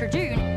March or June.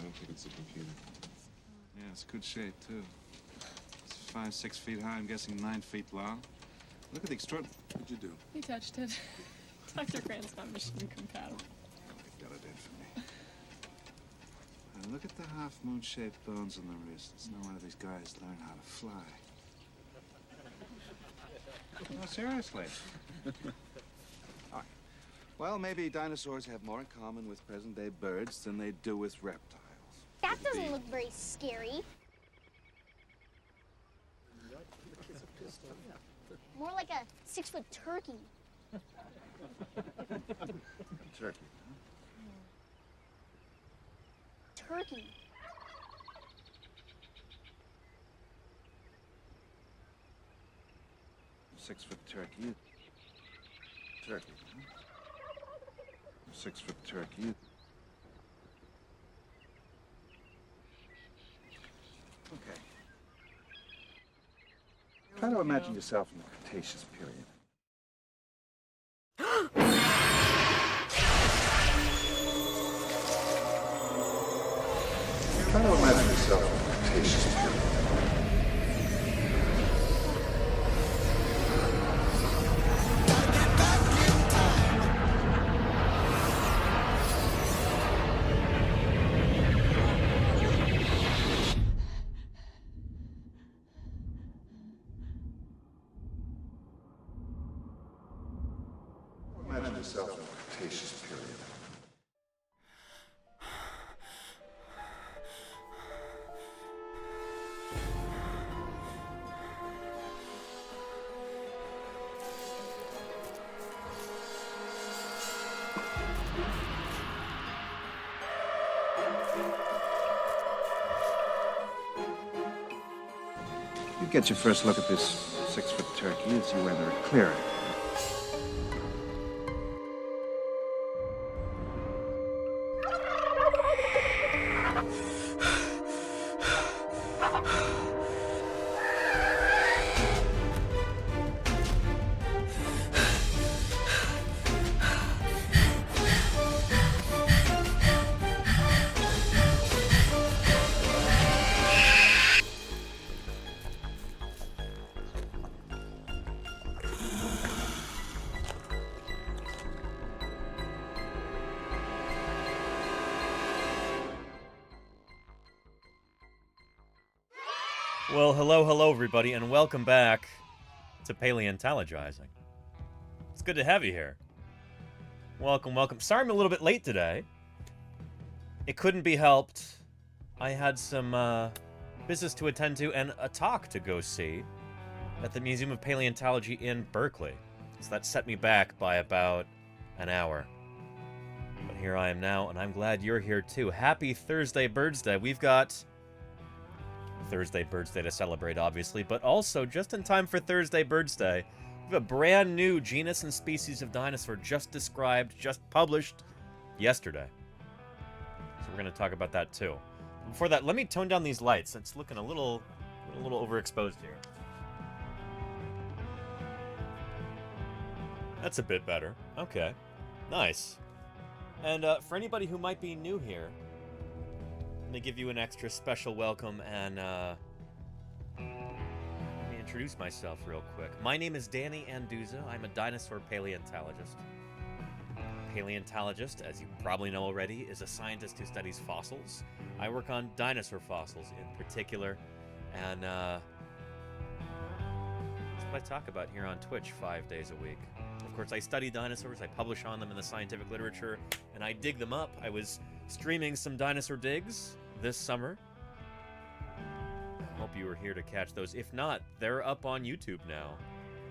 don't think it's a computer. Yeah, it's good shape, too. It's 5, 6 feet high, I'm guessing 9 feet long. Look at the What'd you do? He touched it. Dr. Grant's not mission compatible. Got it in for me. And look at the half-moon-shaped bones on the wrists. No wonder these guys learn how to fly. No, seriously. All right. Well, maybe dinosaurs have more in common with present-day birds than they do with reptiles. That doesn't look very scary. More like a 6-foot turkey. Turkey, Turkey. 6-foot turkey. Turkey, huh? 6-foot turkey. Okay. Try to imagine yourself in the Cretaceous period. Try to imagine yourself in the Cretaceous period. Imagine yourself in the Cretaceous period. You get your first look at this 6-foot turkey as you enter a clearing. Well, hello, everybody, and welcome back to Paleontologizing. It's good to have you here. Welcome. Sorry I'm a little bit late today. It couldn't be helped. I had some business to attend to and a talk to go see at the Museum of Paleontology in Berkeley. So that set me back by about an hour. But here I am now, and I'm glad you're here too. Happy Thursday Birdsday. We've got Thursday Birdsday to celebrate, obviously, but also, just in time for Thursday Birdsday, we have a brand new genus and species of dinosaur just described, just published yesterday. So we're going to talk about that too. Before that, let me tone down these lights. It's looking a little overexposed here. That's a bit better. Okay. Nice. And for anybody who might be new here, to give you an extra special welcome and let me introduce myself real quick. My name is Danny Anduza. I'm a dinosaur paleontologist. Paleontologist, as you probably know already, is a scientist who studies fossils. I work on dinosaur fossils in particular, and that's what I talk about here on Twitch 5 days a week. Of course, I study dinosaurs, I publish on them in the scientific literature, and I dig them up. I was streaming some dinosaur digs this summer. I hope you were here to catch those. If not, they're up on YouTube now.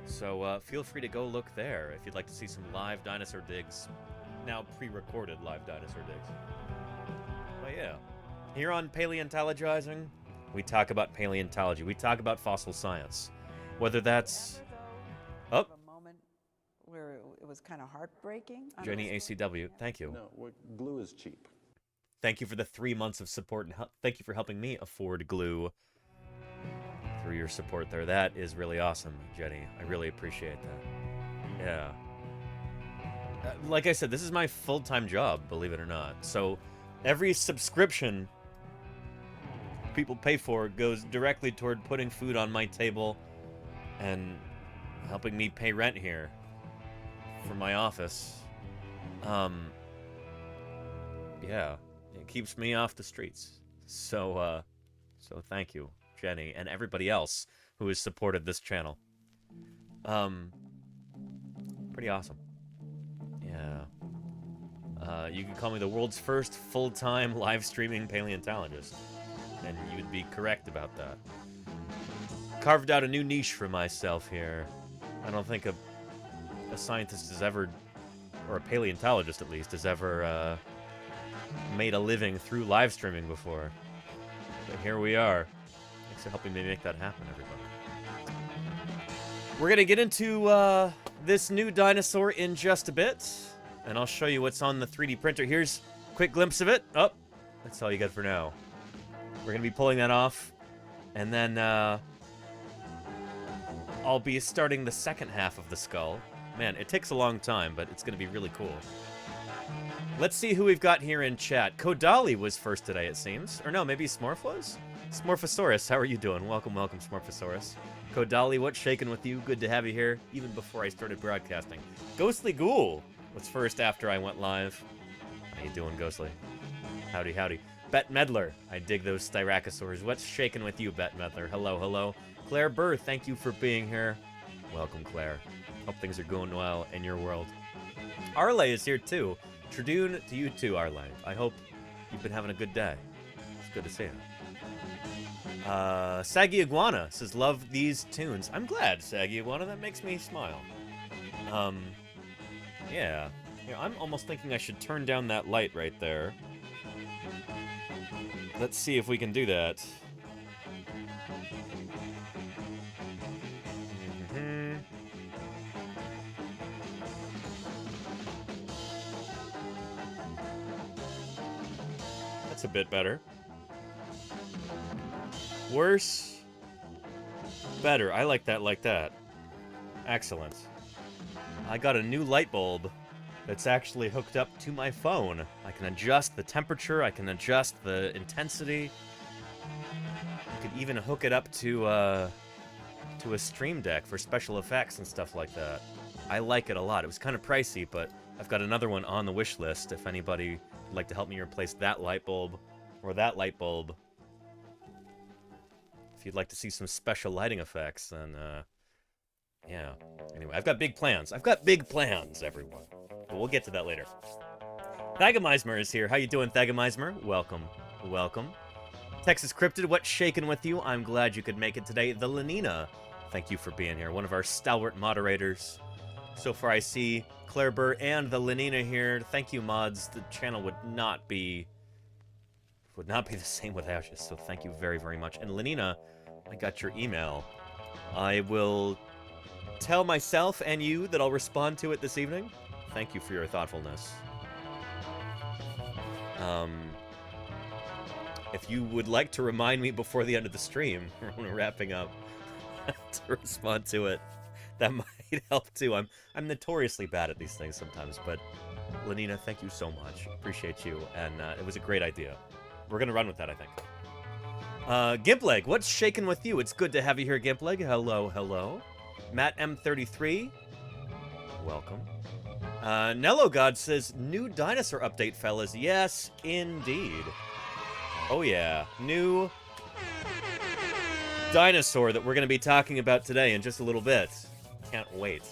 So feel free to go look there if you'd like to see some live dinosaur digs. Now pre-recorded live dinosaur digs. But yeah, here on Paleontologizing, we talk about paleontology. We talk about fossil science. Whether that's... Oh! Where it was kind of heartbreaking. Jenny ACW, thank you. No, glue is cheap. Thank you for the 3 months of support, and thank you for helping me afford glue through your support there. That is really awesome, Jenny. I really appreciate that. Yeah. Like I said, this is my full-time job, believe it or not. So every subscription people pay for goes directly toward putting food on my table and helping me pay rent here for my office. Yeah, it keeps me off the streets. So thank you, Jenny, and everybody else who has supported this channel. Pretty awesome. Yeah. You can call me the world's first full-time live streaming paleontologist, and you'd be correct about that. Carved out a new niche for myself here. I don't think a scientist has ever, or a paleontologist at least, has ever made a living through live streaming before. But here we are. Thanks for helping me make that happen, everybody. We're gonna get into this new dinosaur in just a bit, and I'll show you what's on the 3D printer. Here's a quick glimpse of it. Oh, that's all you get for now. We're gonna be pulling that off, and then I'll be starting the second half of the skull. Man, it takes a long time, but it's gonna be really cool. Let's see who we've got here in chat. Kodali was first today, it seems. Or no, maybe Smorf was? Smorphosaurus, how are you doing? Welcome, welcome, Smorphosaurus. Kodali, what's shaking with you? Good to have you here, even before I started broadcasting. Ghostly Ghoul was first after I went live. How you doing, Ghostly? Howdy, howdy. Bet Medler, I dig those Styracosaurs. What's shaking with you, Bet Medler? Hello, hello. Claire Burr, thank you for being here. Welcome, Claire. Hope things are going well in your world. Arle is here, too. Tradoon to you, too, Arle. I hope you've been having a good day. It's good to see you. Saggy Iguana says, love these tunes. I'm glad, Saggy Iguana. That makes me smile. Yeah. I'm almost thinking I should turn down that light right there. Let's see if we can do that. That's a bit better. Worse. Better. I like that like that. Excellent. I got a new light bulb that's actually hooked up to my phone. I can adjust the temperature, I can adjust the intensity. You could even hook it up to a Stream Deck for special effects and stuff like that. I like it a lot. It was kind of pricey, but I've got another one on the wish list if anybody would like to help me replace that light bulb or that light bulb. If you'd like to see some special lighting effects, then, yeah. Anyway, I've got big plans. I've got big plans, everyone. But we'll get to that later. Thagomismer is here. How you doing, Thagomismer? Welcome. Welcome. Texas Cryptid, what's shaking with you? I'm glad you could make it today. The Lenina, thank you for being here. One of our stalwart moderators. So far, I see Claire Burr and the Lenina here. Thank you, mods. The channel would not be the same without you, so thank you very, very much. And Lenina, I got your email. I will tell myself and you that I'll respond to it this evening. Thank you for your thoughtfulness. If you would like to remind me before the end of the stream, when we're wrapping up, to respond to it, that might help too. I'm notoriously bad at these things sometimes, but Lenina, thank you so much. Appreciate you, and it was a great idea. We're gonna run with that, I think. Gimpleg, what's shaking with you? It's good to have you here, Gimpleg. Hello, hello. Matt M33, welcome. Nello God says, new dinosaur update, fellas. Yes, indeed. Oh yeah, new dinosaur that we're gonna be talking about today in just a little bit. Can't wait.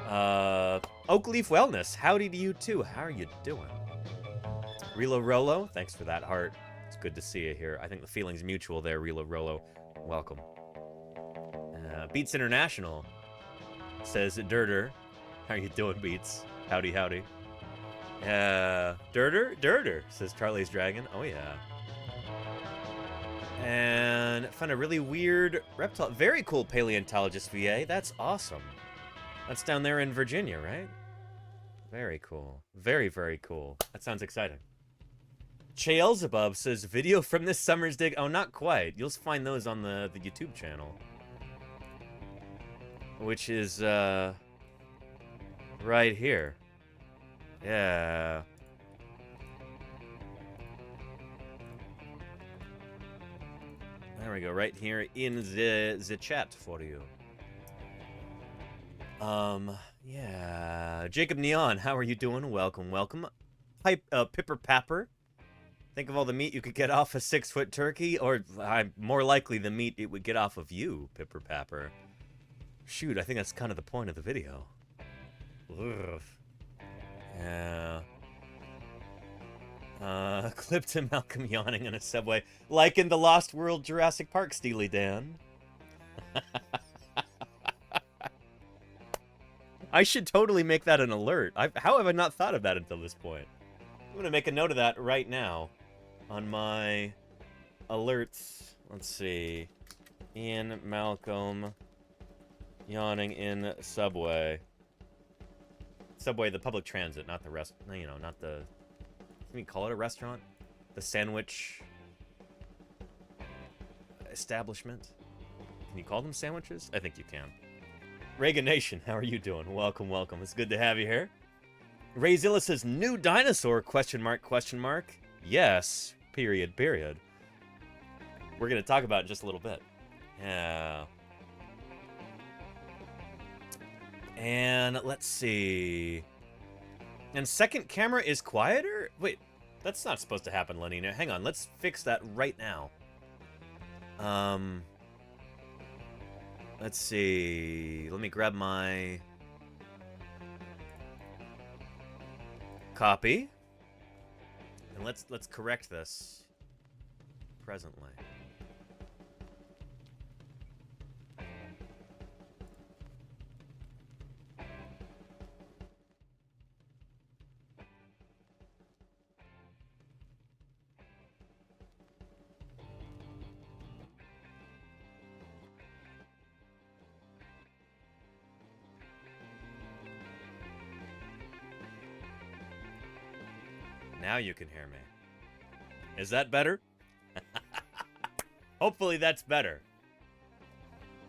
Oakleaf Wellness, howdy to you too. How are you doing? Relo Rolo, thanks for that heart. It's good to see you here. I think the feeling's mutual there, Relo Rolo. Welcome. Beats International says, Durder. How you doing, Beats? Howdy, howdy. Durder, says Charlie's Dragon. Oh, yeah. And found a really weird reptile. Very cool paleontologist, VA. That's awesome. That's down there in Virginia, right? Very cool. Very, very cool. That sounds exciting. Cheelzebub says, video from this summer's dig. Oh, not quite. You'll find those on the YouTube channel. Which is, right here. There we go, right here in the chat for you. Yeah. Jacob Neon, how are you doing? Welcome, welcome. Pipper Papper. Think of all the meat you could get off a 6-foot turkey, or more likely the meat it would get off of you, Pipper Papper. Shoot, I think that's kind of the point of the video. Ugh. Yeah. Clip to Malcolm yawning in a subway, like in the Lost World Jurassic Park, Steely Dan. I should totally make that an alert. How have I not thought of that until this point? I'm going to make a note of that right now on my alerts. Let's see. Ian Malcolm yawning in subway. Subway, the public transit, not the rest. You know, not the. Can we call it a restaurant? The sandwich establishment? Can you call them sandwiches? I think you can. Reagan Nation, how are you doing? Welcome, welcome. It's good to have you here. Ray Zilla says, new dinosaur, question mark, question mark. Yes, period, period. We're going to talk about it in just a little bit. Yeah. And let's see. And second camera is quieter? Wait, that's not supposed to happen, Lenina. Hang on, let's fix that right now. Let's see. Let me grab my copy. And let's correct this presently. Now you can hear me. Is that better? Hopefully that's better.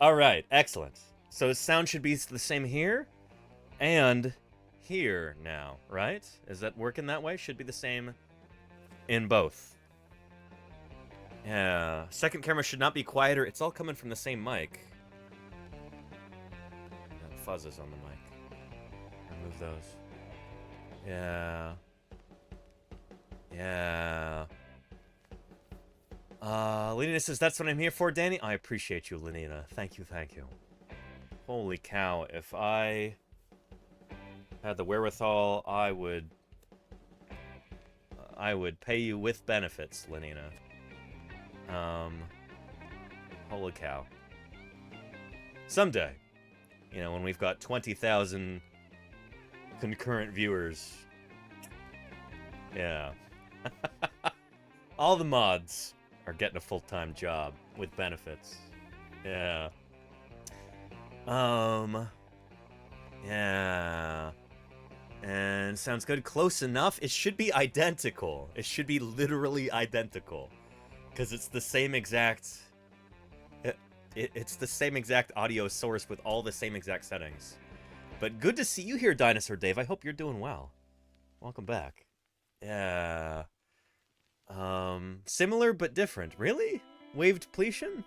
All right, excellent. So the sound should be the same here and here now, right? Is that working that way? Should be the same in both. Yeah. Second camera should not be quieter. It's all coming from the same mic. Fuzzes on the mic. Remove those. Yeah. Yeah. Lenina says, that's what I'm here for, Danny. I appreciate you, Lenina. Thank you, thank you. Holy cow. If I had the wherewithal, I would pay you with benefits, Lenina. Holy cow. Someday, you know, when we've got 20,000 concurrent viewers. Yeah. All the mods are getting a full-time job with benefits. Yeah. Yeah. And sounds good. Close enough. It should be identical. It should be literally identical. Because it's the same exact... It's the same exact audio source with all the same exact settings. But good to see you here, Dinosaur Dave. I hope you're doing well. Welcome back. Yeah. Similar but different. Really? Wave depletion?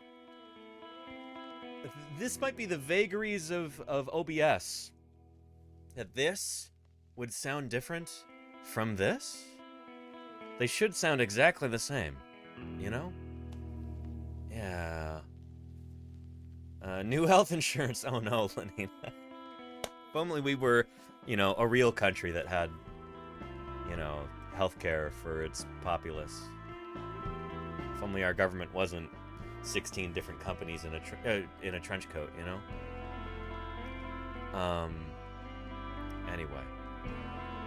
This might be the vagaries of OBS. That this would sound different from this? They should sound exactly the same. You know? Yeah. New health insurance. Oh no, Lenina. If only we were, you know, a real country that had, you know, healthcare for its populace. If only our government wasn't 16 different companies in a trench coat, you know? Anyway.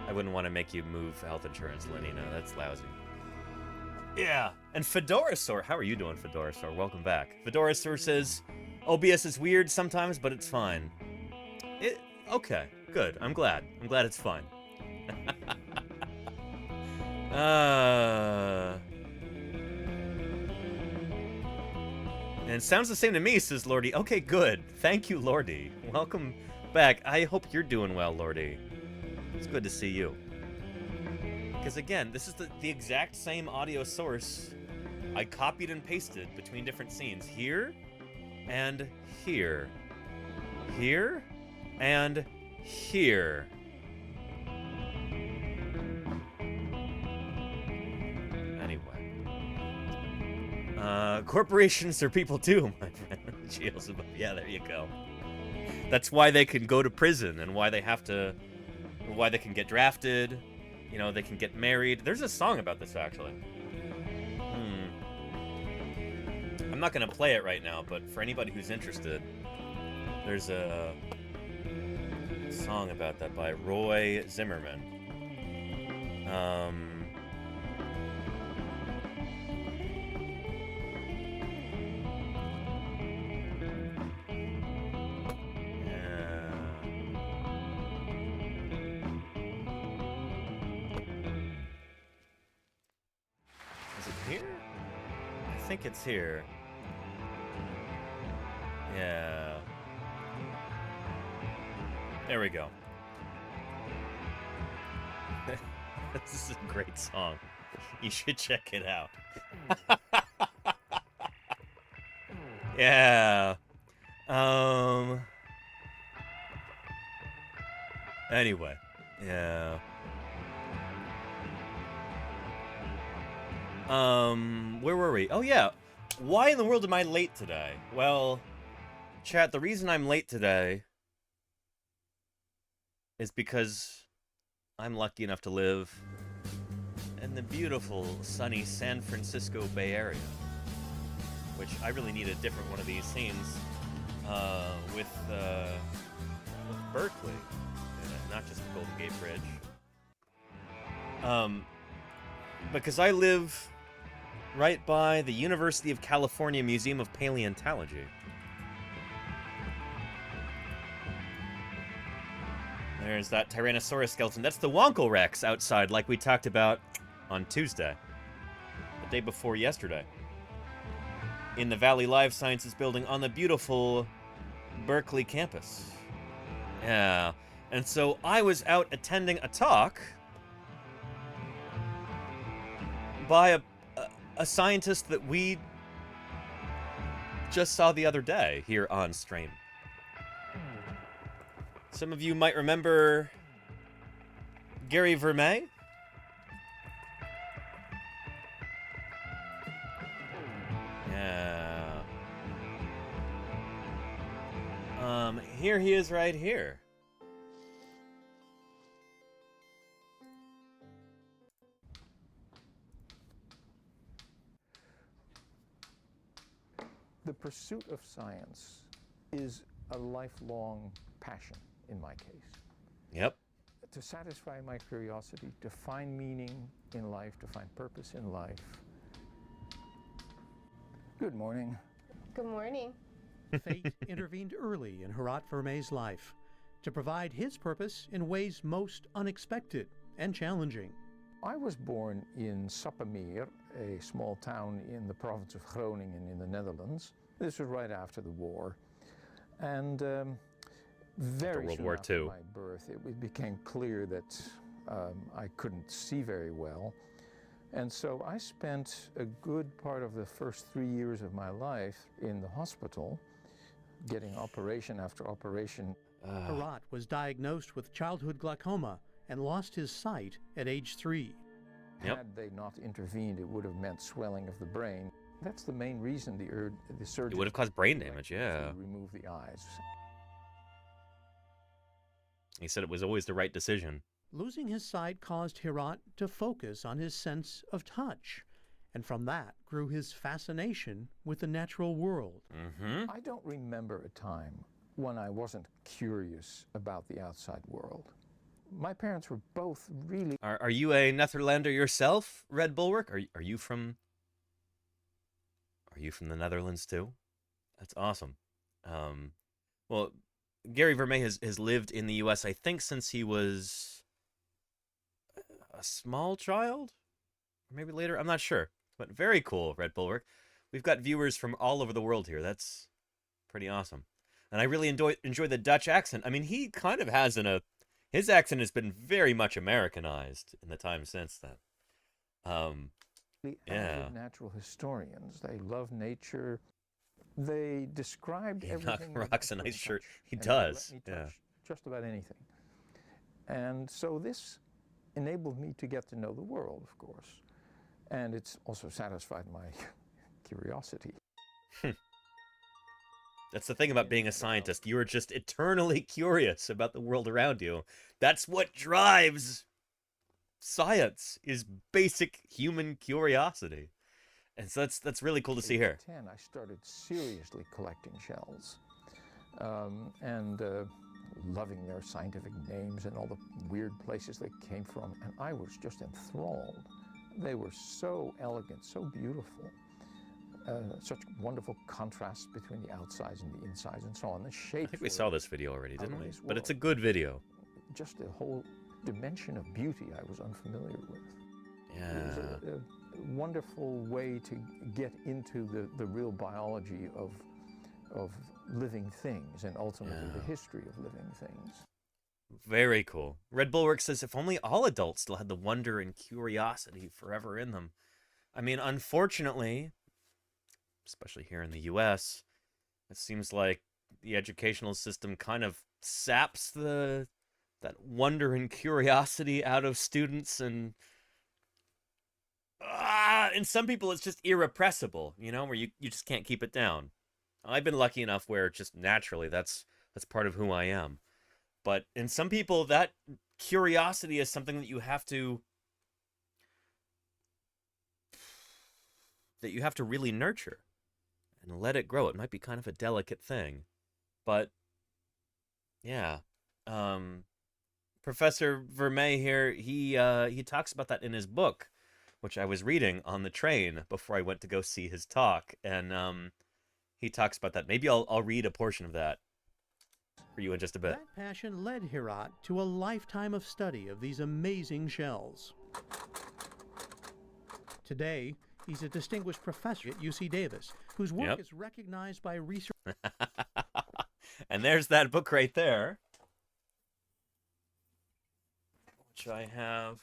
I wouldn't want to make you move health insurance, Lenina. That's lousy. Yeah. And Fedorasaur. How are you doing, Fedorasaur? Welcome back. Fedorasaur says, OBS is weird sometimes, but it's fine. Okay. Good. I'm glad. I'm glad it's fine. And it sounds the same to me, says Lordy. Okay, good. Thank you, Lordy. Welcome back. I hope you're doing well, Lordy. It's good to see you. Because again, this is the exact same audio source I copied and pasted between different scenes. Here and here. Here and here. Anyway. Corporations are people too, my friend. Yeah, there you go. That's why they can go to prison and why they have to... Why they can get drafted. You know, they can get married. There's a song about this, actually. I'm not going to play it right now, but for anybody who's interested, there's a song about that by Roy Zimmerman. Is it here? I think it's here. Yeah. There we go. This is a great song. You should check it out. Yeah. Anyway. Yeah. Where were we? Oh, yeah. Why in the world am I late today? Well, chat, the reason I'm late today is because I'm lucky enough to live in the beautiful, sunny San Francisco Bay Area, which I really need a different one of these scenes with Berkeley, not just the Golden Gate Bridge. Because I live right by the University of California Museum of Paleontology. There's that Tyrannosaurus skeleton. That's the Wonkel Rex outside, like we talked about on Tuesday. The day before yesterday. In the Valley Life Sciences building on the beautiful Berkeley campus. Yeah. And so I was out attending a talk by a scientist that we just saw the other day here on stream. Some of you might remember Gary Vermeer. Yeah. Here he is right here. The pursuit of science is a lifelong passion in my case. Yep. To satisfy my curiosity, to find meaning in life, to find purpose in life. Good morning. Good morning. Fate intervened early in Hirat Vermeer's life to provide his purpose in ways most unexpected and challenging. I was born in Sappemeer, a small town in the province of Groningen in the Netherlands. This was right after the war. And very World soon War after II. my birth, it became clear that I couldn't see very well. And so I spent a good part of the first 3 years of my life in the hospital, getting operation after operation. Hirat was diagnosed with childhood glaucoma and lost his sight at age 3. Yep. Had they not intervened, it would have meant swelling of the brain. That's the main reason the surgeon... It would have caused brain damage, yeah. ...to remove the eyes. He said it was always the right decision. Losing his sight caused Hirat to focus on his sense of touch, and from that grew his fascination with the natural world. Mm-hmm. I don't remember a time when I wasn't curious about the outside world. My parents were both really... Are you a Netherlander yourself, Red Bulwark? Are you from the Netherlands too? That's awesome. Well, Gary Vermeer has lived in the U.S. I think since he was a small child, or maybe later. I'm not sure, but very cool, Red Bulwark. We've got viewers from all over the world here. That's pretty awesome, and I really enjoy the Dutch accent. I mean, he kind of has his accent has been very much Americanized in the time since then. Yeah. avid natural historians. They love nature. They described Enoch everything. that rocks they a couldn't nice shirt. touch, He and they let does, me yeah. touch just about anything. And so this enabled me to get to know the world, of course. And it's also satisfied my curiosity. That's the thing about being a scientist. You are just eternally curious about the world around you. That's what drives science, is basic human curiosity. And so that's really cool to see here. At 10, I started seriously collecting shells and loving their scientific names and all the weird places they came from. And I was just enthralled. They were so elegant, so beautiful. Such wonderful contrasts between the outsides and the insides and so on. The shapes. I think we saw this video already, didn't we? this But it's a world. good video. Just a whole dimension of beauty I was unfamiliar with. It Yeah. was a wonderful way to get into the real biology of living things and ultimately the history of living things. Very cool. Red Bulwark says, if only all adults still had the wonder and curiosity forever in them. I mean, unfortunately, especially here in the US, it seems like the educational system kind of saps that wonder and curiosity out of students, and in some people it's just irrepressible, you know, where you just can't keep it down. I've been lucky enough where just naturally that's part of who I am. But in some people, that curiosity is something that you have to really nurture and let it grow. It might be kind of a delicate thing, but yeah. Professor Vermeer here, he talks about that in his book, which I was reading on the train before I went to go see his talk, and he talks about that. Maybe I'll read a portion of that for you in just a bit. That passion led Herat to a lifetime of study of these amazing shells. Today, he's a distinguished professor at UC Davis, whose work is recognized by research. And there's that book right there, which I have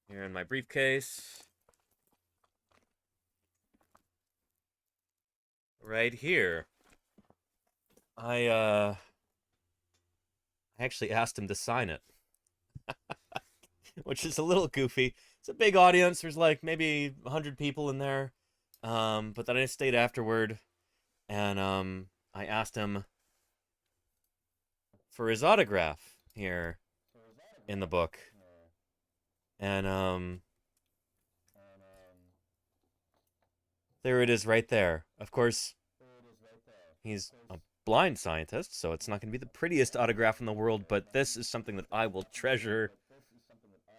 here in my briefcase. Right here. I actually asked him to sign it, which is a little goofy. It's a big audience. There's like maybe 100 people in there. But then I stayed afterward, and I asked him for his autograph here in the book. And there it is right there. Of course, he's a blind scientist, so it's not going to be the prettiest autograph in the world, but this is something that I will treasure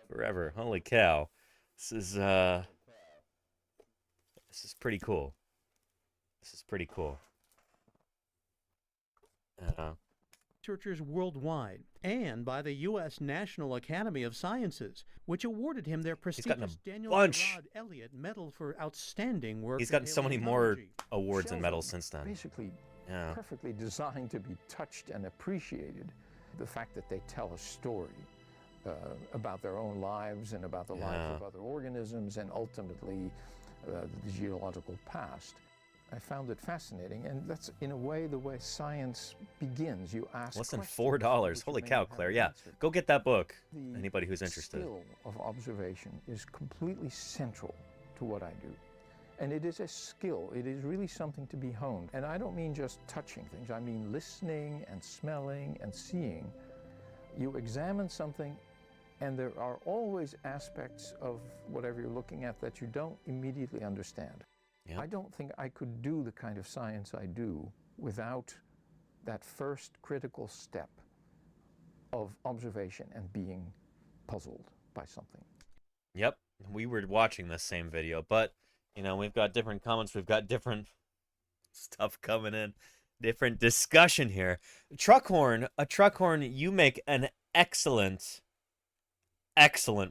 forever. Holy cow. This is pretty cool. This is pretty cool. Researchers worldwide, and by the U.S. National Academy of Sciences, which awarded him their prestigious Daniel Rod Elliott Medal for outstanding work. He's gotten so many more awards and medals since then. Basically, perfectly designed to be touched and appreciated. The fact that they tell a story about their own lives and about the lives of other organisms and ultimately the geological past. I found it fascinating, and that's in a way the way science begins. You ask less than questions $4. Holy cow, Claire. Yeah, go get that book. Anybody who's interested. The skill of observation is completely central to what I do. And it is a skill. It is really something to be honed. And I don't mean just touching things. I mean listening and smelling and seeing. You examine something, and there are always aspects of whatever you're looking at that you don't immediately understand. I don't think I could do the kind of science I do without that first critical step of observation and being puzzled by something. Yep, we were watching this same video, but, you know, we've got different comments, we've got different stuff coming in, different discussion here. Truckhorn, you make an excellent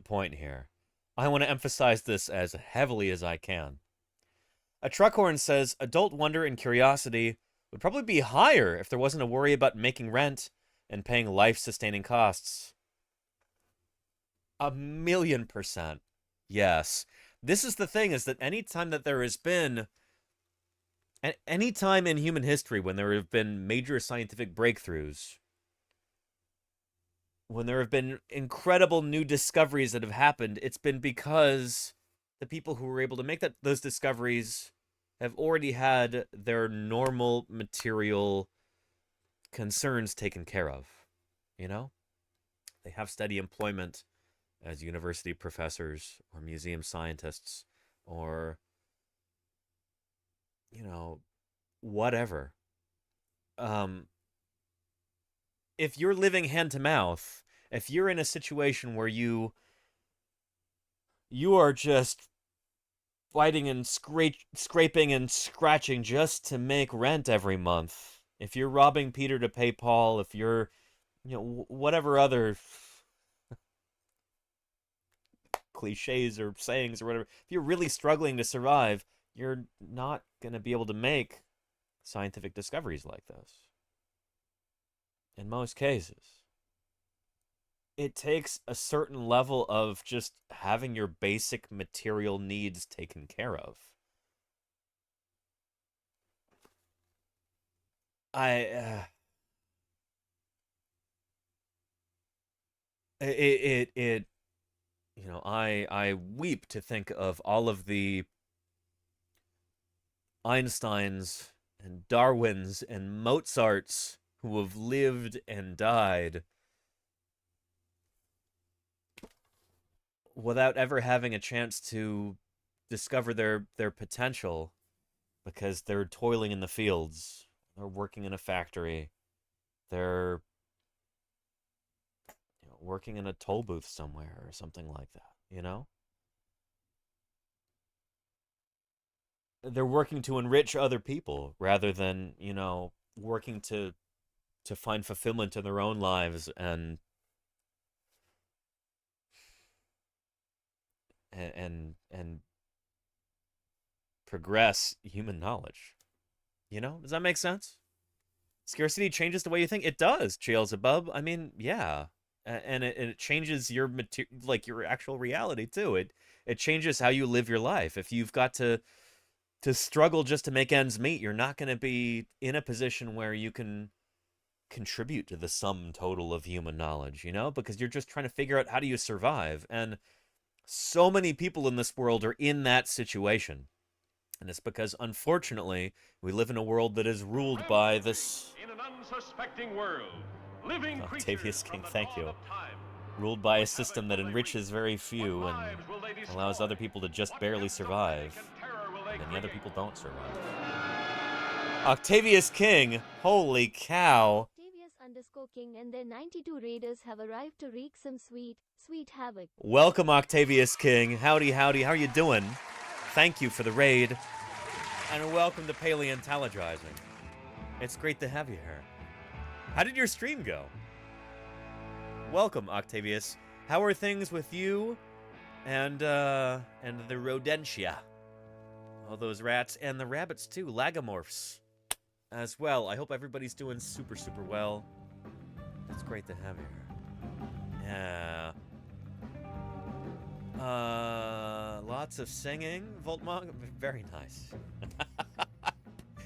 point here. I want to emphasize this as heavily as I can. A Truckhorn says, adult wonder and curiosity would probably be higher if there wasn't a worry about making rent and paying life-sustaining costs. 1,000,000%. Yes. This is the thing, is that any time that there has been, at any time in human history when there have been major scientific breakthroughs, when there have been incredible new discoveries that have happened, it's been because the people who were able to make those discoveries have already had their normal material concerns taken care of, you know? They have steady employment as university professors or museum scientists or, you know, whatever. If you're living hand to mouth, if you're in a situation where you are just fighting and scraping and scratching just to make rent every month, if you're robbing Peter to pay Paul, if you're, you know, whatever other cliches or sayings or whatever, if you're really struggling to survive, you're not going to be able to make scientific discoveries like this. In most cases, it takes a certain level of just having your basic material needs taken care of. You know, I weep to think of all of the Einsteins and Darwins and Mozarts who have lived and died without ever having a chance to discover their potential because they're toiling in the fields, they're working in a factory, they're, you know, working in a toll booth somewhere or something like that, you know? They're working to enrich other people rather than, you know, working to find fulfillment in their own lives and progress human knowledge. You know? Does that make sense? Scarcity changes the way you think. It does, Beelzebub. I mean, yeah. And it changes your your actual reality too. It changes how you live your life. If you've got to struggle just to make ends meet, you're not going to be in a position where you can contribute to the sum total of human knowledge, you know? Because you're just trying to figure out how do you survive. And so many people in this world are in that situation. And it's because, unfortunately, we live in a world that is ruled by this... In an unsuspecting world, living Octavius King, thank you. Ruled by a system that enriches very few and allows other people to just barely survive. And then the other people don't survive. Octavius King, holy cow. Octavius_King and their 92 raiders have arrived to wreak some sweet havoc. Welcome, Octavius King. Howdy, howdy. How are you doing? Thank you for the raid. And welcome to Paleontologizing. It's great to have you here. How did your stream go? Welcome, Octavius. How are things with you and the rodentia? All those rats and the rabbits too, lagomorphs as well. I hope everybody's doing super, super well. It's great to have you here. Yeah. Lots of singing, Voltmong. Very nice.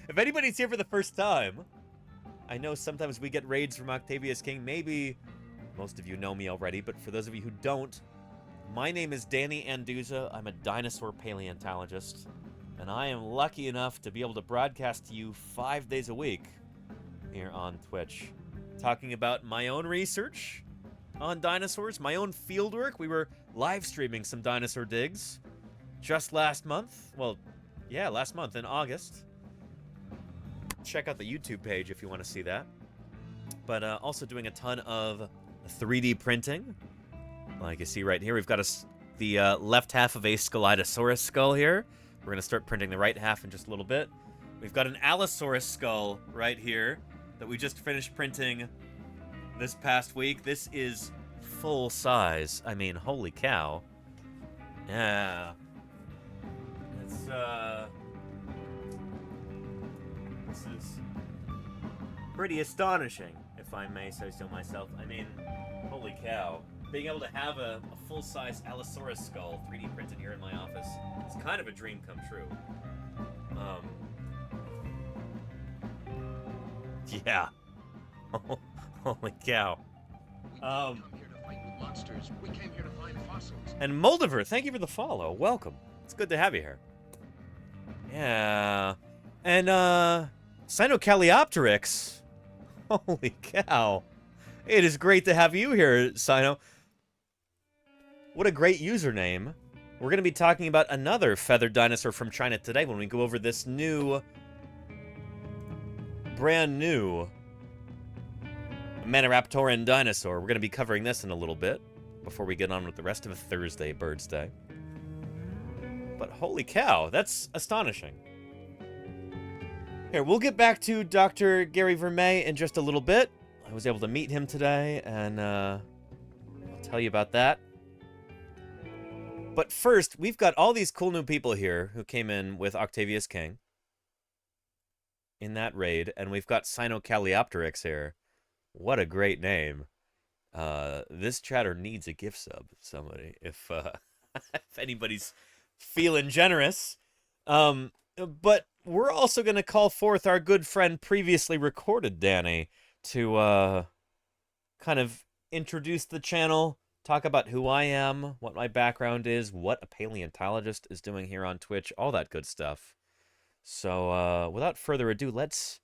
If anybody's here for the first time, I know sometimes we get raids from Octavius King. Maybe most of you know me already, but for those of you who don't, my name is Danny Anduza. I'm a dinosaur paleontologist, and I am lucky enough to be able to broadcast to you 5 days a week here on Twitch, talking about my own research on dinosaurs, my own fieldwork. We were live streaming some dinosaur digs just last month. Well, yeah, last month in August. Check out the YouTube page if you want to see that. But also doing a ton of 3D printing. Like you see right here, we've got the left half of a Scelidosaurus skull here. We're going to start printing the right half in just a little bit. We've got an Allosaurus skull right here that we just finished printing this past week. This is full size. I mean, holy cow. Yeah. It's, this is pretty astonishing, if I may say so myself. I mean, holy cow. being able to have a full-size Allosaurus skull 3D printed here in my office is kind of a dream come true. Yeah. Holy cow. And Moldiver, thank you for the follow. Welcome. It's good to have you here. Yeah. And, Sinocaleopteryx. Holy cow. It is great to have you here, Sino. What a great username. We're going to be talking about another feathered dinosaur from China today when we go over this brand new Maniraptoran dinosaur. We're going to be covering this in a little bit before we get on with the rest of Thursday Birdsday. But holy cow, that's astonishing. Here, we'll get back to Dr. Gary Vermeij in just a little bit. I was able to meet him today, and I'll tell you about that. But first, we've got all these cool new people here who came in with Octavius King in that raid, and we've got Sinocaleopteryx here. What a great name. This chatter needs a gift sub, somebody, if anybody's feeling generous. But we're also going to call forth our good friend previously recorded, Danny, to kind of introduce the channel, talk about who I am, what my background is, what a paleontologist is doing here on Twitch, all that good stuff. So without further ado, let's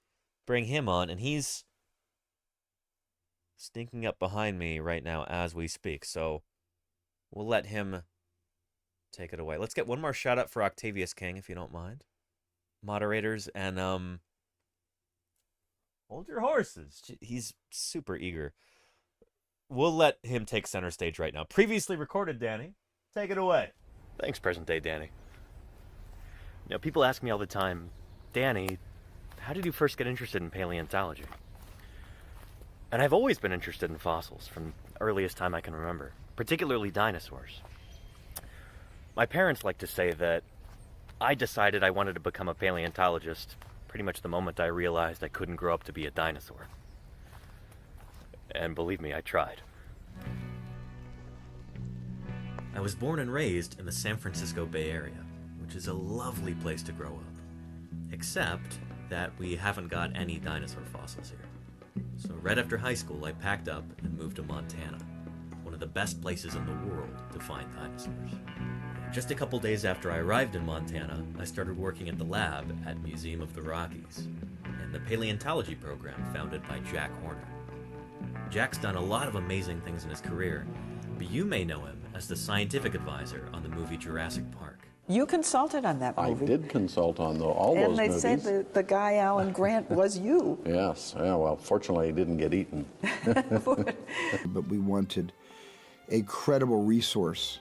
bring him on, and he's sneaking up behind me right now as we speak, so we'll let him take it away. Let's get one more shout out for Octavius King, if you don't mind. Moderators, and hold your horses. He's super eager. We'll let him take center stage right now. Previously recorded, Danny. Take it away. Thanks, present day Danny. You know, people ask me all the time, Danny, how did you first get interested in paleontology? And I've always been interested in fossils from the earliest time I can remember, particularly dinosaurs. My parents like to say that I decided I wanted to become a paleontologist pretty much the moment I realized I couldn't grow up to be a dinosaur. And believe me, I tried. I was born and raised in the San Francisco Bay Area, which is a lovely place to grow up. Except that we haven't got any dinosaur fossils here. So right after high school, I packed up and moved to Montana, one of the best places in the world to find dinosaurs. Just a couple days after I arrived in Montana, I started working at the lab at Museum of the Rockies and the paleontology program founded by Jack Horner. Jack's done a lot of amazing things in his career, but you may know him as the scientific advisor on the movie Jurassic Park. You consulted on that movie. I did consult on all those movies. And they said the guy, Alan Grant, was you. Yes. Yeah, well, fortunately, he didn't get eaten. But we wanted a credible resource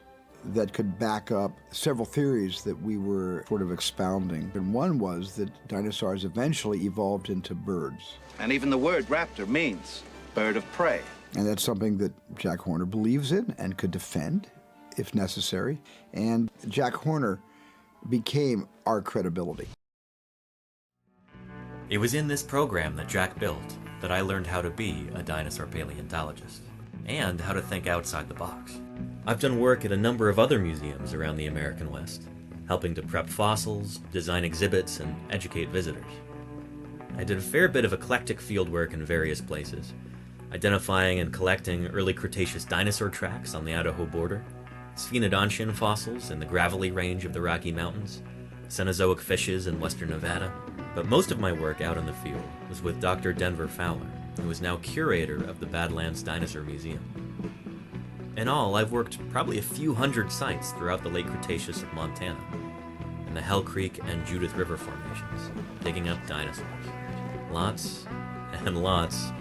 that could back up several theories that we were sort of expounding. And one was that dinosaurs eventually evolved into birds. And even the word raptor means bird of prey. And that's something that Jack Horner believes in and could defend if necessary. And Jack Horner became our credibility. It was in this program that Jack built that I learned how to be a dinosaur paleontologist and how to think outside the box. I've done work at a number of other museums around the American West, helping to prep fossils, design exhibits, and educate visitors. I did a fair bit of eclectic fieldwork in various places, identifying and collecting early Cretaceous dinosaur tracks on the Idaho border, Sphenodontian fossils in the gravelly range of the Rocky Mountains, Cenozoic fishes in western Nevada, but most of my work out in the field was with Dr. Denver Fowler, who is now curator of the Badlands Dinosaur Museum. In all, I've worked probably a few hundred sites throughout the late Cretaceous of Montana, and the Hell Creek and Judith River formations, digging up dinosaurs. Lots and lots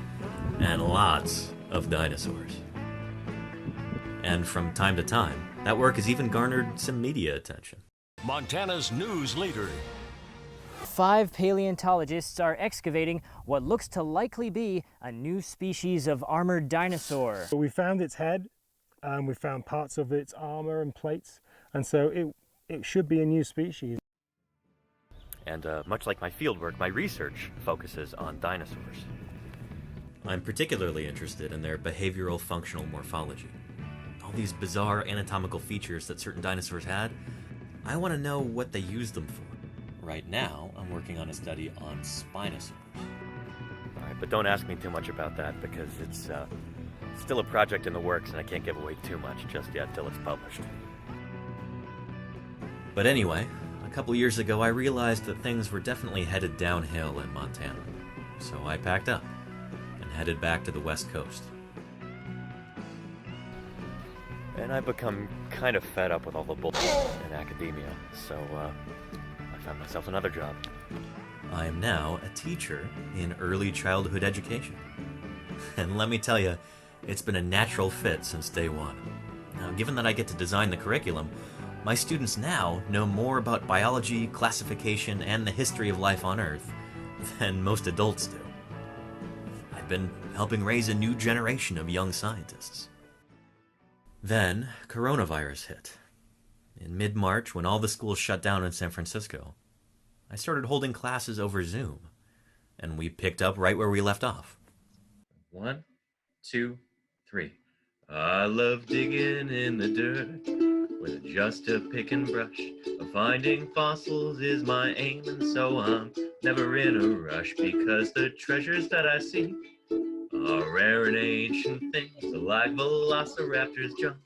and lots of dinosaurs. And from time to time, that work has even garnered some media attention. Montana's news leader. 5 paleontologists are excavating what looks to likely be a new species of armored dinosaur. We found its head, we found parts of its armor and plates, and so it should be a new species. And much like my fieldwork, my research focuses on dinosaurs. I'm particularly interested in their behavioral functional morphology. these bizarre anatomical features that certain dinosaurs had, I want to know what they used them for. Right now, I'm working on a study on Spinosaurs. Alright, but don't ask me too much about that because it's still a project in the works and I can't give away too much just yet till it's published. But anyway, a couple years ago I realized that things were definitely headed downhill in Montana. So I packed up and headed back to the West Coast. And I've become kind of fed up with all the bullshit in academia, so I found myself another job. I am now a teacher in early childhood education. And let me tell you, it's been a natural fit since day one. Now, given that I get to design the curriculum, my students now know more about biology, classification, and the history of life on Earth than most adults do. I've been helping raise a new generation of young scientists. Then, coronavirus hit. In mid-March, when all the schools shut down in San Francisco, I started holding classes over Zoom, and we picked up right where we left off. 1, 2, 3. I love digging in the dirt with just a pick and brush. Finding fossils is my aim, and so I'm never in a rush because the treasures that I see are rare and ancient things, like Velociraptor's jump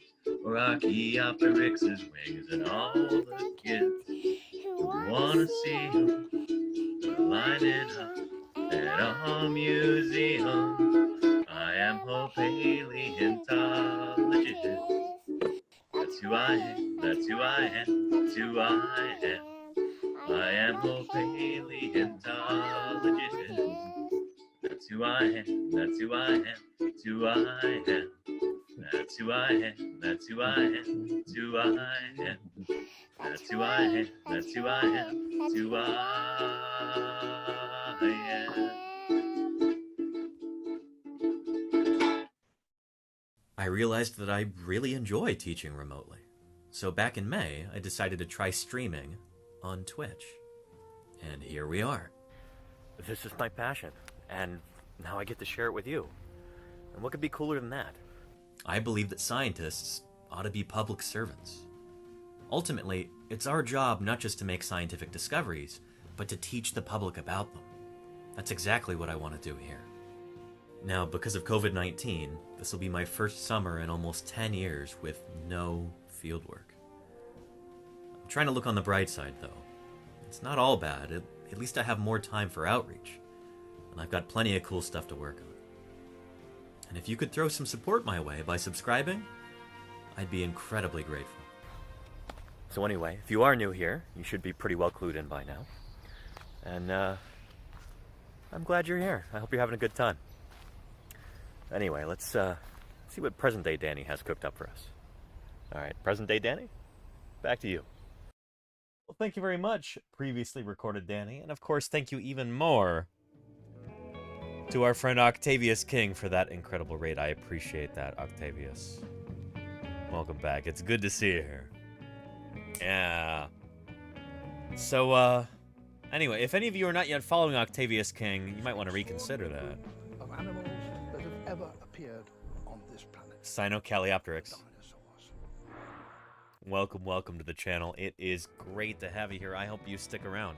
or Archaeopteryx's wings, and all the kids who wanna see them lining up at our museum. I am a paleontologist. That's who I am, that's who I am, that's who I am. I am a paleontologist. That's who I am, that's who I am, that's who I am. That's who I am, that's who I am, that's who I am. That's who I am, that's who I am, that's who I am. I realized that I really enjoy teaching remotely. So back in May, I decided to try streaming on Twitch. And here we are. This is my passion, and now I get to share it with you. And what could be cooler than that? I believe that scientists ought to be public servants. Ultimately, it's our job not just to make scientific discoveries, but to teach the public about them. That's exactly what I want to do here. Now, because of COVID-19, this will be my first summer in almost 10 years with no fieldwork. I'm trying to look on the bright side, though. It's not all bad. At least I have more time for outreach. And I've got plenty of cool stuff to work on. And if you could throw some support my way by subscribing, I'd be incredibly grateful. So anyway, if you are new here, you should be pretty well clued in by now. And I'm glad you're here. I hope you're having a good time. Anyway, let's see what present-day Danny has cooked up for us. All right, present-day Danny, back to you. Well, thank you very much, previously recorded Danny. And of course, thank you even more to our friend Octavius King for that incredible raid. I appreciate that, Octavius. Welcome back. It's good to see you here. Yeah. So, anyway, if any of you are not yet following Octavius King, you might want to reconsider that. Of animals that have ever appeared on this planet. Sinocaleopteryx. Welcome, welcome to the channel. It is great to have you here. I hope you stick around.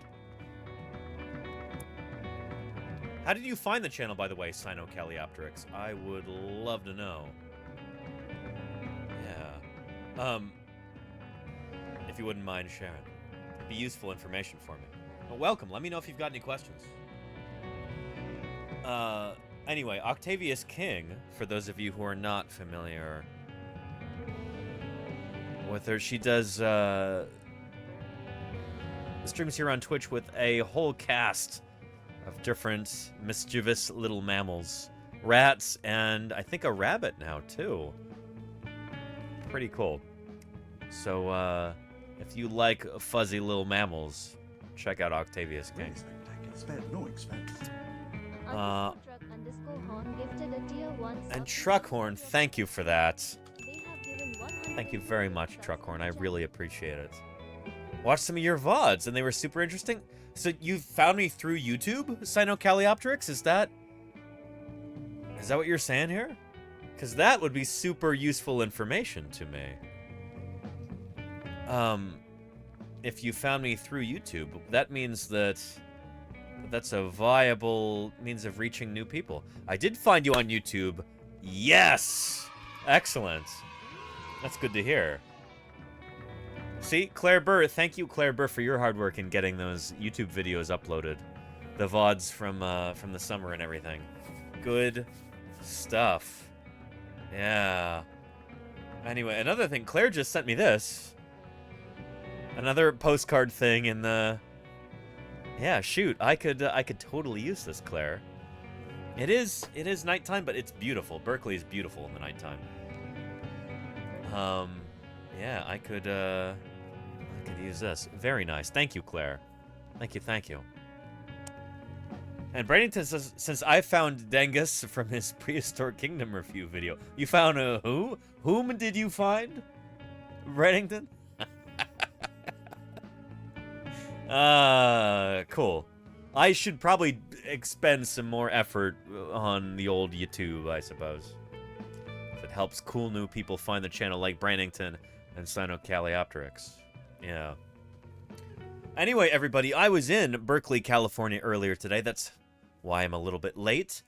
How did you find the channel, by the way, Sinocaleopteryx? I would love to know. Yeah. If you wouldn't mind sharing. It'd be useful information for me. But welcome. Let me know if you've got any questions. Anyway, Octavius King, for those of you who are not familiar with her, she does streams here on Twitch with a whole cast of different mischievous little mammals. Rats, and I think a rabbit now, too. Pretty cool. So, if you like fuzzy little mammals, check out Octavius King. No expense. And Truckhorn, thank you for that. Thank you very much, Truckhorn. I really appreciate it. Watched some of your VODs, and they were super interesting. So you found me through YouTube, Sinocaleopteryx? Is that what you're saying here? Because that would be super useful information to me. If you found me through YouTube, that means that's a viable means of reaching new people. I did find you on YouTube. Yes! Excellent. That's good to hear. See, Claire Burr, thank you, Claire Burr, for your hard work in getting those YouTube videos uploaded. The VODs from the summer and everything. Good stuff. Yeah. Anyway, another thing, Claire just sent me this. Another postcard thing in the... Yeah, shoot, I could totally use this, Claire. It is nighttime, but it's beautiful. Berkeley is beautiful in the nighttime. Yeah, I could use this. Very nice. Thank you, Claire. Thank you. And Bradenton says, since I found Dengus from his Prehistoric Kingdom review video. You found who? Whom did you find? Bradenton? Cool. I should probably expend some more effort on the old YouTube, I suppose. If it helps cool new people find the channel like Brandington and Sinocaleopteryx. Yeah. Anyway, everybody, I was in Berkeley, California earlier today. That's why I'm a little bit late.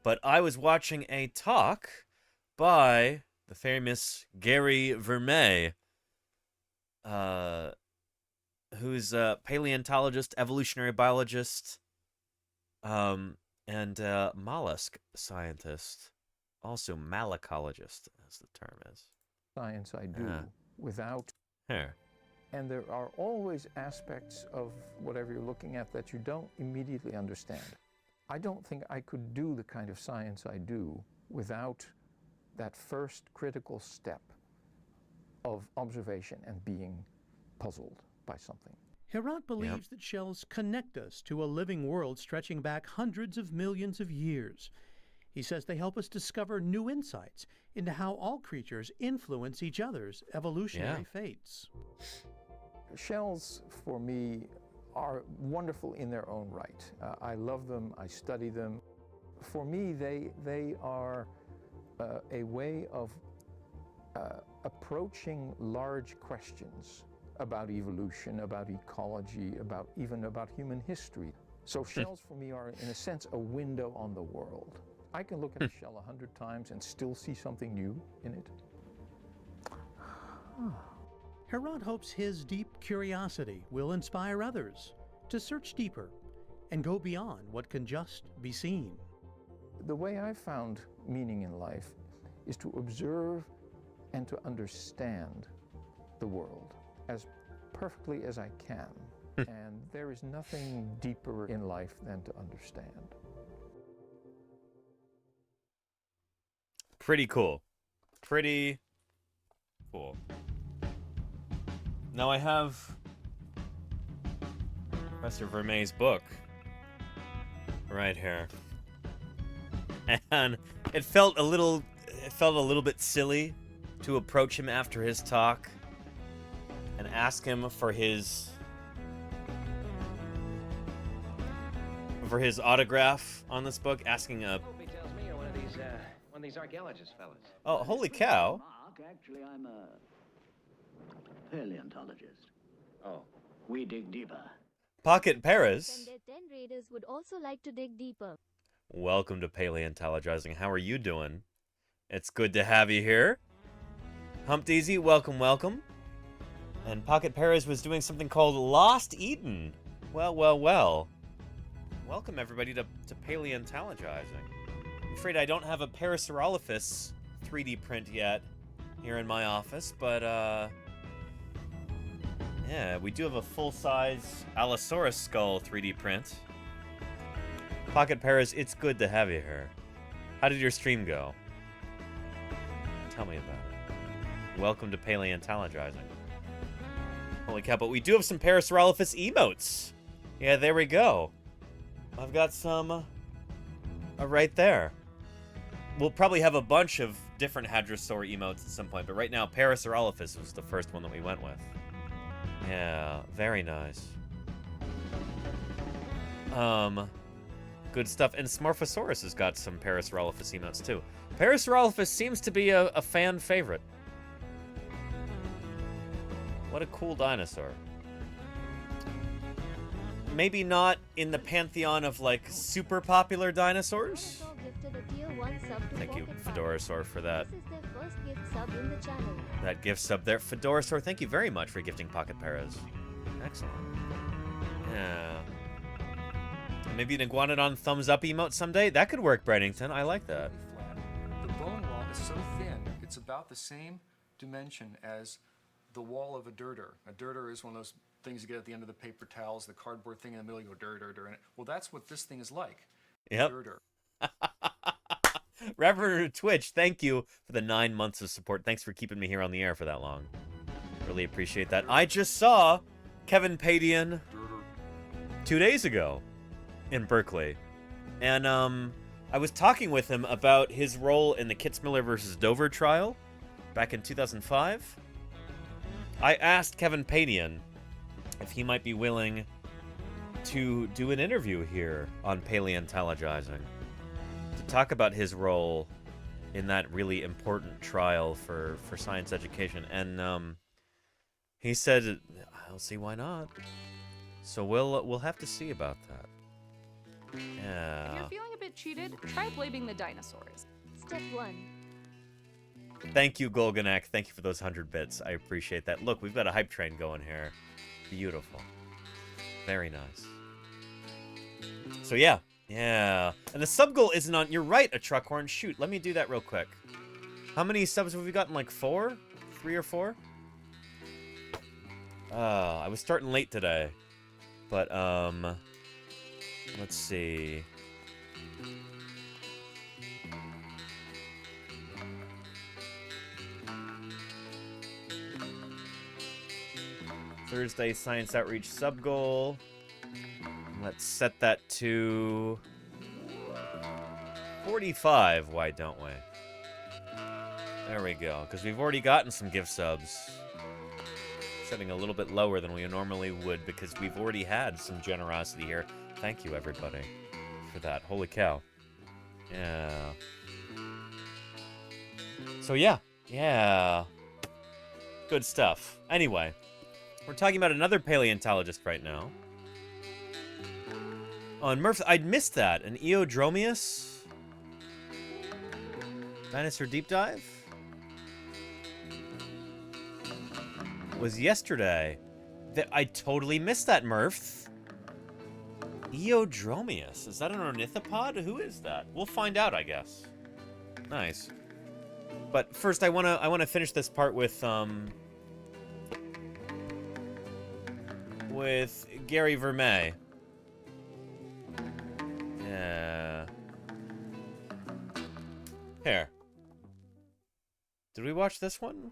But I was watching a talk by the famous Gary Vermeer, who's a paleontologist, evolutionary biologist, and mollusk scientist. Also malacologist, as the term is. Science I do without... Here. And there are always aspects of whatever you're looking at that you don't immediately understand. I don't think I could do the kind of science I do without that first critical step of observation and being puzzled by something. Herat believes that shells connect us to a living world stretching back hundreds of millions of years. He says they help us discover new insights into how all creatures influence each other's evolutionary fates. Shells, for me, are wonderful in their own right. I love them, I study them. For me, they are a way of approaching large questions about evolution, about ecology, even about human history. So shells for me are, in a sense, a window on the world. I can look at a shell 100 times and still see something new in it. Herat hopes his deep curiosity will inspire others to search deeper and go beyond what can just be seen. The way I've found meaning in life is to observe and to understand the world as perfectly as I can. And there is nothing deeper in life than to understand. Pretty cool. Pretty cool. Now I have Professor Vermeer's book right here. And it felt a little bit silly to approach him after his talk and ask him for his autograph on this book, asking a Hope he tells me you're one of these archaeologist fellas. Oh, holy cow. Mark, actually, I'm a paleontologist. Oh. We dig deeper. Pocket Paris. And their 10 raiders would also like to dig deeper. Welcome to Paleontologizing. How are you doing? It's good to have you here. Humpdeezy, welcome, welcome. And Pocket Paris was doing something called Lost Eden. Well, well, well. Welcome, everybody, to Paleontologizing. I'm afraid I don't have a Parasaurolophus 3D print yet here in my office, but, yeah, we do have a full-size Allosaurus skull 3D print. Pocket Paris, it's good to have you here. How did your stream go? Tell me about it. Welcome to Paleontologizing. Holy cow, but we do have some Parasaurolophus emotes. Yeah, there we go. I've got some right there. We'll probably have a bunch of different Hadrosaur emotes at some point, but right now Parasaurolophus was the first one that we went with. Yeah, very nice. Good stuff. And Smorphosaurus has got some Parasaurolophus emotes, too. Parasaurolophus seems to be a fan favorite. What a cool dinosaur. Maybe not in the pantheon of, like, super popular dinosaurs. Thank you, Fedorasaur, for that. This is their first gift sub in the channel. That gift sub there. Fedorasaur, thank you very much for gifting Pocket Paras. Excellent. Yeah. Maybe an Iguanodon thumbs up emote someday? That could work, Brennington. I like that. The bone wall is so thin, it's about the same dimension as the wall of a dirter. A dirter is one of those things you get at the end of the paper towels, the cardboard thing in the middle, you go dir. Well, that's what this thing is like. Yep. Dirter. Reverend Twitch, thank you for the 9 months of support. Thanks for keeping me here on the air for that long. Really appreciate that. I just saw Kevin Padian 2 days ago in Berkeley. And I was talking with him about his role in the Kitzmiller versus Dover trial back in 2005. I asked Kevin Padian if he might be willing to do an interview here on Paleontologizing to talk about his role in that really important trial for science education. And he said, I'll see why not. So we'll have to see about that. Yeah. If you're feeling a bit cheated, try blaming the dinosaurs. Step 1. Thank you, Golganak. Thank you for those 100 bits. I appreciate that. Look, we've got a hype train going here. Beautiful. Very nice. So yeah. Yeah. And the sub goal isn't on... You're right, a truck horn. Shoot, let me do that real quick. How many subs have we gotten? Like 4? 3 or 4? I was starting late today. But, let's see. Thursday Science Outreach sub goal. Let's set that to 45. Why don't we? There we go. Because we've already gotten some gift subs. Setting a little bit lower than we normally would because we've already had some generosity here. Thank you, everybody, for that. Holy cow. Yeah. So, yeah. Yeah. Good stuff. Anyway, we're talking about another paleontologist right now. Oh, and Murph, I'd missed that. An Eodromius? Dinosaur Deep Dive? Was yesterday. I totally missed that, Murph. Eodromius. Is that an ornithopod? Who is that? We'll find out, I guess. Nice. But first, I wanna finish this part with Gary Vermeer. Yeah. Here. Did we watch this one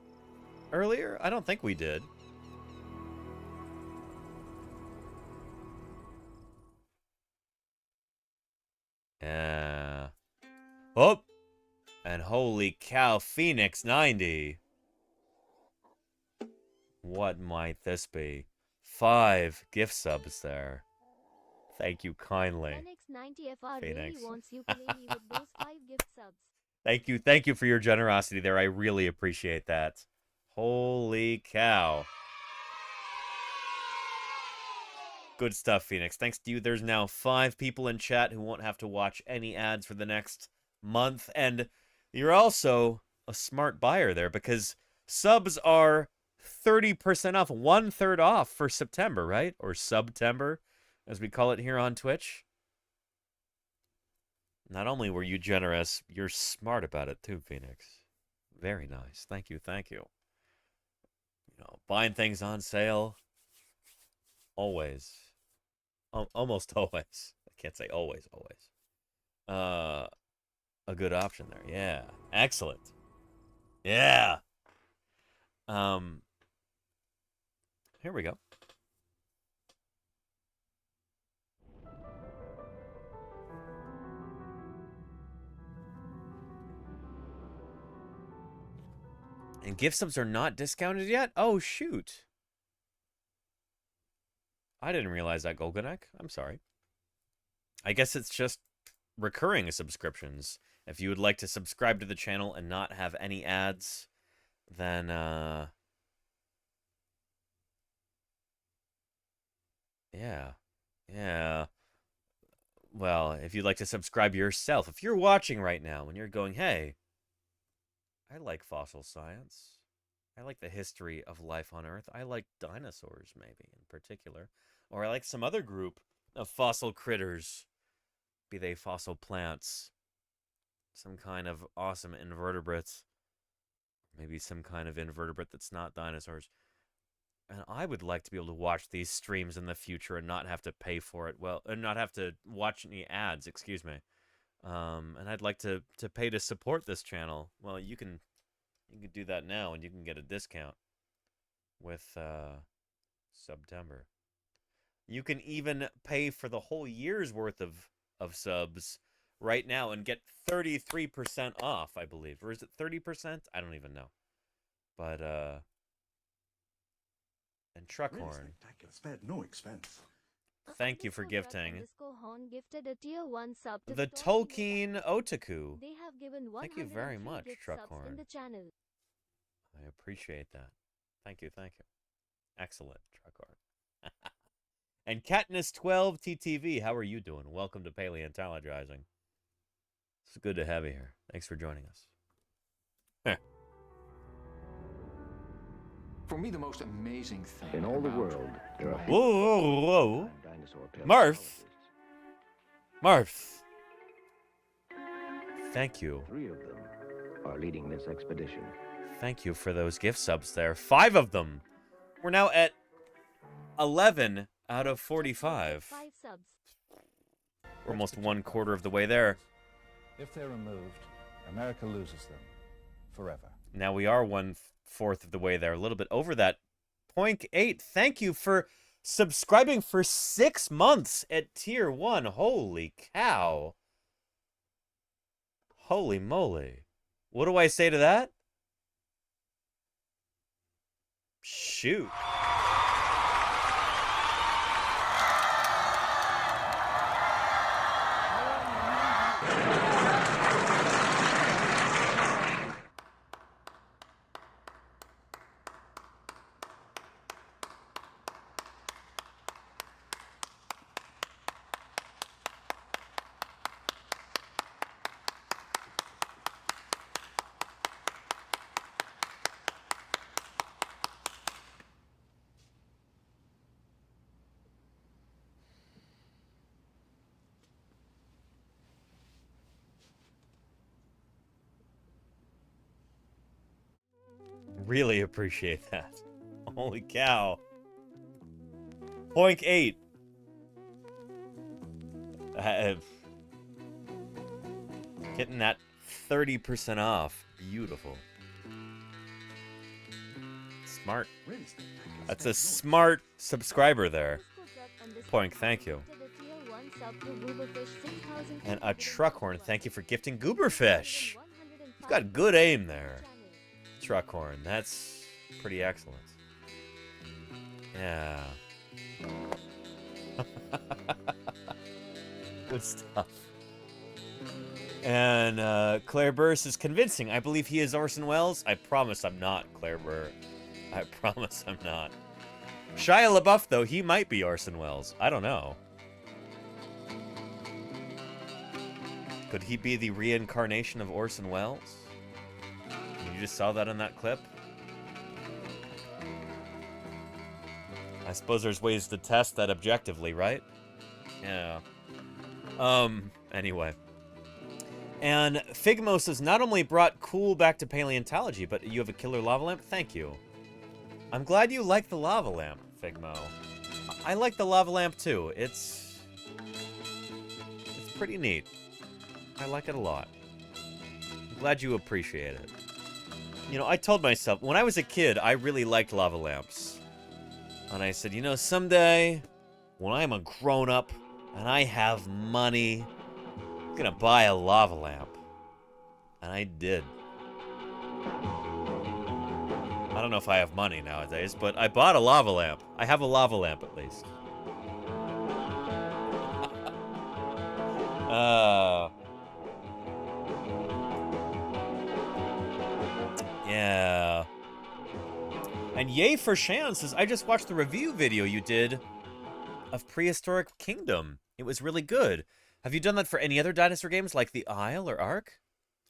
earlier? I don't think we did. Yeah. Oh! And holy cow, Phoenix 90. What might this be? 5 gift subs there. Thank you kindly. Phoenix 90 FR Phoenix. really wants ukulele with those 5 gift subs. Thank you for your generosity there. I really appreciate that. Holy cow. Good stuff, Phoenix. Thanks to you, there's now 5 people in chat who won't have to watch any ads for the next month. And you're also a smart buyer there because subs are 30% off, 1/3 off for September, right? Or Subtember, as we call it here on Twitch. Not only were you generous, you're smart about it too, Phoenix. Very nice. Thank you, thank you. You know, buying things on sale. Always. Almost always. I can't say always. A good option there. Yeah. Excellent. Yeah. Here we go. And gift subs are not discounted yet? Oh, shoot. I didn't realize that, Golganek. I'm sorry. I guess it's just recurring subscriptions. If you would like to subscribe to the channel and not have any ads, then yeah. Well, if you'd like to subscribe yourself, if you're watching right now and you're going, hey, I like fossil science. I like the history of life on Earth. I like dinosaurs, maybe, in particular. Or I like some other group of fossil critters, be they fossil plants, some kind of awesome invertebrates, maybe some kind of invertebrate that's not dinosaurs. And I would like to be able to watch these streams in the future and not have to pay for it. Well, and not have to watch any ads, excuse me. And I'd like to pay to support this channel. Well, you can do that now, and you can get a discount with September. You can even pay for the whole year's worth of subs right now and get 33% off, I believe. Or is it 30%? I don't even know. But and Truckhorn, spared no expense. thank you for gifting Gifted a tier 1 sub to the Stop Tolkien Otaku. They have given Thank you very much, 103 subs Truckhorn. in the channel. I appreciate that. Thank you. Excellent, Truckhorn. And Katniss12 TTV, how are you doing? Welcome to Paleontologizing. It's good to have you here. Thanks for joining us. For me, the most amazing thing In all the world, there are Whoa. dinosaur Marth. Thank you. 3 of them are leading this expedition. Thank you for those gift subs there. 5 of them. We're now at 11 out of 45. 5 subs. We're almost 1/4 of the way there. If they're removed, America loses them forever. Now we are 1/4 of the way there. A little bit over that. 0.8. Thank you for subscribing for 6 months at tier 1. Holy cow. Holy moly. What do I say to that? Shoot. Really appreciate that. Holy cow. 0.8. Getting that 30% off. Beautiful. Smart. That's a smart subscriber there. Poink, thank you. And a Truckhorn, thank you for gifting Gooberfish. You've got good aim there. Truckhorn, that's pretty excellent. Yeah. Good stuff. And Claire Burr is convincing. I believe he is Orson Welles. I promise I'm not, Claire Burr. I promise I'm not. Shia LaBeouf, though, he might be Orson Welles. I don't know. Could he be the reincarnation of Orson Welles? You just saw that in that clip? I suppose there's ways to test that objectively, right? Yeah. Anyway. And Figmos has not only brought cool back to paleontology, but you have a killer lava lamp? Thank you. I'm glad you like the lava lamp, Figmo. I like the lava lamp too. It's pretty neat. I like it a lot. I'm glad you appreciate it. You know, I told myself, when I was a kid, I really liked lava lamps. And I said, you know, someday, when I'm a grown-up and I have money, I'm gonna buy a lava lamp. And I did. I don't know if I have money nowadays, but I bought a lava lamp. I have a lava lamp, at least. Yeah. And yay for Shan says, I just watched the review video you did of Prehistoric Kingdom. It was really good. Have you done that for any other dinosaur games like The Isle or Ark?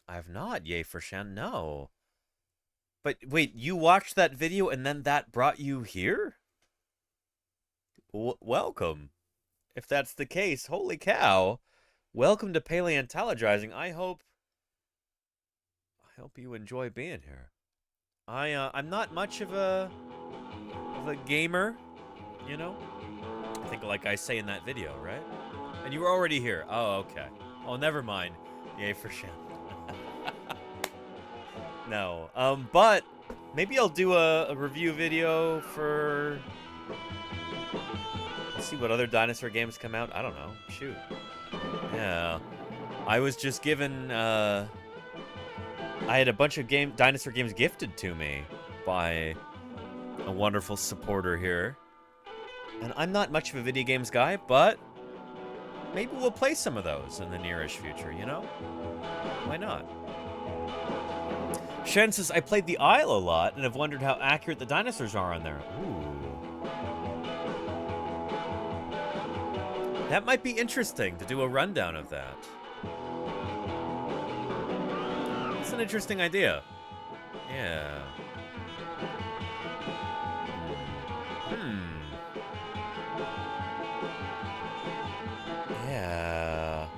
I have not, yay for Shan, no. But wait, you watched that video and then that brought you here? Welcome. If that's the case, holy cow. Welcome to Paleontologizing. I hope you enjoy being here. I'm not much of a gamer, you know? I think like I say in that video, right? And you were already here. Oh, okay. Oh, never mind. Yay for Shan. No. But maybe I'll do a review video for... Let's see what other dinosaur games come out. I don't know. Shoot. Yeah. I was just given... I had a bunch of dinosaur games gifted to me by a wonderful supporter here. And I'm not much of a video games guy, but maybe we'll play some of those in the nearish future, you know? Why not? Shen says, I played The Isle a lot and have wondered how accurate the dinosaurs are on there. Ooh. That might be interesting to do a rundown of that. It's an interesting idea. Yeah. Yeah.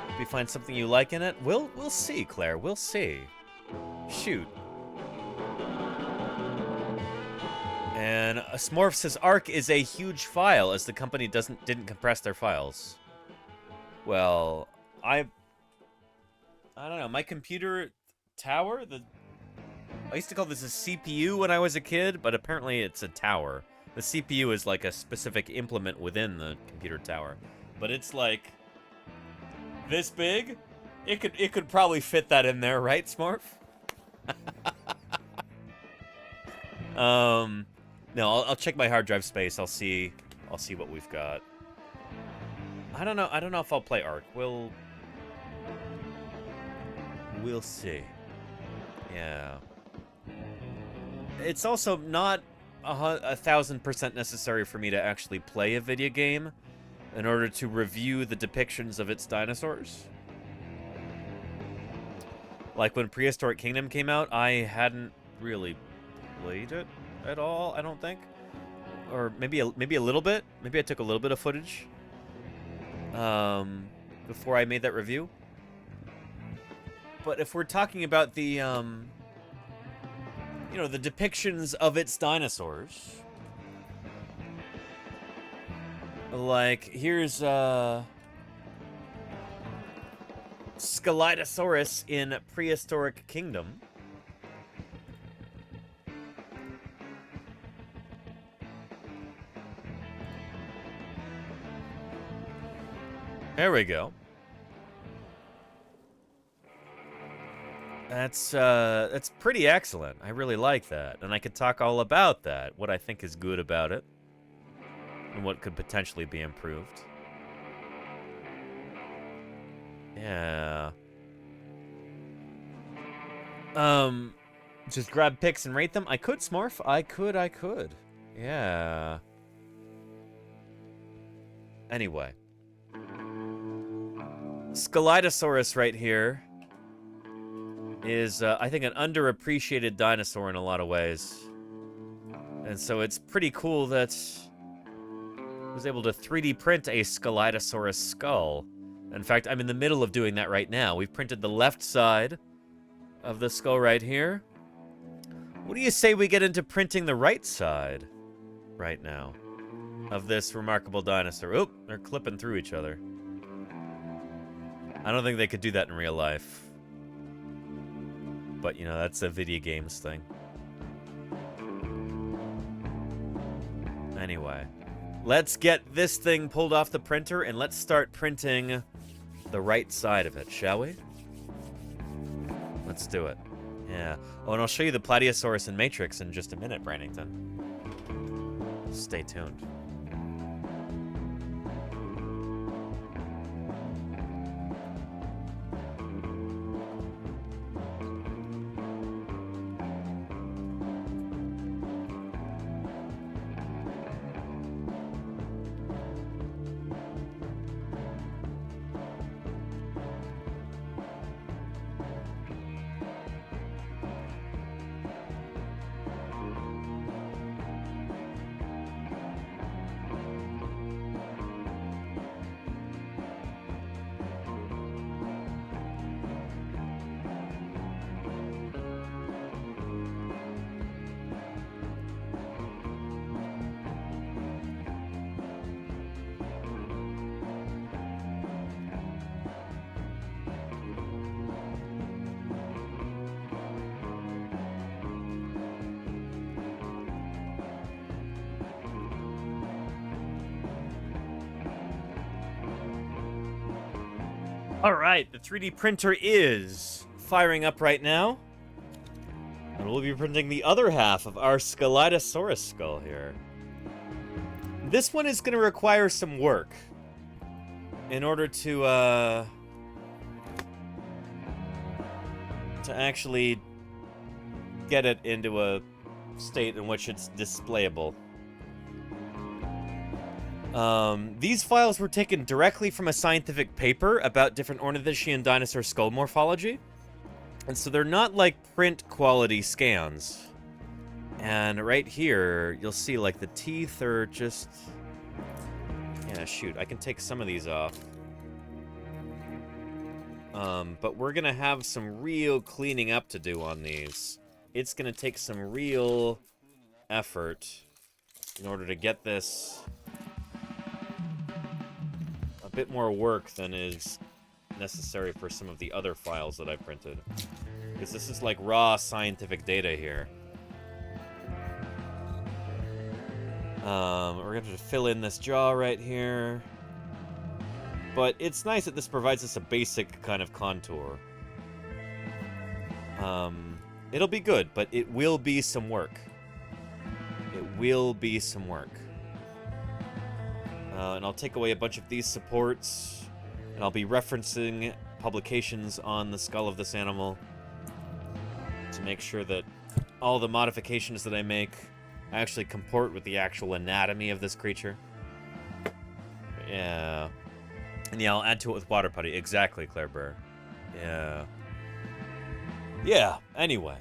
If you find something you like in it, we'll see, Claire. We'll see. Shoot. And Smorf says Ark is a huge file, as the company didn't compress their files. Well, I don't know. My computer tower, I used to call this a CPU when I was a kid, but apparently it's a tower. The CPU is like a specific implement within the computer tower, but it's like this big. It could probably fit that in there, right, Smorf? No, I'll check my hard drive space. I'll see what we've got. I don't know if I'll play Ark. We'll see. Yeah. It's also not 1,000% necessary for me to actually play a video game in order to review the depictions of its dinosaurs. Like when Prehistoric Kingdom came out, I hadn't really played it at all, I don't think. Or maybe a little bit. Maybe I took a little bit of footage before I made that review. But if we're talking about the, you know, the depictions of its dinosaurs, like, here's, Scelidosaurus in Prehistoric Kingdom. There we go. That's pretty excellent. I really like that. And I could talk all about that, what I think is good about it, and what could potentially be improved. Yeah. Just grab pics and rate them? I could, Smorf. I could. Yeah. Anyway. Scelidosaurus right here is, I think, an underappreciated dinosaur in a lot of ways. And so it's pretty cool that I was able to 3D print a Scelidosaurus skull. In fact, I'm in the middle of doing that right now. We've printed the left side of the skull right here. What do you say we get into printing the right side right now of this remarkable dinosaur? Oop, they're clipping through each other. I don't think they could do that in real life. But, you know, that's a video games thing. Anyway, let's get this thing pulled off the printer and let's start printing the right side of it, shall we? Let's do it. Yeah. Oh, and I'll show you the Plateosaurus in Matrix in just a minute, Brannington. Stay tuned. All right, the 3D printer is firing up right now. And we'll be printing the other half of our Scelidosaurus skull here. This one is going to require some work in order to actually get it into a state in which it's displayable. These files were taken directly from a scientific paper about different ornithischian dinosaur skull morphology. And so they're not like print quality scans. And right here, you'll see like the teeth are just... Yeah, shoot, I can take some of these off. But we're gonna have some real cleaning up to do on these. It's gonna take some real effort in order to get this a bit more work than is necessary for some of the other files that I printed. Because this is like raw scientific data here. We're going to fill in this jaw right here. But it's nice that this provides us a basic kind of contour. It'll be good, but it will be some work. It will be some work. And I'll take away a bunch of these supports. And I'll be referencing publications on the skull of this animal to make sure that all the modifications that I make actually comport with the actual anatomy of this creature. Yeah. And yeah, I'll add to it with water putty. Exactly, Claire Burr. Yeah. Yeah, anyway.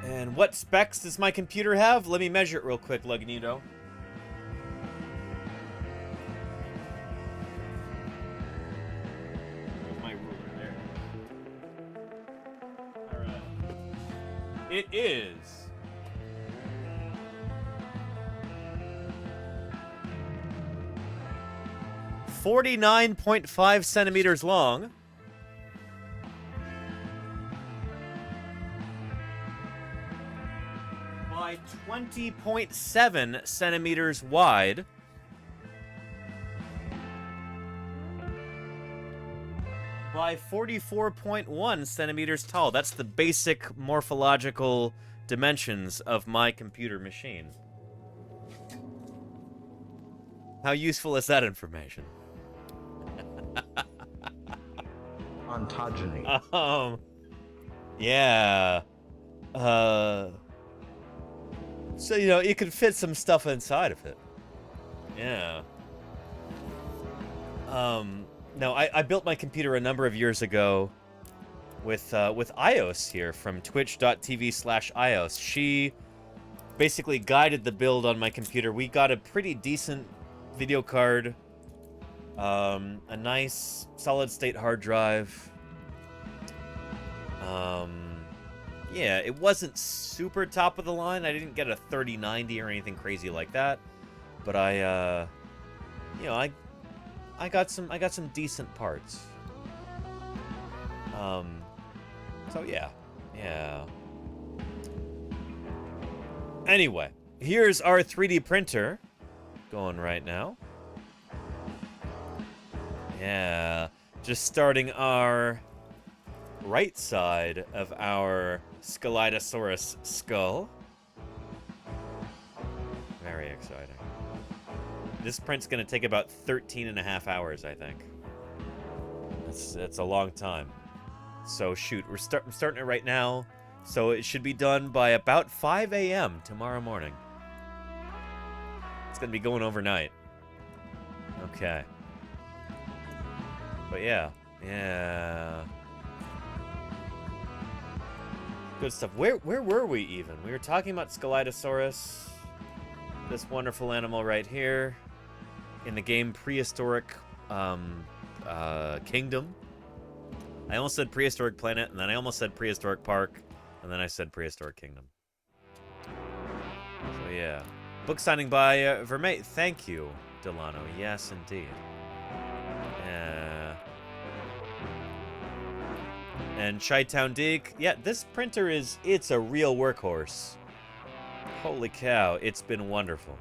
And what specs does my computer have? Let me measure it real quick, Lugnito. It is 49.5 centimeters long. By 20.7 centimeters wide. By 44.1 centimeters tall. That's the basic morphological dimensions of my computer machine. How useful is that information? Ontogeny. Yeah. So, you know, you can fit some stuff inside of it. Yeah. No, I built my computer a number of years ago with Ios here from twitch.tv/Ios. She basically guided the build on my computer. We got a pretty decent video card, a nice solid-state hard drive. Yeah, it wasn't super top of the line. I didn't get a 3090 or anything crazy like that, but I got some decent parts. So yeah. Anyway, here's our 3D printer going right now. Yeah, just starting our right side of our Scelidosaurus skull. Very exciting. This print's gonna take about 13.5 hours, I think. That's a long time. So shoot, I'm starting it right now, so it should be done by about 5 a.m. tomorrow morning. It's gonna be going overnight. Okay. But yeah. Good stuff. Where were we even? We were talking about Scelidosaurus, this wonderful animal right here, in the game Prehistoric Kingdom. I almost said Prehistoric Planet, and then I almost said Prehistoric Park, and then I said Prehistoric Kingdom. So yeah. Book signing by Vermate. Thank you, Delano. Yes, indeed. And Chi-Town Dig. Yeah, this printer it's a real workhorse. Holy cow, it's been wonderful.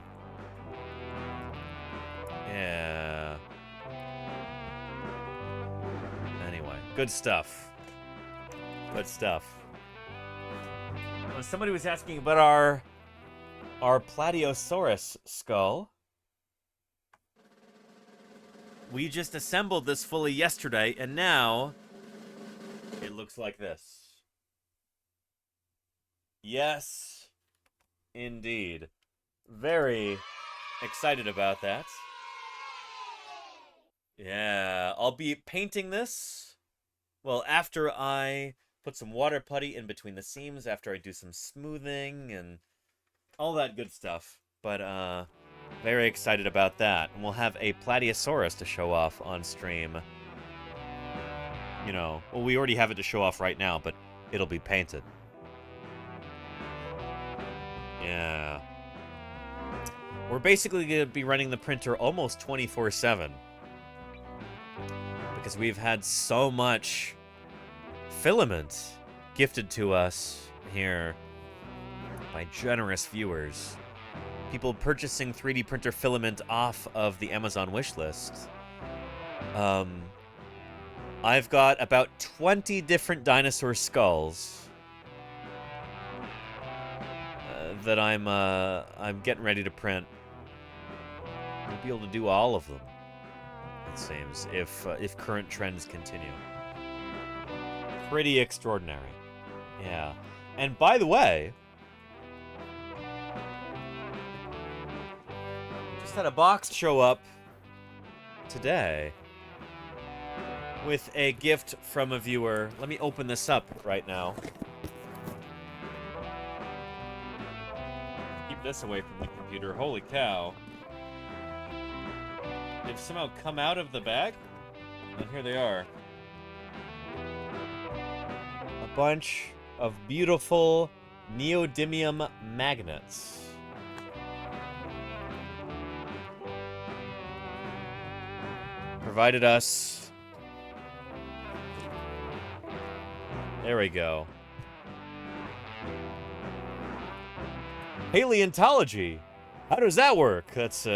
Good stuff. Good stuff. Well, somebody was asking about our Plateosaurus skull. We just assembled this fully yesterday, and now it looks like this. Yes, indeed. Very excited about that. Yeah, I'll be painting this, well, after I put some water putty in between the seams, after I do some smoothing and all that good stuff. But, very excited about that. And we'll have a Plateosaurus to show off on stream. You know, well, we already have it to show off right now, but it'll be painted. Yeah. We're basically going to be running the printer almost 24/7. Because we've had so much filament gifted to us here by generous viewers. People purchasing 3D printer filament off of the Amazon wishlist. I've got about 20 different dinosaur skulls that I'm getting ready to print. We'll be able to do all of them, it seems, if current trends continue. Pretty extraordinary. Yeah. And by the way, just had a box show up today with a gift from a viewer. Let me open this up right now. Keep this away from the computer. Holy cow. They've somehow come out of the bag? And here they are. A bunch of beautiful neodymium magnets. Provided us. There we go. Paleontology. How does that work? That's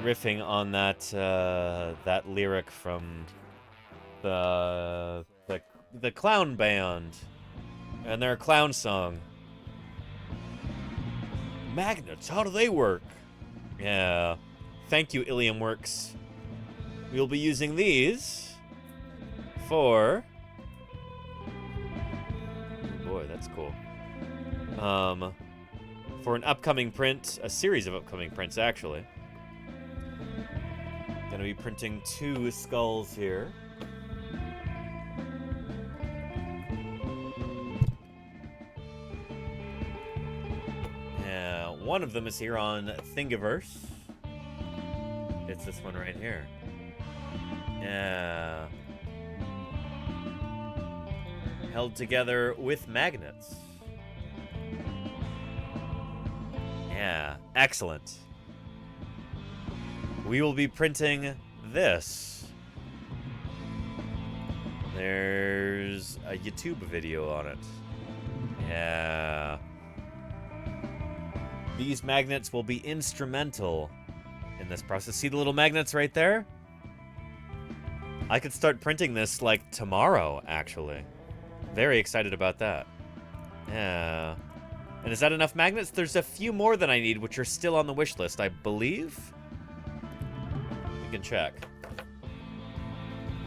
riffing on that that lyric from the clown band and their clown song. Magnets, how do they work? Yeah. Thank you, Ilium Works. We'll be using these for... Boy, that's cool. For an upcoming print, a series of upcoming prints, actually. Gonna be printing 2 skulls here. Yeah, one of them is here on Thingiverse. It's this one right here. Yeah. Held together with magnets. Yeah, excellent. We will be printing this. There's a YouTube video on it. Yeah. These magnets will be instrumental in this process. See the little magnets right there? I could start printing this like tomorrow, actually. Very excited about that. Yeah. And is that enough magnets? There's a few more than I need, which are still on the wish list, I believe. We can check.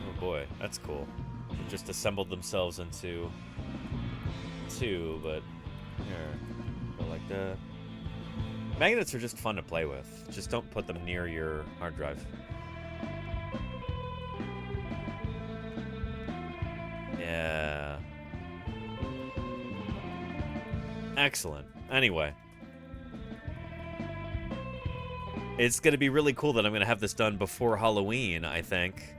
Oh boy, that's cool. They just assembled themselves into 2, but here. Go like that. Magnets are just fun to play with. Just don't put them near your hard drive. Yeah. Excellent. Anyway. It's going to be really cool that I'm going to have this done before Halloween, I think.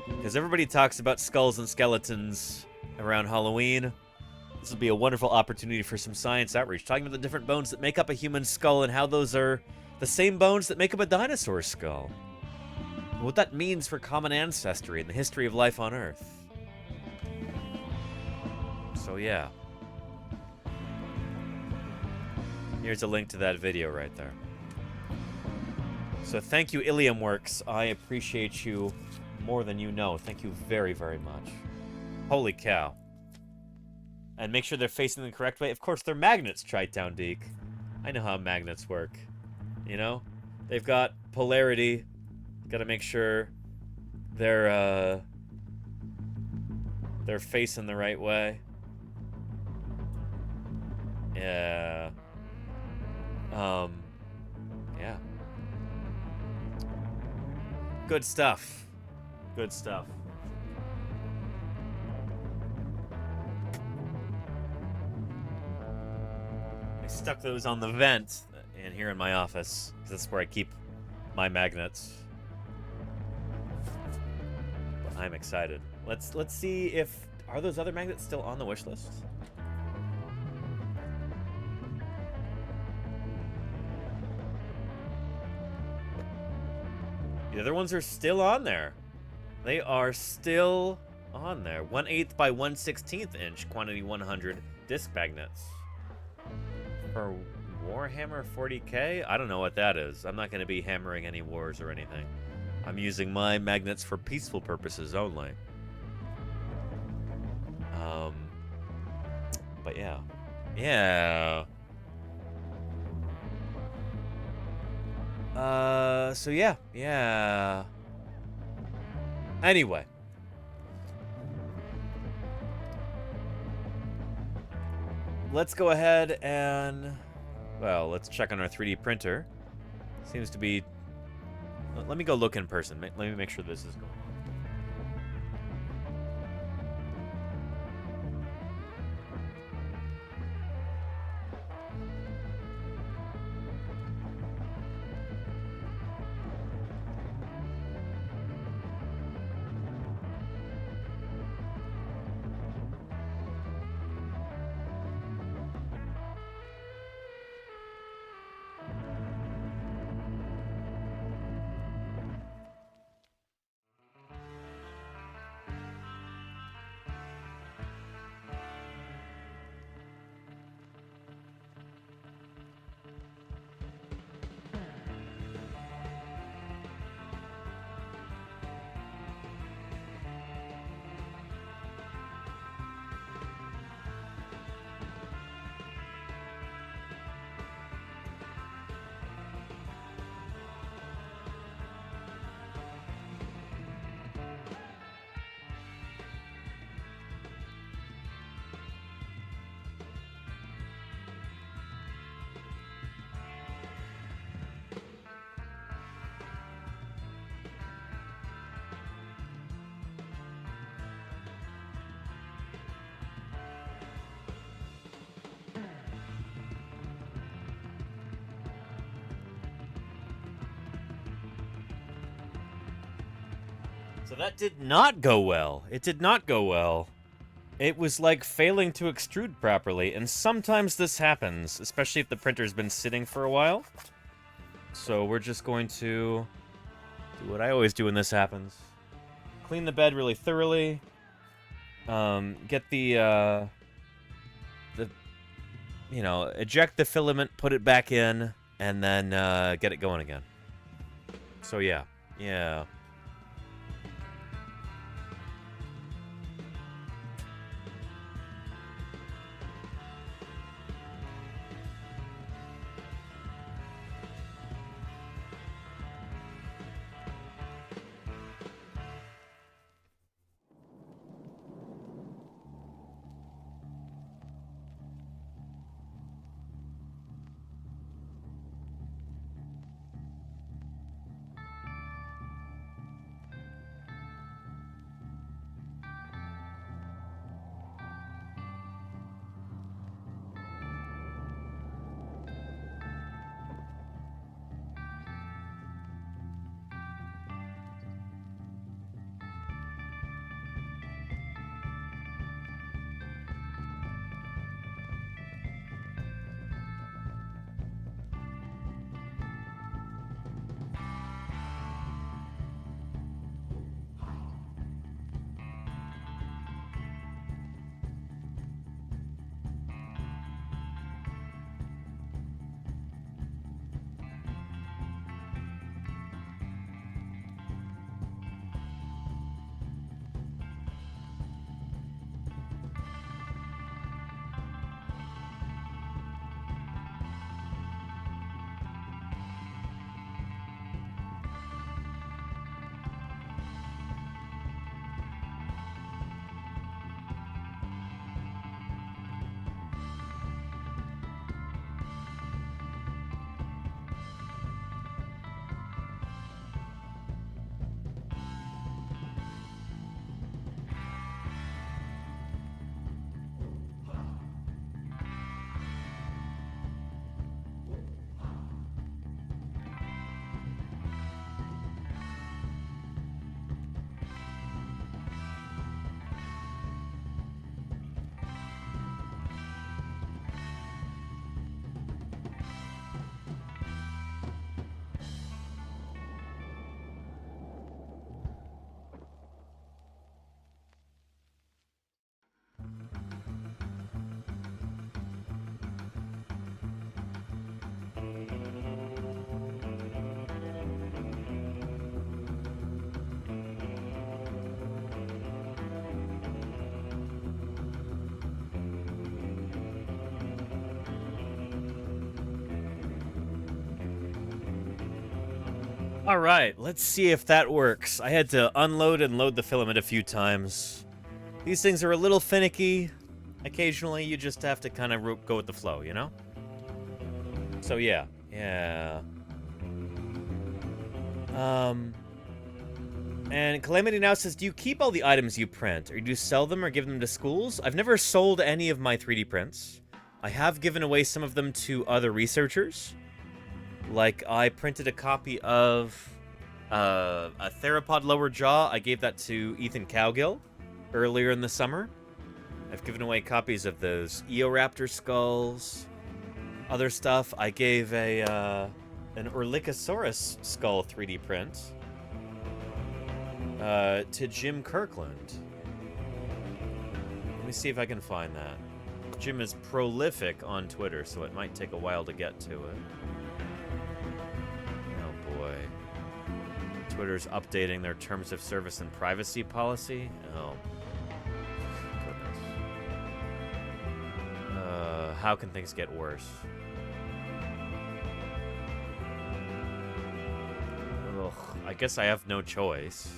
Because everybody talks about skulls and skeletons around Halloween. This will be a wonderful opportunity for some science outreach, talking about the different bones that make up a human skull and how those are the same bones that make up a dinosaur skull. And what that means for common ancestry and the history of life on Earth. So yeah. Here's a link to that video right there. So thank you, Ilium Works. I appreciate you more than you know. Thank you very, very much. Holy cow. And make sure they're facing the correct way. Of course, they're magnets, Tri-Town Deke. I know how magnets work. You know? They've got polarity. Gotta make sure they're facing the right way. Yeah. Yeah. Good stuff. Good stuff. I stuck those on the vent in here in my office, because that's where I keep my magnets. But I'm excited. Let's see if... Are those other magnets still on the wish list? The other ones are still on there. They are still on there. 1/8 by 1/16 inch, quantity 100 disc magnets. For Warhammer 40K? I don't know what that is. I'm not going to be hammering any wars or anything. I'm using my magnets for peaceful purposes only. But yeah. Yeah. So yeah. Anyway. Let's go ahead and, well, let's check on our 3D printer. Seems to be, let me go look in person. Let me make sure this is going on. So that did not go well. It did not go well. It was like failing to extrude properly, and sometimes this happens, especially if the printer's been sitting for a while. So we're just going to do what I always do when this happens. Clean the bed really thoroughly. Get the, you know, eject the filament, put it back in, and then get it going again. So yeah. All right, let's see if that works. I had to unload and load the filament a few times. These things are a little finicky. Occasionally, you just have to kind of go with the flow, you know? So, yeah. And Calamity Now says, do you keep all the items you print, or do you sell them or give them to schools? I've never sold any of my 3D prints. I have given away some of them to other researchers. Like, I printed a copy of a theropod lower jaw. I gave that to Ethan Cowgill earlier in the summer. I've given away copies of those Eoraptor skulls, other stuff. I gave an Orlichosaurus skull 3D print to Jim Kirkland. Let me see if I can find that. Jim is prolific on Twitter, so it might take a while to get to it. Oh boy. Twitter's updating their terms of service and privacy policy. Oh. Goodness. How can things get worse? Ugh, I guess I have no choice.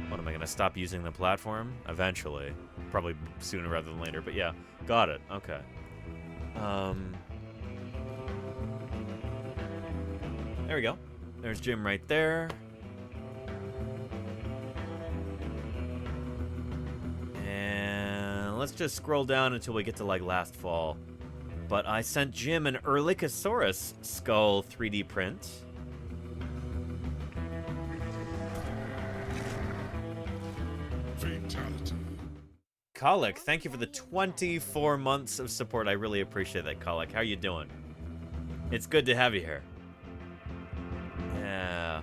What, am I going to stop using the platform? Eventually. Probably sooner rather than later, but yeah. Got it. Okay. There we go. There's Jim right there. And let's just scroll down until we get to, like, last fall. But I sent Jim an Orlichosaurus skull 3D print. Fatality. Colic, thank you for the 24 months of support. I really appreciate that, Colic. How you doing? It's good to have you here. Yeah.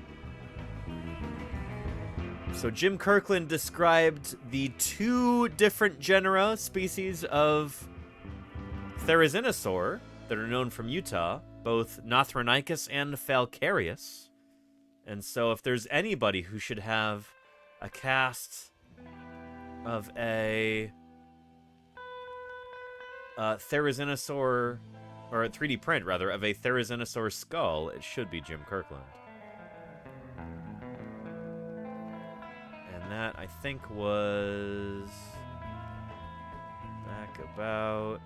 So Jim Kirkland described the 2 different genera, species of Therizinosaur that are known from Utah, both Nothronicus and Falcarius. And so if there's anybody who should have a cast of a Therizinosaur, or a 3D print, rather, of a Therizinosaur skull, it should be Jim Kirkland. And that, I think, was back about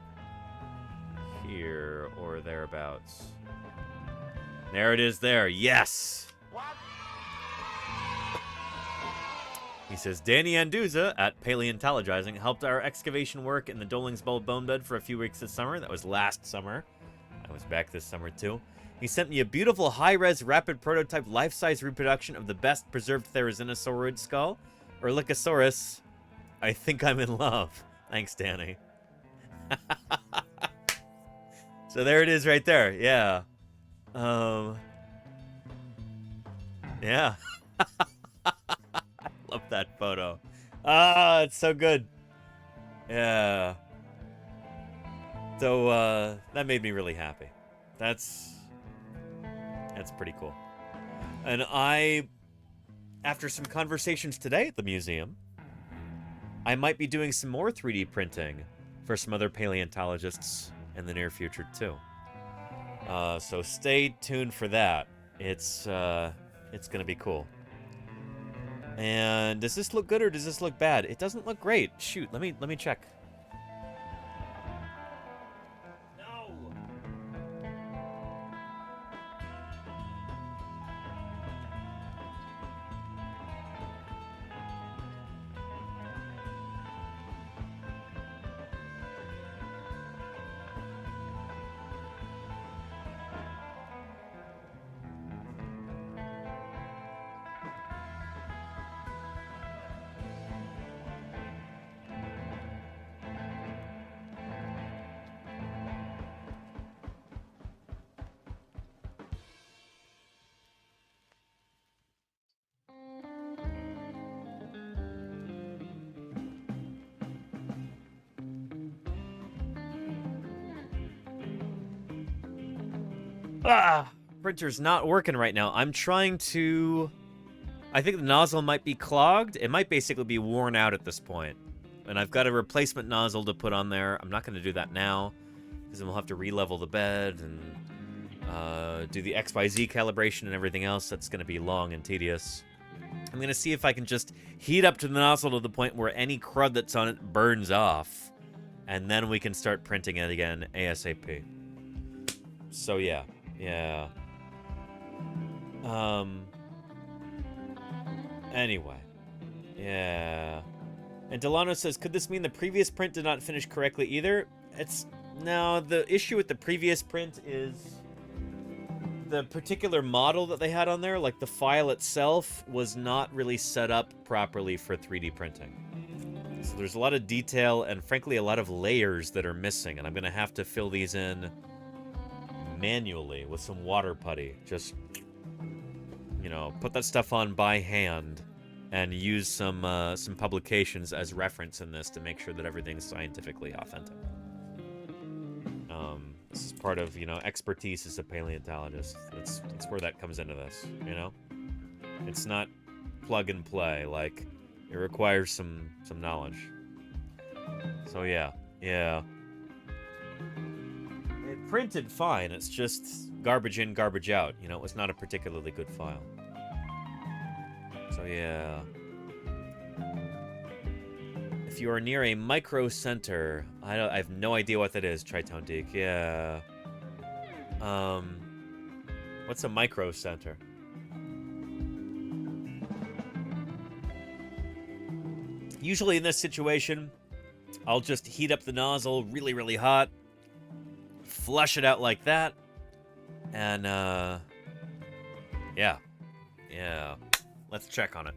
here or thereabouts. There it is there. Yes! He says, Danny Anduza at Paleontologizing helped our excavation work in the Dolingsbowl bone bed for a few weeks this summer. That was last summer. I was back this summer, too. He sent me a beautiful high-res rapid prototype life-size reproduction of the best preserved Therizinosauride skull. Orlichosaurus. I think I'm in love. Thanks, Danny. So there it is right there. Yeah. Yeah. Love that photo. Ah, it's so good. Yeah. So, that made me really happy. That's pretty cool. And after some conversations today at the museum, I might be doing some more 3D printing for some other paleontologists in the near future, too. So stay tuned for that. It's gonna be cool. And does this look good or does this look bad? It doesn't look great. Shoot, let me check. No. Printer's not working right now. I'm trying to... I think the nozzle might be clogged. It might basically be worn out at this point. And I've got a replacement nozzle to put on there. I'm not going to do that now, because then we'll have to re-level the bed, and do the XYZ calibration and everything else. That's going to be long and tedious. I'm going to see if I can just heat up to the nozzle to the point where any crud that's on it burns off. And then we can start printing it again ASAP. So yeah. Anyway. Yeah. And Delano says, could this mean the previous print did not finish correctly either? No, the issue with the previous print is the particular model that they had on there, like the file itself, was not really set up properly for 3D printing. So there's a lot of detail and, frankly, a lot of layers that are missing, and I'm going to have to fill these in manually with some water putty. Just, you know, put that stuff on by hand and use some publications as reference in this to make sure that everything's scientifically authentic. This is part of, you know, expertise as a paleontologist. It's where that comes into this, you know? It's not plug and play. Like, it requires some knowledge. So, yeah. It printed fine. It's just garbage in, garbage out. You know, it was not a particularly good file. So, yeah. If you are near a micro center, I have no idea what that is, Tri-Town Deke. Yeah. What's a micro center? Usually in this situation, I'll just heat up the nozzle really, really hot, flush it out like that, and yeah. Let's check on it.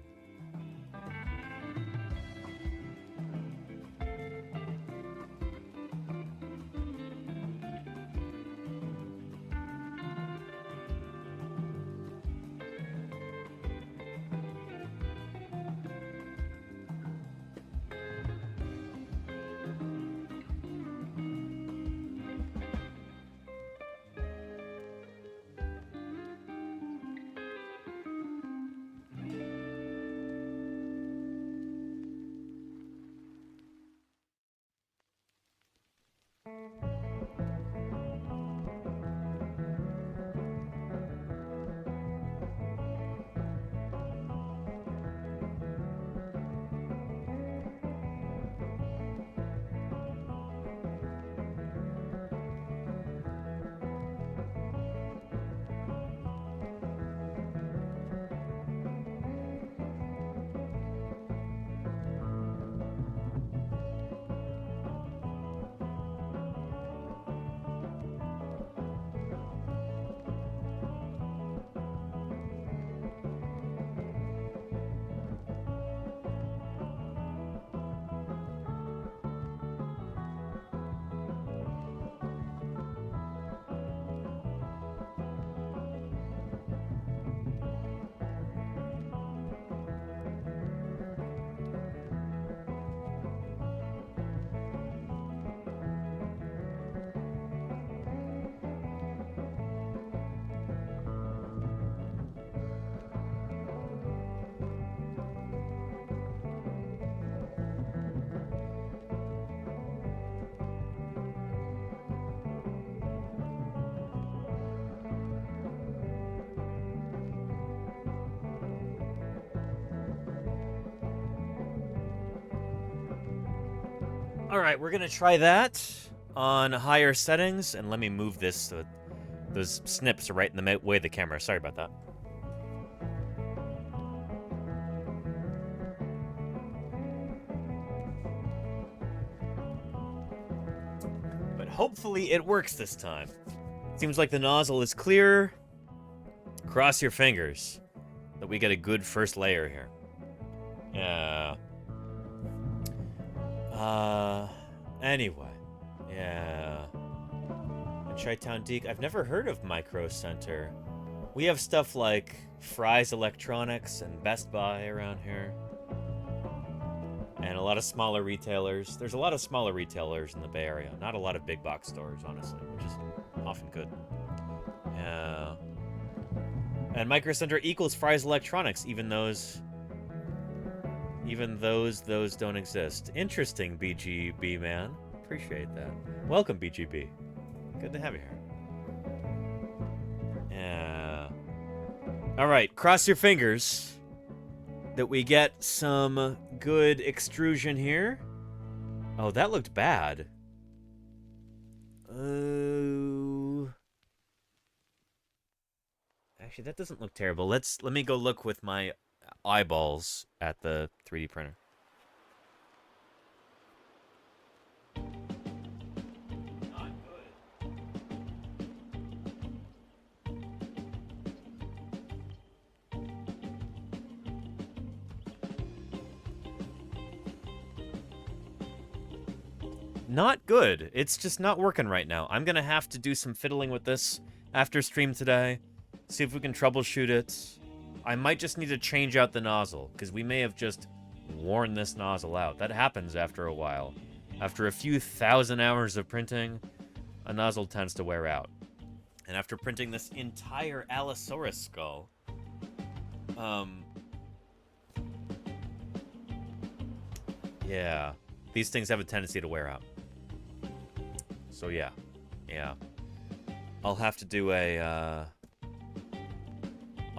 Alright, we're gonna try that on higher settings, and let me move this so those snips are right in the way of the camera. Sorry about that. But hopefully it works this time. Seems like the nozzle is clear. Cross your fingers that we get a good first layer here. Yeah. Anyway. Yeah. And Tri-Town Deke, I've never heard of Micro Center. We have stuff like Fry's Electronics and Best Buy around here. And a lot of smaller retailers. There's a lot of smaller retailers in the Bay Area. Not a lot of big box stores, honestly, which is often good. Yeah. And Micro Center equals Fry's Electronics, even those don't exist. Interesting, BGB man. Appreciate that. Welcome, BGB. Good to have you here. All right, cross your fingers that we get some good extrusion here. Oh, that looked bad. Actually, that doesn't look terrible. Let me go look with my eyeballs at the 3D printer. Not good. It's just not working right now. I'm gonna have to do some fiddling with this after stream today. See if we can troubleshoot it. I might just need to change out the nozzle, because we may have just worn this nozzle out. That happens after a while. After a few thousand hours of printing, a nozzle tends to wear out. And after printing this entire Allosaurus skull, yeah, these things have a tendency to wear out. So yeah. I'll have to do a, I'll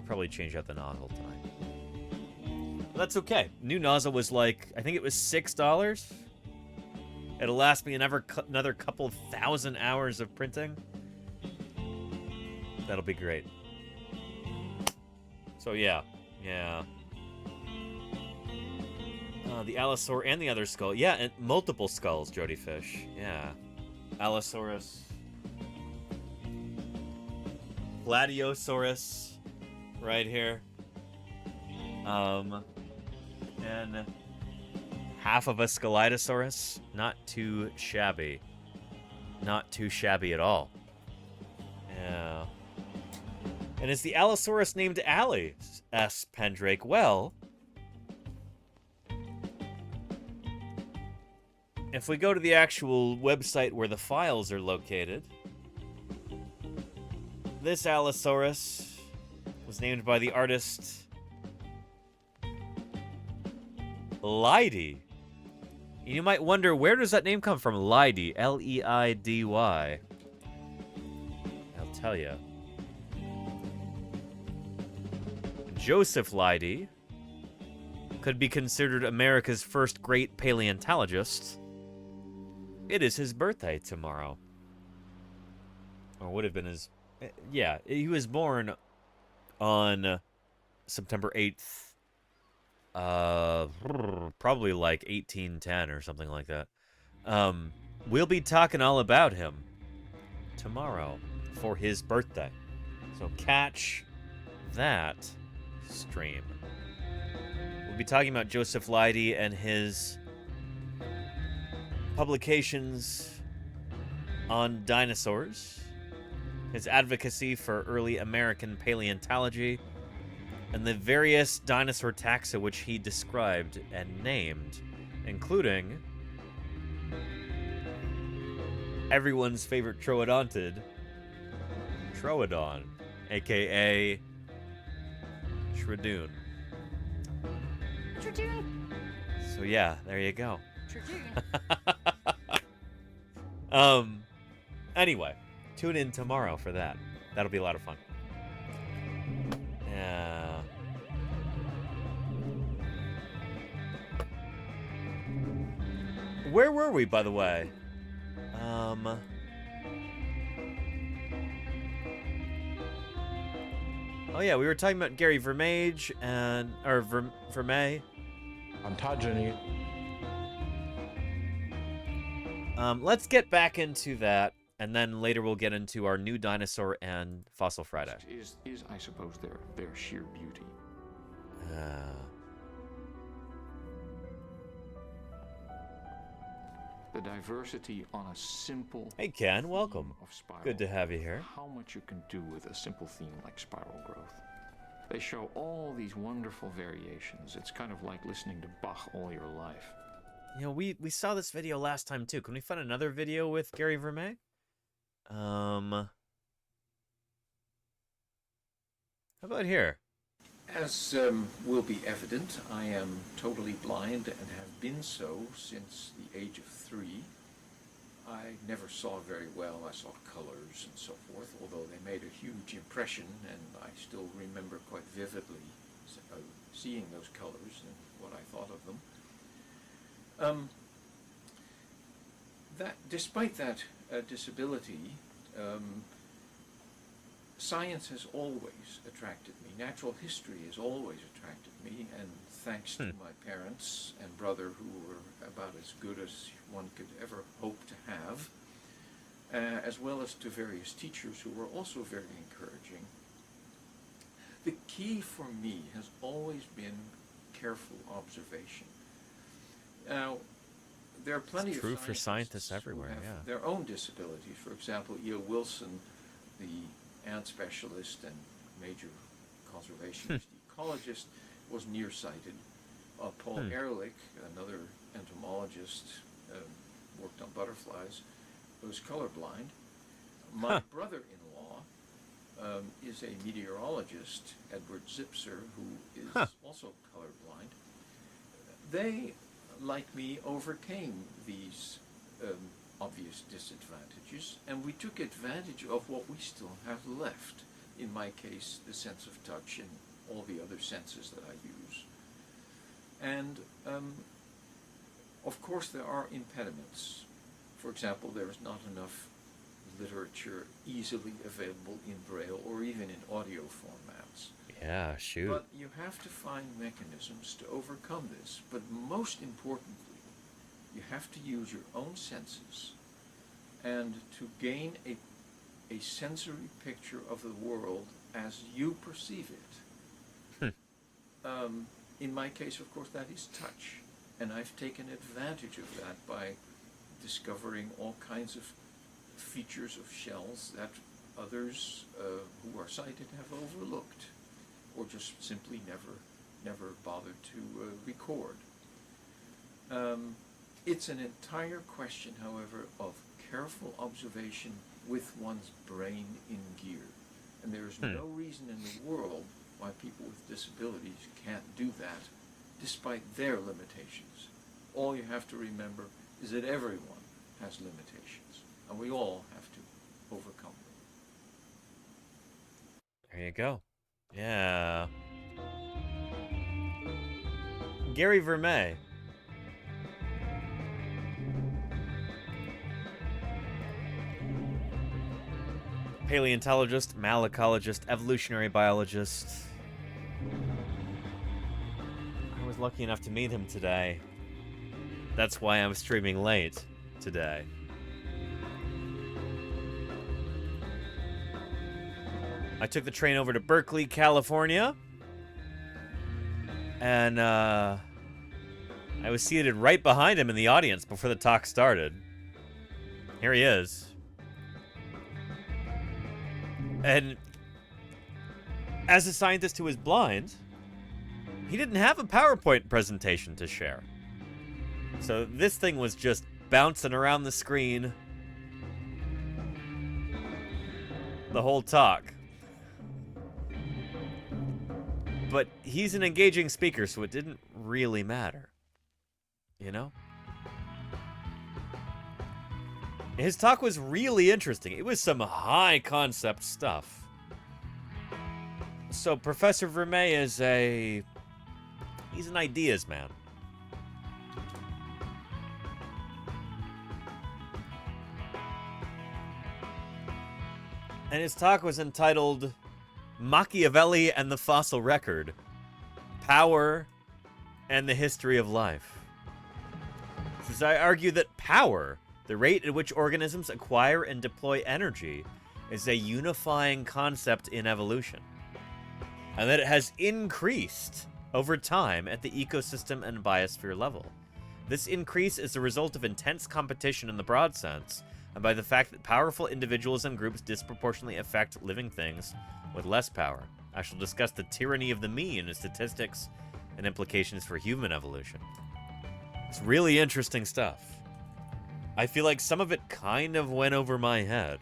probably change out the nozzle tonight. But that's okay. New nozzle was like, I think it was $6. It'll last me another couple thousand hours of printing. That'll be great. So yeah. The Allosaur and the other skull. Yeah, and multiple skulls, Jody Fish. Yeah. Allosaurus. Gladiosaurus. Right here. And half of a Scelidosaurus. Not too shabby. Not too shabby at all. Yeah. And is the Allosaurus named Allie? S. Pendrake. Well, if we go to the actual website where the files are located, this Allosaurus was named by the artist Leidy. You might wonder, where does that name come from? Leidy. L-E-I-D-Y. I'll tell you. Joseph Leidy could be considered America's first great paleontologist. It is his birthday tomorrow. Or would have been his... Yeah, he was born on September 8th. Probably like 1810 or something like that. We'll be talking all about him tomorrow for his birthday. So catch that stream. We'll be talking about Joseph Leidy and his publications on dinosaurs, his advocacy for early American paleontology, and the various dinosaur taxa which he described and named, including everyone's favorite troodontid, Troodon, aka Shredoon. So yeah, there you go. Anyway, tune in tomorrow for that. That'll be a lot of fun. Where were we, by the way? Oh yeah, we were talking about Gary Vermeij and Vermeij. Ontogeny. Let's get back into that, and then later we'll get into our new dinosaur and Fossil Friday. Is I suppose their sheer beauty. The diversity on a simple... Hey Ken, welcome. Good to have you here. How much you can do with a simple theme like spiral growth. They show all these wonderful variations. It's kind of like listening to Bach all your life. You know, we saw this video last time too. Can we find another video with Gary Vermeij? How about here? As will be evident, I am totally blind and have been so since the age of 3. I never saw very well. I saw colors and so forth, although they made a huge impression, and I still remember quite vividly seeing those colors and what I thought of them. Despite that disability, science has always attracted me. Natural history has always attracted me, and thanks to my parents and brother, who were about as good as one could ever hope to have, as well as to various teachers who were also very encouraging. The key for me has always been careful observation. Now, there are plenty It's of true for scientists everywhere, who have yeah. their own disabilities. For example, E.O. Wilson, the ant specialist and major conservationist ecologist, was nearsighted. Paul Ehrlich, another entomologist, worked on butterflies, was colorblind. My brother-in-law is a meteorologist, Edward Zipser, who is also colorblind. They, like me, overcame these obvious disadvantages, and we took advantage of what we still have left. In my case, the sense of touch and all the other senses that I use. And of course there are impediments. For example, there is not enough literature easily available in Braille or even in audio formats. Yeah, shoot. But you have to find mechanisms to overcome this. But most importantly, you have to use your own senses and to gain a sensory picture of the world as you perceive it. In my case, of course, that is touch. And I've taken advantage of that by discovering all kinds of features of shells that others who are sighted have overlooked, or just simply never bothered to record. It's an entire question, however, of careful observation with one's brain in gear. And there is no reason in the world why people with disabilities can't do that, despite their limitations. All you have to remember is that everyone has limitations, and we all have to overcome them. There you go. Yeah. Gary Vermeer. Paleontologist, malacologist, evolutionary biologist. I was lucky enough to meet him today. That's why I'm streaming late today. I took the train over to Berkeley, California. And I was seated right behind him in the audience before the talk started. Here he is. And as a scientist who is blind, he didn't have a PowerPoint presentation to share. So this thing was just bouncing around the screen the whole talk. But he's an engaging speaker, so it didn't really matter. You know? His talk was really interesting. It was some high concept stuff. So Professor Vermeer is he's an ideas man. And his talk was entitled Machiavelli and the Fossil Record, Power and the History of Life. He says, I argue that power, the rate at which organisms acquire and deploy energy, is a unifying concept in evolution, and that it has increased over time at the ecosystem and biosphere level. This increase is the result of intense competition in the broad sense, and by the fact that powerful individuals and groups disproportionately affect living things with less power. I shall discuss the tyranny of the mean in statistics and implications for human evolution. It's really interesting stuff. I feel like some of it kind of went over my head.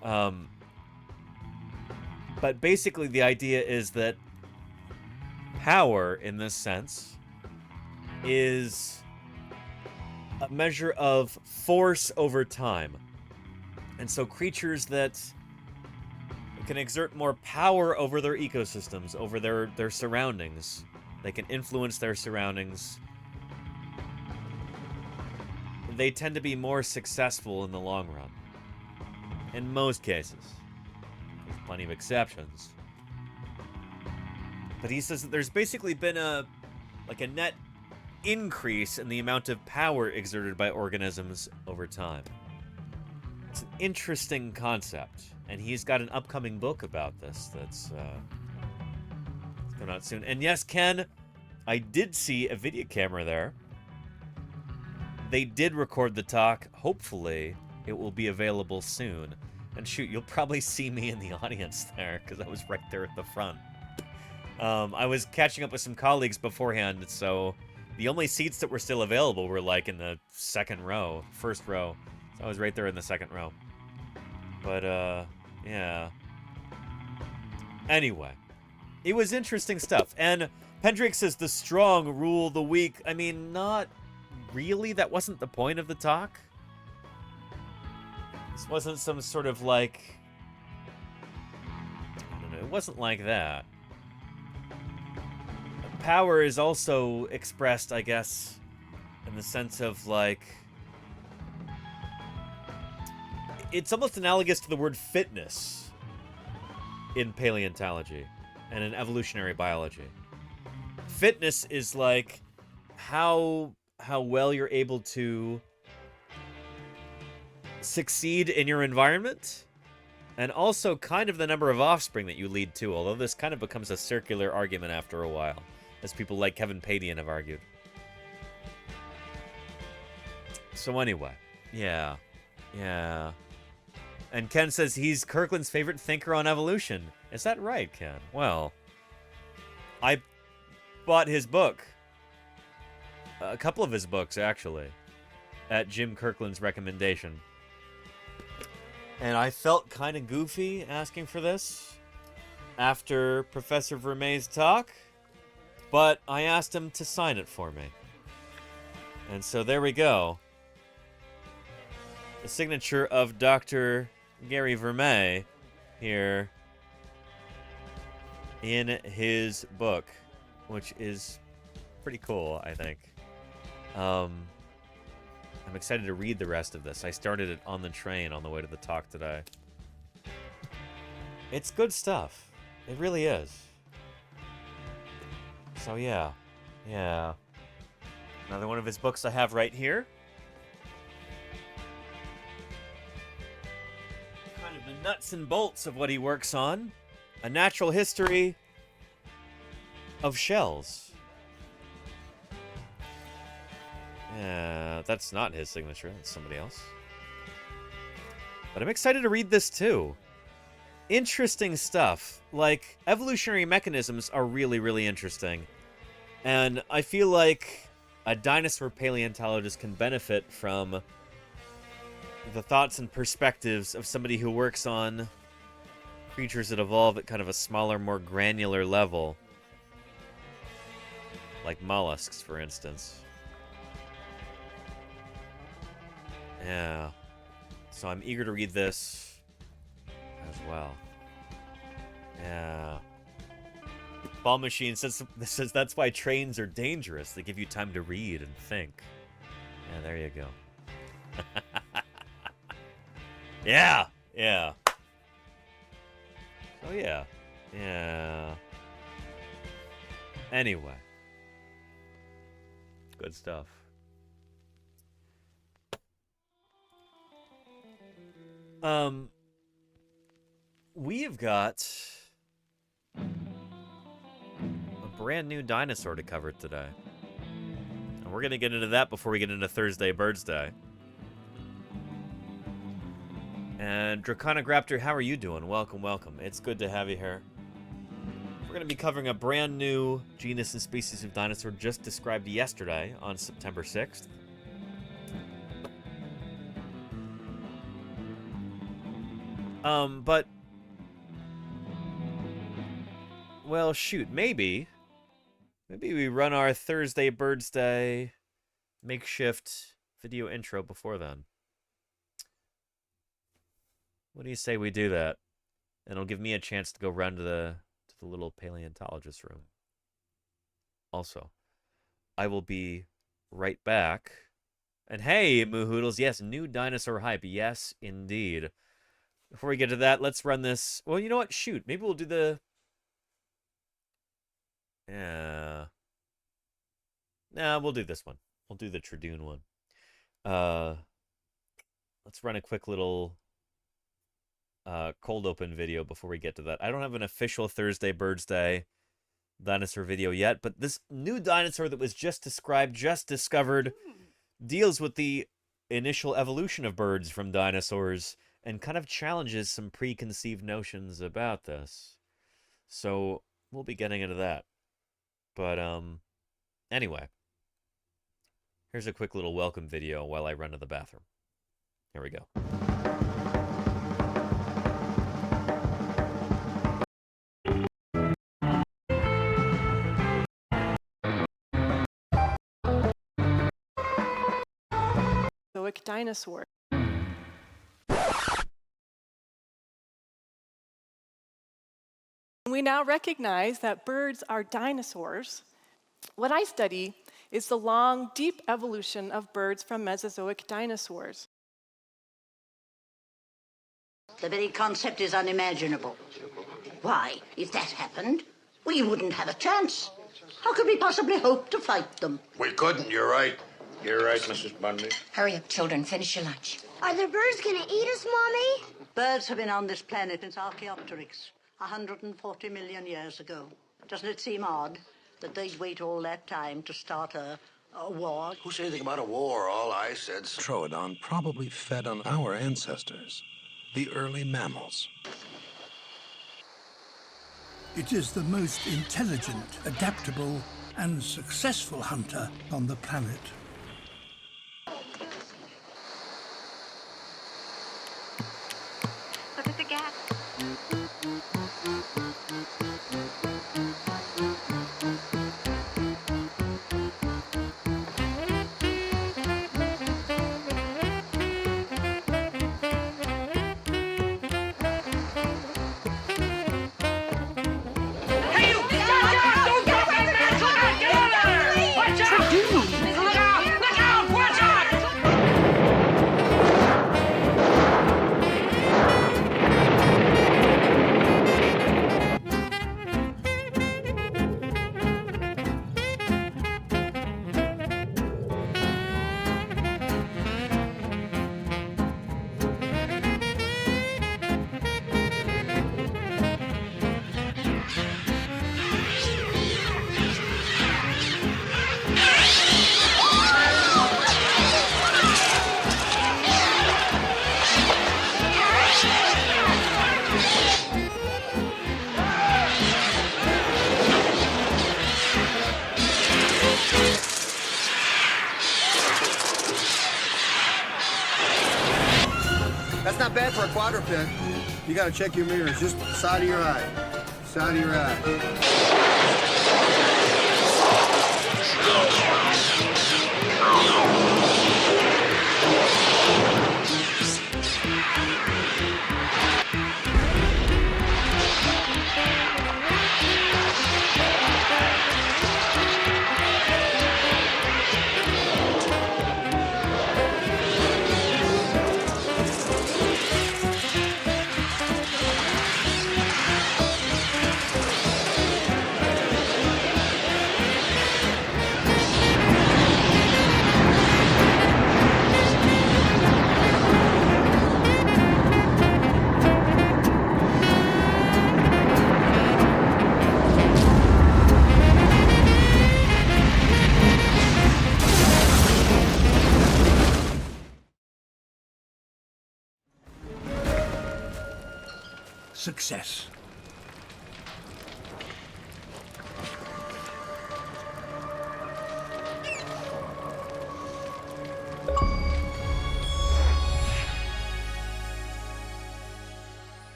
But basically the idea is that power, in this sense, is a measure of force over time. And so creatures that can exert more power over their ecosystems, over their surroundings. They can influence their surroundings. They tend to be more successful in the long run. In most cases. There's plenty of exceptions. But he says that there's basically been a net increase in the amount of power exerted by organisms over time. It's an interesting concept. And he's got an upcoming book about this that's coming out soon. And yes, Ken, I did see a video camera there. They did record the talk. Hopefully, it will be available soon. And shoot, you'll probably see me in the audience there, because I was right there at the front. I was catching up with some colleagues beforehand, so the only seats that were still available were like in the first row. So I was right there in the second row. But, yeah. Anyway, it was interesting stuff. And Pendrick says the strong rule the weak. I mean, not really. That wasn't the point of the talk. This wasn't some sort of like... I don't know. It wasn't like that. Power is also expressed, I guess, in the sense of like... It's almost analogous to the word fitness in paleontology and in evolutionary biology. Fitness is like how well you're able to succeed in your environment, and also kind of the number of offspring that you lead to, although this kind of becomes a circular argument after a while, as people like Kevin Padian have argued. So anyway, yeah. And Ken says he's Kirkland's favorite thinker on evolution. Is that right, Ken? Well, I bought his book. A couple of his books, actually, at Jim Kirkland's recommendation. And I felt kind of goofy asking for this after Professor Vermeer's talk, but I asked him to sign it for me. And so there we go. The signature of Dr. Gary Vermeer here in his book, which is pretty cool, I think. I'm excited to read the rest of this. I started it on the train on the way to the talk today. It's good stuff. It really is. So yeah. Another one of his books I have right here. Kind of the nuts and bolts of what he works on. A Natural History of Shells. That's not his signature. That's somebody else. But I'm excited to read this too. Interesting stuff. Like, evolutionary mechanisms are really, really interesting. And I feel like a dinosaur paleontologist can benefit from the thoughts and perspectives of somebody who works on creatures that evolve at kind of a smaller, more granular level. Like mollusks, for instance. Yeah. So I'm eager to read this as well. Yeah. Ball Machine says that's why trains are dangerous. They give you time to read and think. Yeah, there you go. Yeah. Oh, yeah. Anyway. Good stuff. We have got a brand new dinosaur to cover today. And we're going to get into that before we get into Thursday Birdsday. And Draconic Raptor, how are you doing? Welcome. It's good to have you here. We're going to be covering a brand new genus and species of dinosaur just described yesterday on September 6th. But... well, shoot, maybe we run our Thursday Birdsday makeshift video intro before then. What do you say we do that? And it'll give me a chance to go run to the little paleontologist room. Also, I will be right back. And hey, Moohoodles, yes, new dinosaur hype. Yes, indeed. Before we get to that, let's run this. Well, you know what? Shoot, maybe we'll do the... Yeah. Nah, we'll do this one. We'll do the Tradoon one. Let's run a quick little cold open video before we get to that. I don't have an official Thursday Birdsday dinosaur video yet, but this new dinosaur that was just described, just discovered, deals with the initial evolution of birds from dinosaurs and kind of challenges some preconceived notions about this. So we'll be getting into that. But anyway, here's a quick little welcome video while I run to the bathroom. Here we go. Dinosaur. We now recognize that birds are dinosaurs. What I study is the long, deep evolution of birds from Mesozoic dinosaurs. The very concept is unimaginable. Why, if that happened, we wouldn't have a chance. How could we possibly hope to fight them? We couldn't, you're right. You're right, Mrs. Bundy. Hurry up, children. Finish your lunch. Are the birds going to eat us, Mommy? Birds have been on this planet since Archaeopteryx, 140 million years ago. Doesn't it seem odd that they'd wait all that time to start a war? Who said anything about a war? All I said's... Troodon probably fed on our ancestors, the early mammals. It is the most intelligent, adaptable, and successful hunter on the planet. Look at the gap. That's not bad for a quadruped. You gotta check your mirrors, just side of your eye. Side of your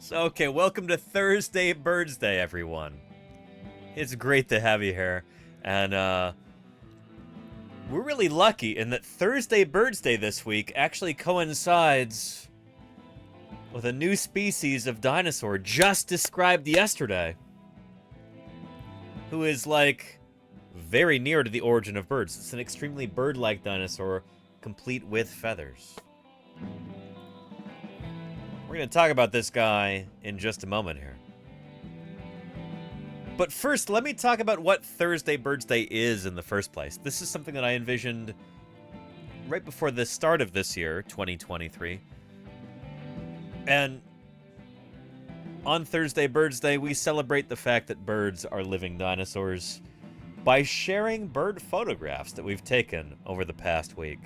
So, okay, welcome to Thursday Birdsday, everyone. It's great to have you here. And, we're really lucky in that Thursday Birdsday this week actually coincides with a new species of dinosaur just described yesterday, who is, like, very near to the origin of birds. It's an extremely bird-like dinosaur, complete with feathers. We're going to talk about this guy in just a moment here. But first, let me talk about what Thursday Birdsday is in the first place. This is something that I envisioned right before the start of this year, 2023. And on Thursday Birdsday, we celebrate the fact that birds are living dinosaurs by sharing bird photographs that we've taken over the past week.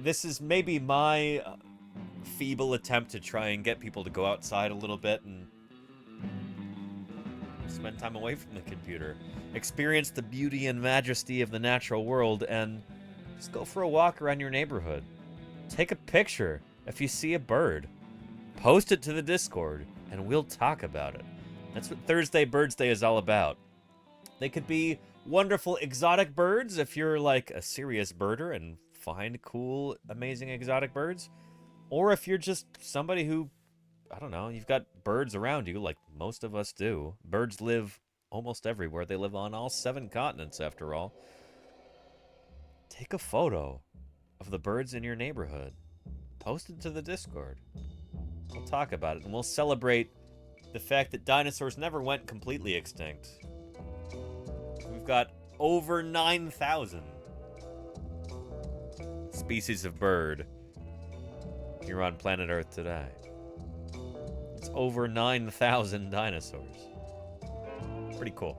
This is maybe my feeble attempt to try and get people to go outside a little bit and spend time away from the computer, experience the beauty and majesty of the natural world, and just go for a walk around your neighborhood. Take a picture if you see a bird. Post it to the Discord, and we'll talk about it. That's what Thursday Birdsday is all about. They could be wonderful exotic birds if you're like a serious birder and find cool, amazing exotic birds. Or if you're just somebody who, I don't know, you've got birds around you like most of us do. Birds live almost everywhere. They live on all 7 continents, after all. Take a photo of the birds in your neighborhood. Post it to the Discord. We'll talk about it, and we'll celebrate the fact that dinosaurs never went completely extinct. We've got over 9,000 species of bird here on planet Earth today. It's over 9,000 dinosaurs. Pretty cool.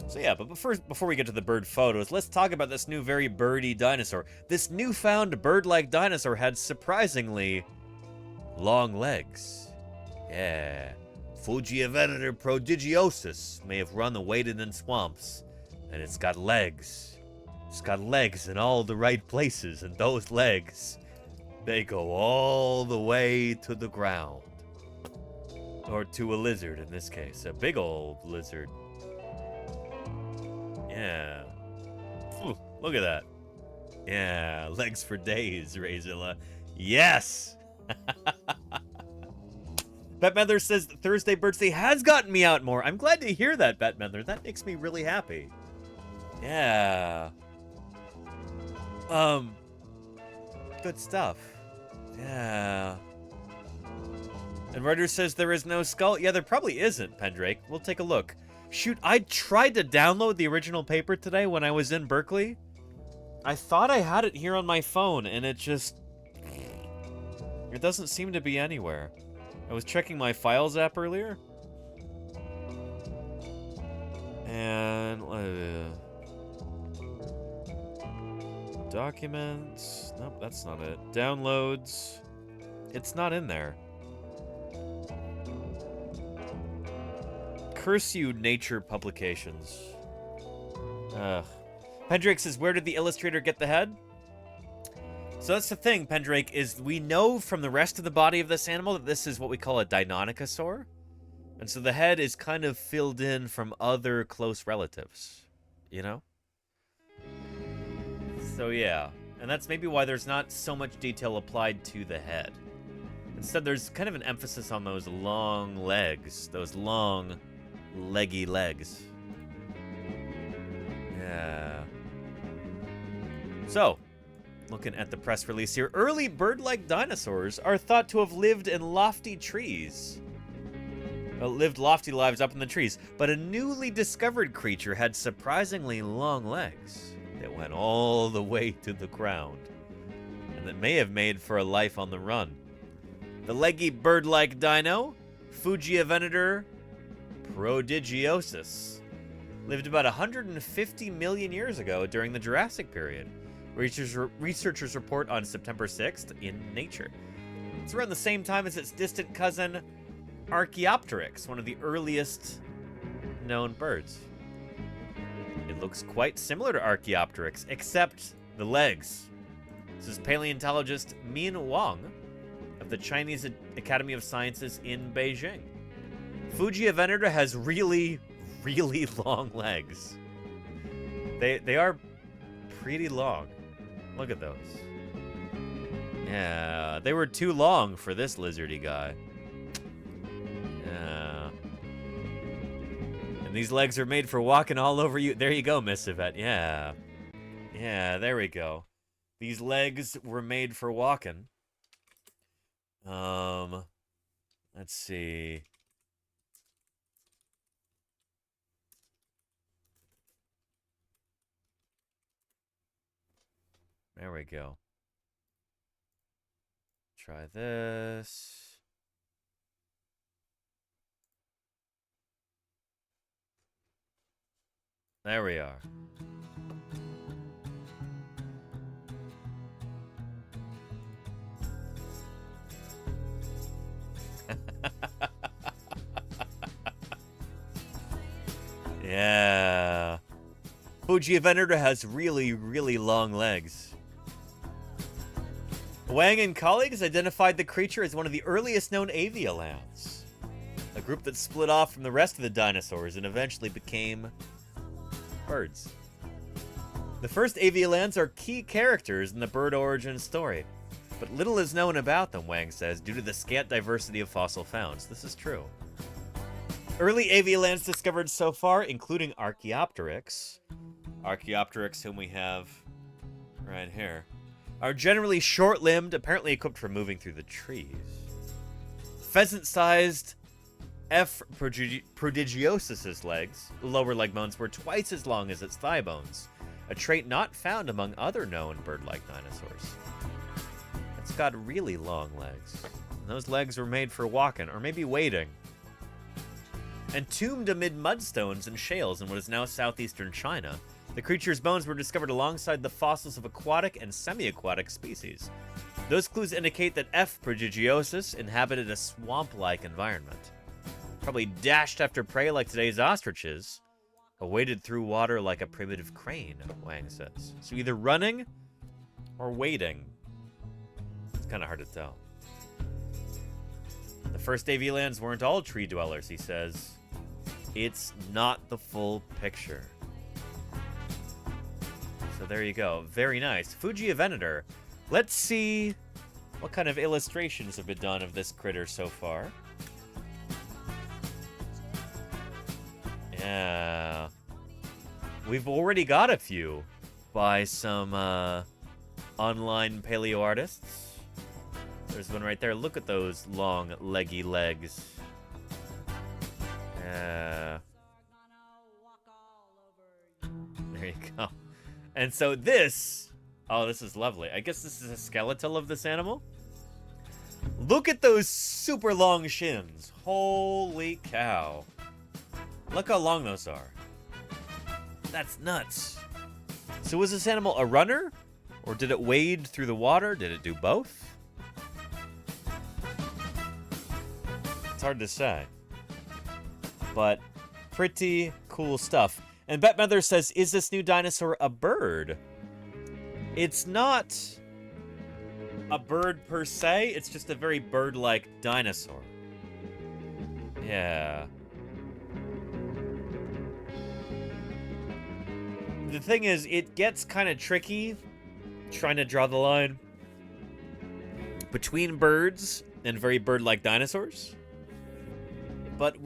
So yeah, but first, before we get to the bird photos, let's talk about this new very birdy dinosaur. This newfound bird-like dinosaur had surprisingly long legs. Yeah. Fujivenator prodigiosus may have run and waded in swamps, and it's got legs. It's got legs in all the right places, and those legs, they go all the way to the ground. Or to a lizard, in this case. A big old lizard. Yeah. Ooh, look at that. Yeah, legs for days, Razilla. Yes! Batmother says that Thursday Birdsday has gotten me out more. I'm glad to hear that, Batmother. That makes me really happy. Yeah. Good stuff. Yeah. And Ryder says there is no skull. Yeah, there probably isn't, Pendrake. We'll take a look. Shoot, I tried to download the original paper today when I was in Berkeley. I thought I had it here on my phone, and it just... it doesn't seem to be anywhere. I was checking my Files app earlier. And... documents... nope, that's not it. Downloads... it's not in there. Curse you, Nature Publications. Ugh. Pendrake says, where did the illustrator get the head? So that's the thing, Pendrake, is we know from the rest of the body of this animal that this is what we call a Deinonychosaur. And so the head is kind of filled in from other close relatives, you know? So yeah, and that's maybe why there's not so much detail applied to the head. Instead, there's kind of an emphasis on those long legs, those long, leggy legs. Yeah. So, looking at the press release here, early bird-like dinosaurs are thought to have lived in lofty trees. Lived lofty lives up in the trees, but a newly discovered creature had surprisingly long legs that went all the way to the ground, and that may have made for a life on the run. The leggy bird-like dino, Fujivenator prodigiosus, lived about 150 million years ago during the Jurassic period. Researchers report on September 6th in Nature. It's around the same time as its distant cousin, Archaeopteryx, one of the earliest known birds. It looks quite similar to Archaeopteryx, except the legs. This is paleontologist Min Wang of the Chinese Academy of Sciences in Beijing. Fujiivenator has really, really long legs. They are pretty long. Look at those. Yeah, they were too long for this lizardy guy. Yeah. And these legs are made for walking all over you. There you go, Miss Yvette. Yeah. Yeah, there we go. These legs were made for walking. Let's see. There we go. Try this. There we are. Yeah. Fujiivenator has really, really long legs. Wang and colleagues identified the creature as one of the earliest known aviolans, a group that split off from the rest of the dinosaurs and eventually became birds. The first aviolans are key characters in the bird origin story, but little is known about them, Wang says, due to the scant diversity of fossil founds. This is true. Early aviolans discovered so far, including Archaeopteryx, whom we have right here, are generally short-limbed, apparently equipped for moving through the trees. Pheasant-sized F. prodigiosus's legs, lower leg bones, were twice as long as its thigh bones, a trait not found among other known bird-like dinosaurs. It's got really long legs. And those legs were made for walking, or maybe wading. Entombed amid mudstones and shales in what is now southeastern China, the creature's bones were discovered alongside the fossils of aquatic and semi-aquatic species. Those clues indicate that F. prodigiosus inhabited a swamp-like environment. Probably dashed after prey like today's ostriches, or waded through water like a primitive crane, Wang says. So either running or wading. It's kind of hard to tell. The first aviolans weren't all tree dwellers, he says. It's not the full picture. So there you go. Very nice. Fujiivenator. Let's see what kind of illustrations have been done of this critter so far. Yeah. We've already got a few by some online paleo artists. There's one right there. Look at those long, leggy legs. Yeah. There you go. And so this... Oh, this is lovely. I guess this is a skeletal of this animal. Look at those super long shins. Holy cow. Look how long those are. That's nuts. So was this animal a runner? Or did it wade through the water? Did it do both? It's hard to say. But pretty cool stuff. And Bet Mother says, is this new dinosaur a bird? It's not a bird per se. It's just a very bird-like dinosaur. Yeah. The thing is, it gets kind of tricky trying to draw the line between birds and very bird-like dinosaurs. But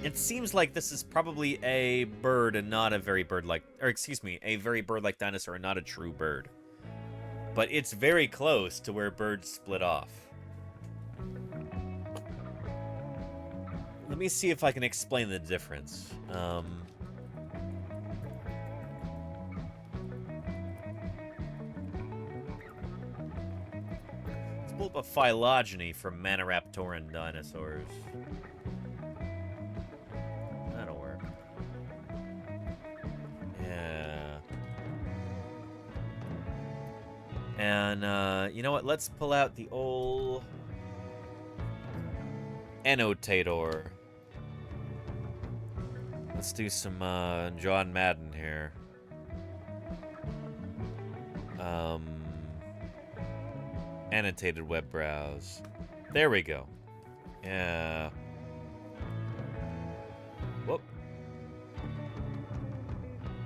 it seems like this is probably a bird and not a very bird-like, or excuse me, a very bird-like dinosaur and not a true bird. But it's very close to where birds split off. Let me see if I can explain the difference. Let's pull up a phylogeny from Maniraptoran dinosaurs. That'll work. Yeah. And, you know what? Let's pull out the old annotator. Let's do some John Madden here. Annotated web browse. There we go. Yeah. Whoop.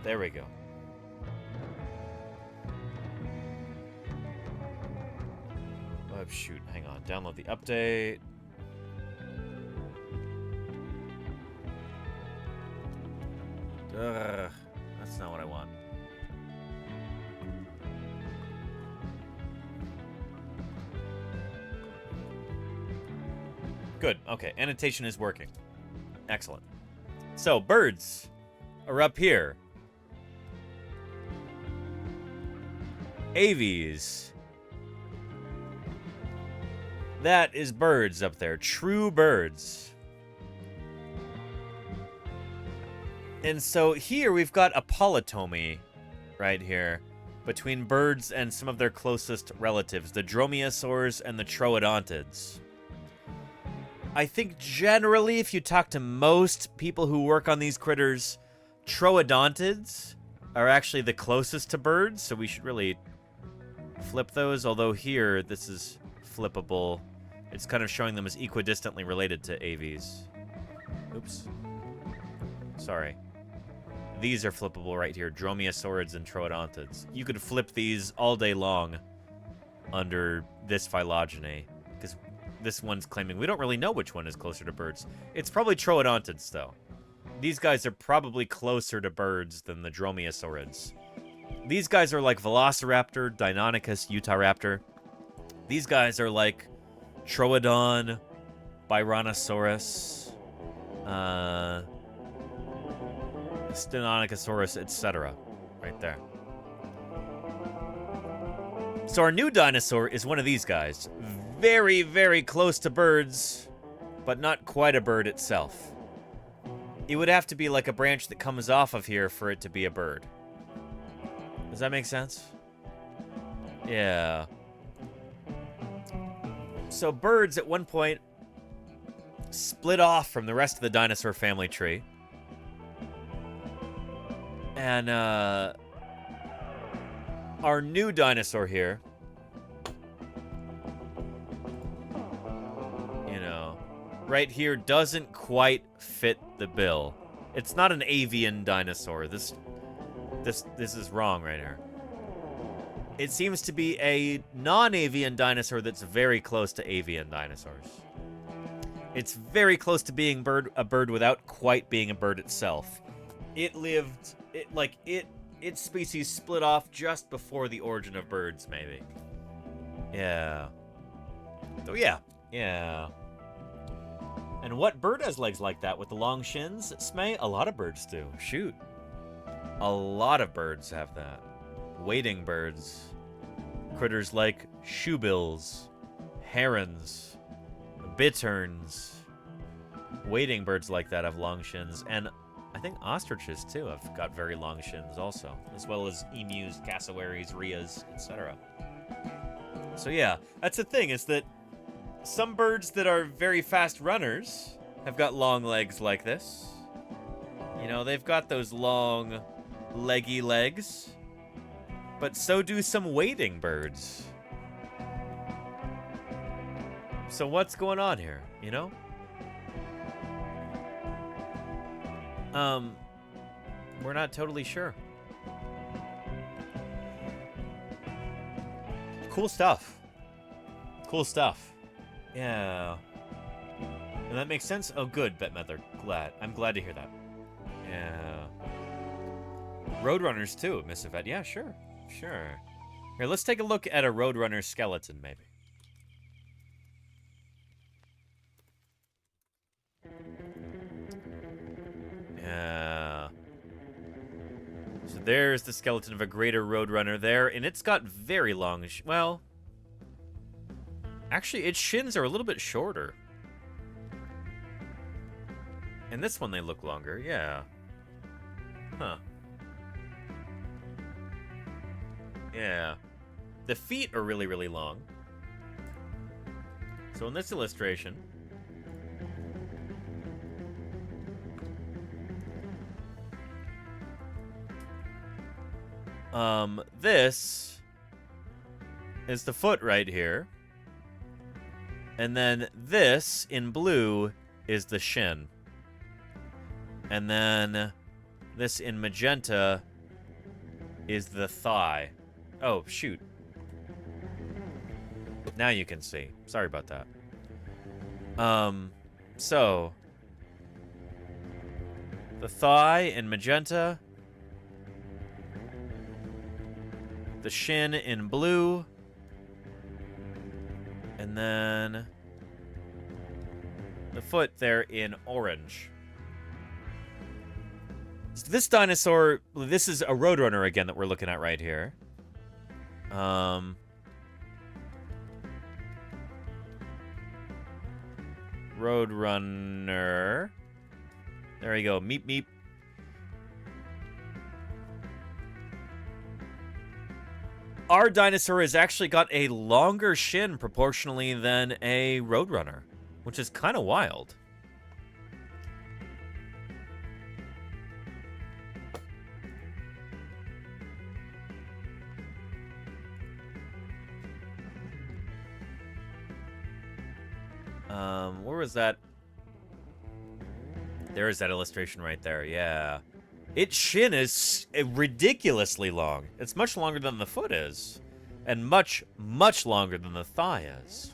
There we go. Oh, shoot, hang on. Download the update. Ugh, that's not what I want. Good. Okay, annotation is working. Excellent. So, birds are up here. Aves. That is birds up there. True birds. And so here we've got a polytomy right here between birds and some of their closest relatives, the dromaeosaurs and the troodontids. I think generally, if you talk to most people who work on these critters, troodontids are actually the closest to birds, so we should really flip those, although here, this is flippable. It's kind of showing them as equidistantly related to aves. Oops. Sorry. These are flippable right here, dromaeosaurids and troodontids. You could flip these all day long under this phylogeny, because this one's claiming we don't really know which one is closer to birds. It's probably troodontids, though. These guys are probably closer to birds than the dromaeosaurids. These guys are like Velociraptor, Deinonychus, Utahraptor. These guys are like Troodon, Byronosaurus, Stenonychosaurus, etc. Right there. So our new dinosaur is one of these guys. Very, very close to birds, but not quite a bird itself. It would have to be like a branch that comes off of here for it to be a bird. Does that make sense? Yeah. So birds at one point split off from the rest of the dinosaur family tree. And our new dinosaur here, you know, right here doesn't quite fit the bill. It's not an avian dinosaur. This is wrong right here. It seems to be a non-avian dinosaur that's very close to avian dinosaurs. It's very close to being a bird without quite being a bird itself. Its species split off just before the origin of birds, maybe. Yeah. So yeah. And what bird has legs like that with the long shins, Smay? A lot of birds do. Shoot. A lot of birds have that. Wading birds. Critters like shoebills, herons, bitterns. Wading birds like that have long shins, and I think ostriches too have got very long shins also, as well as emus, cassowaries, rheas, etc. So yeah, that's the thing, is that some birds that are very fast runners have got long legs like this. You know, they've got those long, leggy legs. But so do some wading birds. So what's going on here, you know? We're not totally sure. Cool stuff. Cool stuff. Yeah. And that makes sense? Oh, good, Betmether. Glad. I'm glad to hear that. Yeah. Roadrunners, too, Miss Yvette. Yeah, sure. Sure. Here, let's take a look at a Roadrunner skeleton, maybe. Yeah. So there's the skeleton of a greater Roadrunner there, and it's got very long... well... actually, its shins are a little bit shorter. And this one, they look longer, yeah. Huh. Yeah. The feet are really, really long. So in this illustration... this is the foot right here. And then this, in blue, is the shin. And then this in magenta is the thigh. Oh, shoot. Now you can see. Sorry about that. So the thigh in magenta, the shin in blue, and then the foot there in orange. So this dinosaur, this is a roadrunner again that we're looking at right here. Roadrunner. There we go. Meep, meep. Our dinosaur has actually got a longer shin proportionally than a roadrunner, which is kind of wild. Where was that? There is that illustration right there, yeah. Its shin is ridiculously long. It's much longer than the foot is. And much, much longer than the thigh is.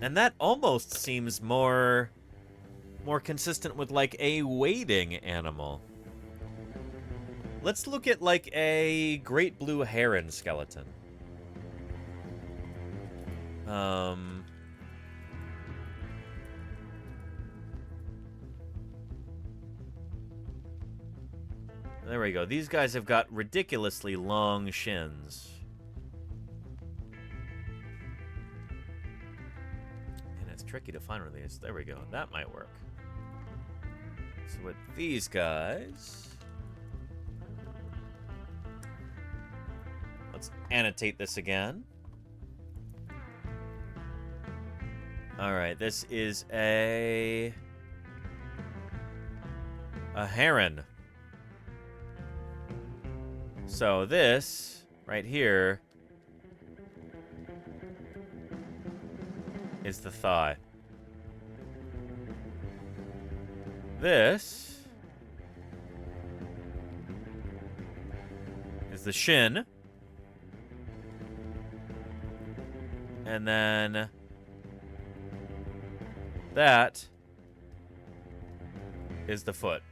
And that almost seems more consistent with, like, a wading animal. Let's look at, like, a great blue heron skeleton. There we go. These guys have got ridiculously long shins. And it's tricky to find one of these. There we go. That might work. So with these guys, let's annotate this again. All right, this is a heron. So this right here is the thigh. This is the shin. And then that is the foot.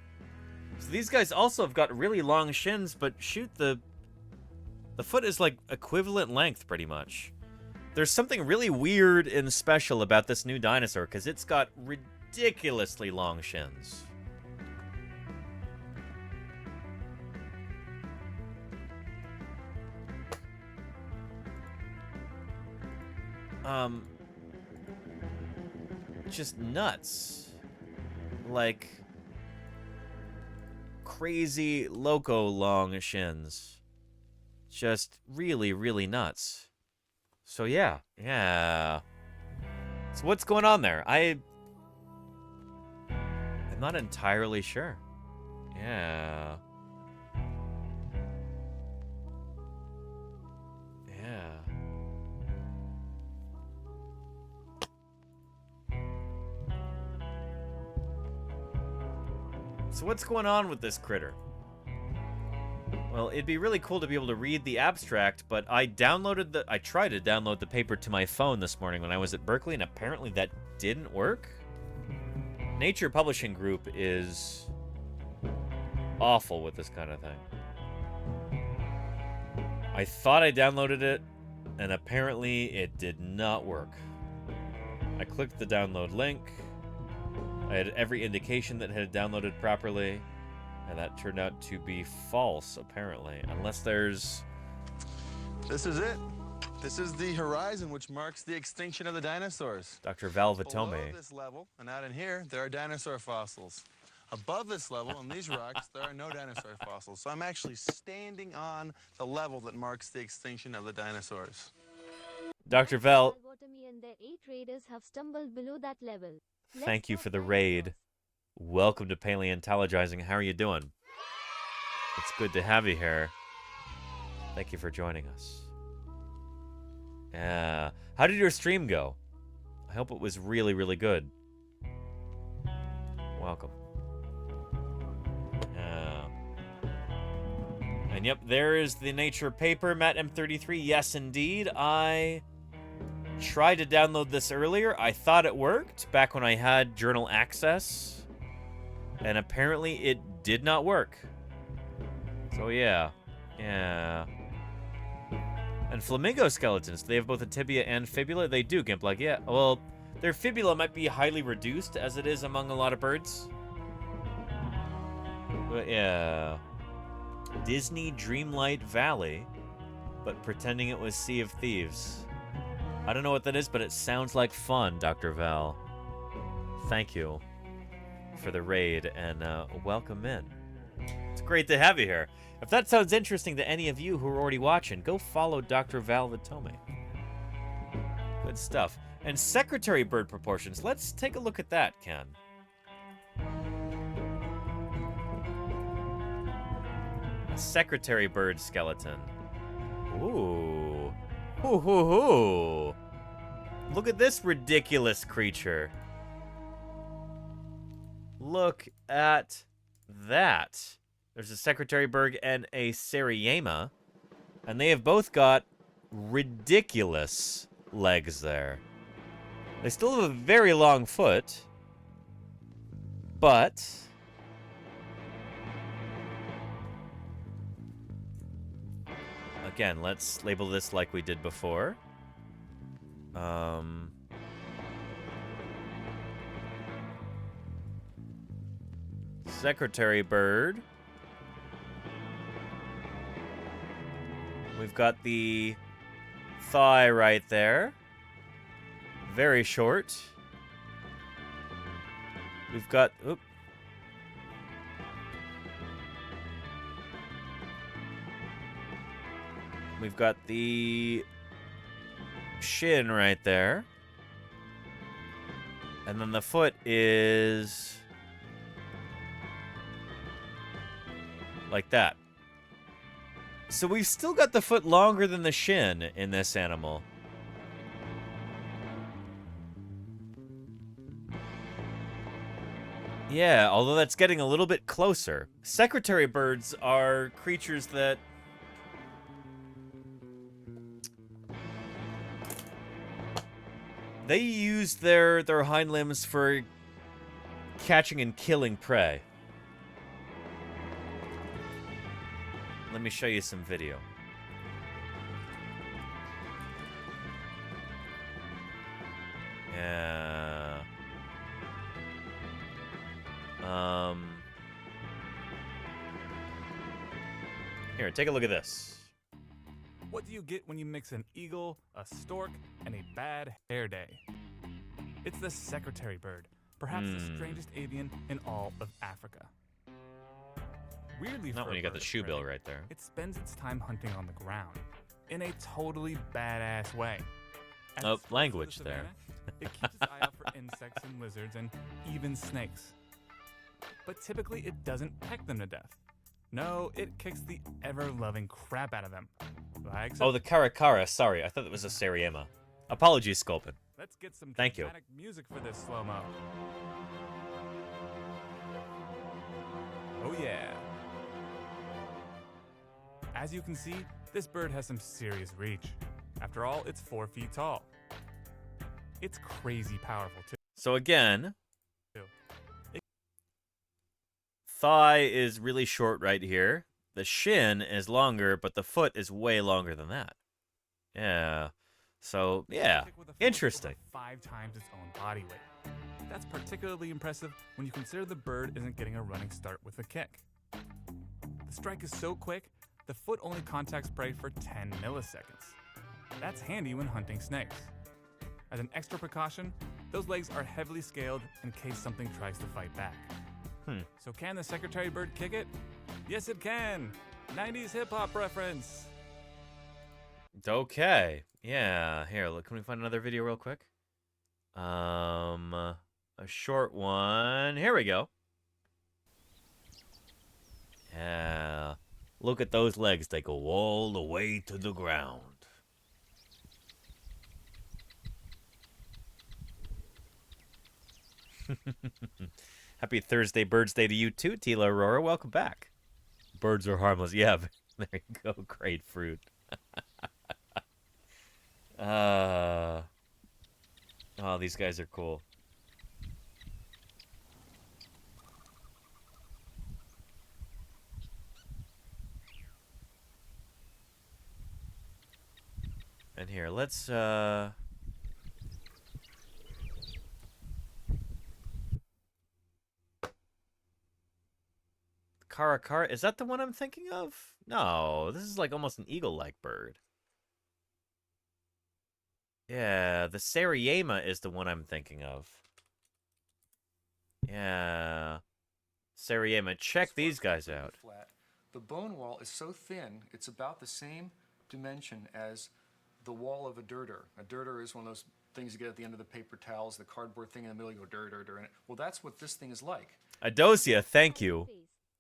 So these guys also have got really long shins, but shoot, the foot is like equivalent length pretty much. There's something really weird and special about this new dinosaur because it's got ridiculously long shins. Just nuts. Like crazy loco long shins. Just really, really nuts. So yeah. So what's going on there? I'm not entirely sure. Yeah. So what's going on with this critter? Well, it'd be really cool to be able to read the abstract, but I tried to download the paper to my phone this morning when I was at Berkeley, and apparently that didn't work. Nature Publishing Group is awful with this kind of thing. I thought I downloaded it, and apparently it did not work. I clicked the download link. I had every indication that it had downloaded properly, and that turned out to be false, apparently. Unless there's... This is it. This is the horizon, which marks the extinction of the dinosaurs. Dr. Val Vitome. Below this level, and out in here, there are dinosaur fossils. Above this level, on these rocks, there are no dinosaur fossils. So I'm actually standing on the level that marks the extinction of the dinosaurs. Dr. Val... and their 8 raiders have stumbled below that level. Thank you for the raid. Welcome to Paleontologizing. How are you doing? It's good to have you here. Thank you for joining us. Yeah. How did your stream go? I hope it was really, really good. Welcome. Yeah. And yep, there is the Nature paper, Matt M33. Yes, indeed. I tried to download this earlier. I thought it worked back when I had journal access. And apparently it did not work. So yeah. Yeah. And flamingo skeletons, they have both a tibia and fibula? They do, Gimplag, yeah. Well, their fibula might be highly reduced, as it is among a lot of birds. But yeah. Disney Dreamlight Valley, but pretending it was Sea of Thieves. I don't know what that is, but it sounds like fun, Dr. Val. Thank you for the raid, and welcome in. It's great to have you here. If that sounds interesting to any of you who are already watching, go follow Dr. Val Vitome. Good stuff. And secretary bird proportions. Let's take a look at that, Ken. A secretary bird skeleton. Ooh. Hoo hoo hoo. Look at this ridiculous creature. Look at that. There's a secretary bird and a Seriema, and they have both got ridiculous legs there. They still have a very long foot, but again, let's label this like we did before. Secretary bird. We've got the thigh right there. Very short. We've got... Oop. We've got the shin right there. And then the foot is... like that. So we've still got the foot longer than the shin in this animal. Yeah, although that's getting a little bit closer. Secretary birds are creatures that... they use their hind limbs for catching and killing prey. Let me show you some video. Yeah. Here, take a look at this. What do you get when you mix an eagle, a stork, and a bad hair day? It's the secretary bird, perhaps the strangest avian in all of Africa. Weirdly, not when you got the shoe bill right there. It spends its time hunting on the ground in a totally badass way. Oh, language there. It keeps its eye out for insects and lizards and even snakes. But typically it doesn't peck them to death. No, it kicks the ever-loving crap out of them. Like oh, the Caracara. Sorry, I thought it was a Seriema. Apologies, Sculpin. Let's get some Thank you. dramatic music for this slow-mo. Oh yeah. As you can see, this bird has some serious reach. After all, it's 4 feet tall. It's crazy powerful too. So again, thigh is really short right here. The shin is longer, but the foot is way longer than that. Yeah. So, yeah. Interesting. 5 times its own body weight. That's particularly impressive when you consider the bird isn't getting a running start with a kick. The strike is so quick, the foot only contacts prey for 10 milliseconds. That's handy when hunting snakes. As an extra precaution, those legs are heavily scaled in case something tries to fight back. So can the secretary bird kick it? Yes, it can. 90s hip-hop reference. Okay. Yeah. Here, look, can we find another video real quick? A short one. Here we go. Yeah. Look at those legs. They go all the way to the ground. Happy Thursday Birdsday to you too, Tila Aurora. Welcome back. Birds are harmless. Yeah, there you go. Grapefruit. Oh, these guys are cool. And here, let's Caracara, is that the one I'm thinking of? No, this is like almost an eagle-like bird. Yeah, the Seriema is the one I'm thinking of. Yeah. Seriema, check these guys out. Flat. The bone wall is so thin, it's about the same dimension as the wall of a girder. A girder is one of those things you get at the end of the paper towels, the cardboard thing in the middle, you go girder in it. Well, that's what this thing is like. Adosia, thank you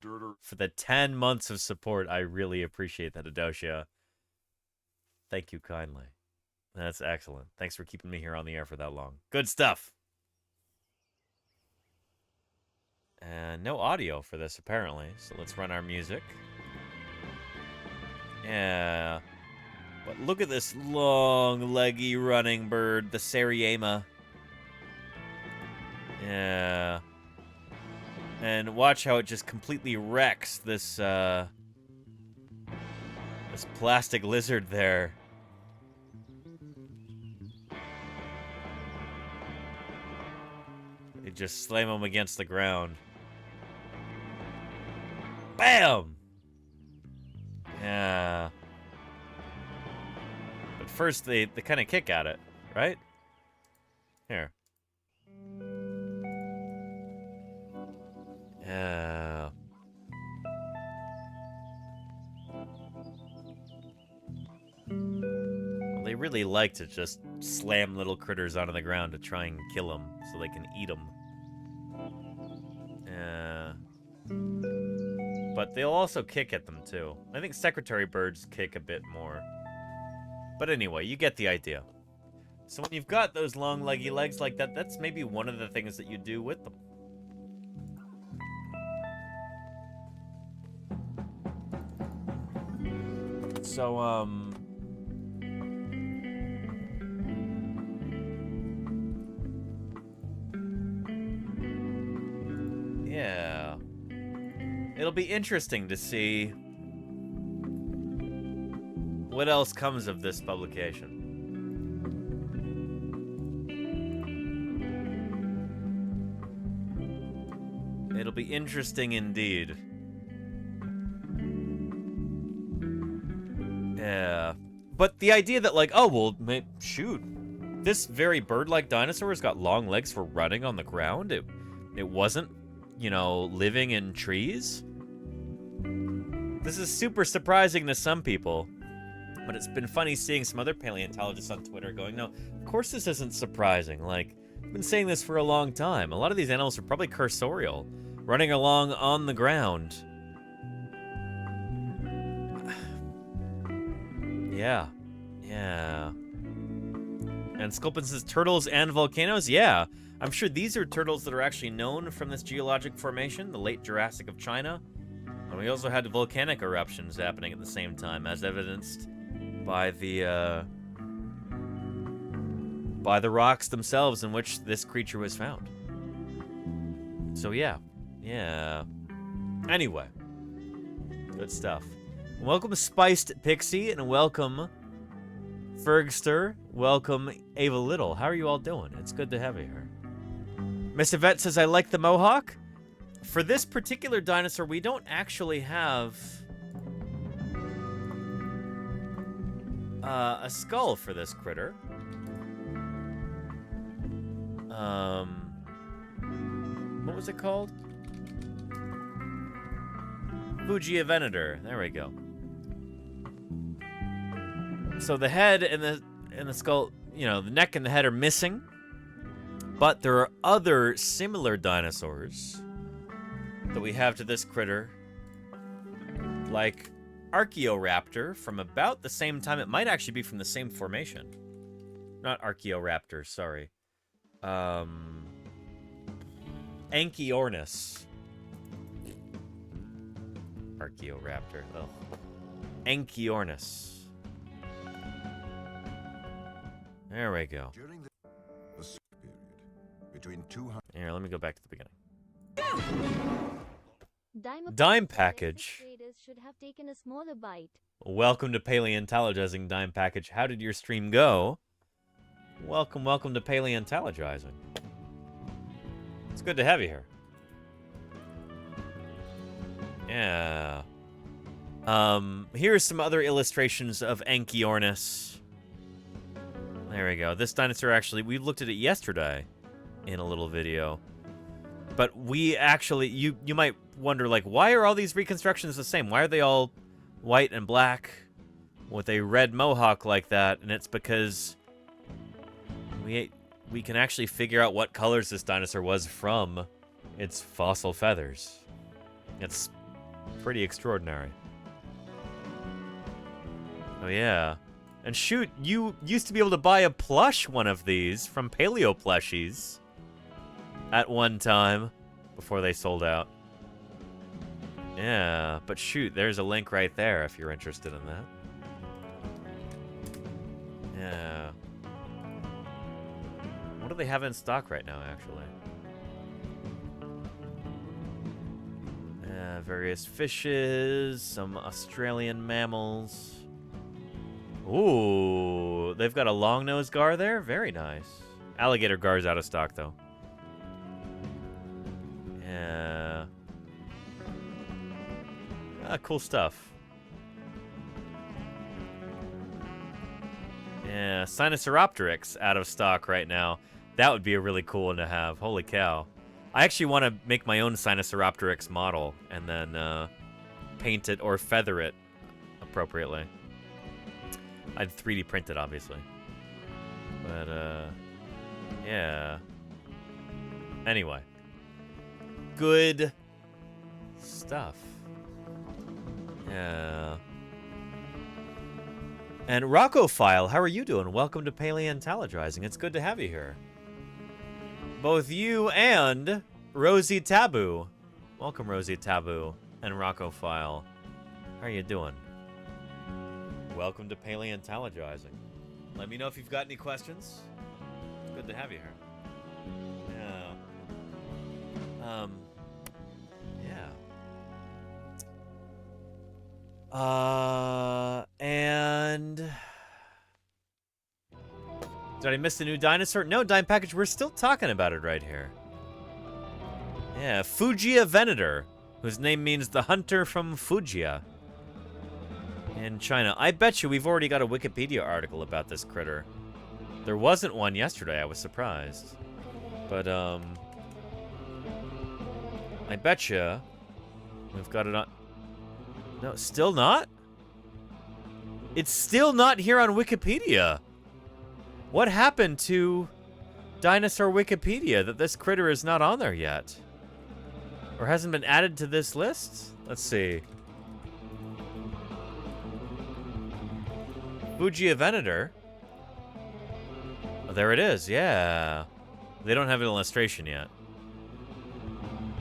for the 10 months of support. I really appreciate that, Adosia. Thank you kindly. That's excellent. Thanks for keeping me here on the air for that long. Good stuff. And no audio for this, apparently. So let's run our music. Yeah. But look at this long, leggy running bird, the Seriema. Yeah. And watch how it just completely wrecks this, this plastic lizard there. They just slam him against the ground. Bam! Yeah. But first, they kind of kick at it, right? Here. Yeah. Well, they really like to just slam little critters onto the ground to try and kill them so they can eat them. Yeah. But they'll also kick at them, too. I think secretary birds kick a bit more. But anyway, you get the idea. So when you've got those long, leggy legs like that, that's maybe one of the things that you do with them. So, yeah. It'll be interesting to see what else comes of this publication. It'll be interesting indeed. Yeah. But the idea that, like, oh, well, shoot. This very bird-like dinosaur has got long legs for running on the ground. It wasn't, you know, living in trees. This is super surprising to some people. But it's been funny seeing some other paleontologists on Twitter going, no, of course this isn't surprising. Like, I've been saying this for a long time. A lot of these animals are probably cursorial, running along on the ground. Yeah. Yeah. And Sculpin says, turtles and volcanoes? Yeah. I'm sure these are turtles that are actually known from this geologic formation, the late Jurassic of China. And we also had volcanic eruptions happening at the same time, as evidenced by the rocks themselves in which this creature was found. So yeah. Yeah. Anyway. Good stuff. Welcome Spiced Pixie, and welcome Fergster. Welcome Ava Little. How are you all doing? It's good to have you here. Miss Yvette says, I like the mohawk. For this particular dinosaur, we don't actually have a skull for this critter. What was it called? Fujiavenitor. There we go. So the head and the skull, you know, the neck and the head are missing. But there are other similar dinosaurs that we have to this critter, like Archaeoraptor from about the same time. It might actually be from the same formation. Not Archaeoraptor, sorry. Anchiornis. Archaeoraptor. Oh. Anchiornis. There we go. During the period, between 200. Here, let me go back to the beginning. Dime Dime package. Raiders should have taken a smaller bite. Welcome to Paleontologizing, Dime package. How did your stream go? Welcome to Paleontologizing. It's good to have you here. Yeah. Here's some other illustrations of Anchiornis. There we go. This dinosaur actually, we looked at it yesterday in a little video. But we actually, you might wonder, like, why are all these reconstructions the same? Why are they all white and black with a red mohawk like that? And it's because we can actually figure out what colors this dinosaur was from its fossil feathers. It's pretty extraordinary. Oh yeah. And shoot, you used to be able to buy a plush one of these from Paleo Plushies at one time before they sold out. Yeah, but shoot, there's a link right there if you're interested in that. Yeah. What do they have in stock right now, actually? Various fishes, some Australian mammals. Ooh, they've got a long-nosed gar there? Very nice. Alligator gar's out of stock, though. Yeah. Cool stuff. Yeah, Sinosauropteryx out of stock right now. That would be a really cool one to have. Holy cow. I actually want to make my own Sinosauropteryx model and then paint it or feather it appropriately. I'd 3D print it, obviously. But, yeah. Anyway. Good stuff. Yeah. And Roccophile, how are you doing? Welcome to Paleontologizing. It's good to have you here. Both you and Rosie Taboo. Welcome, Rosie Taboo and Roccophile. How are you doing? Welcome to Paleontologizing. Let me know if you've got any questions. It's good to have you here. Yeah. And did I miss the new dinosaur? No, Dime Package, we're still talking about it right here. Yeah, Fugia Venator, whose name means the hunter from Fugia in China. I bet you we've already got a Wikipedia article about this critter. There wasn't one yesterday, I was surprised. But, I bet you we've got it on... No, still not? It's still not here on Wikipedia. What happened to Dinosaur Wikipedia that this critter is not on there yet? Or hasn't been added to this list? Let's see. Fugia Venator. Oh, there it is, yeah. They don't have an illustration yet.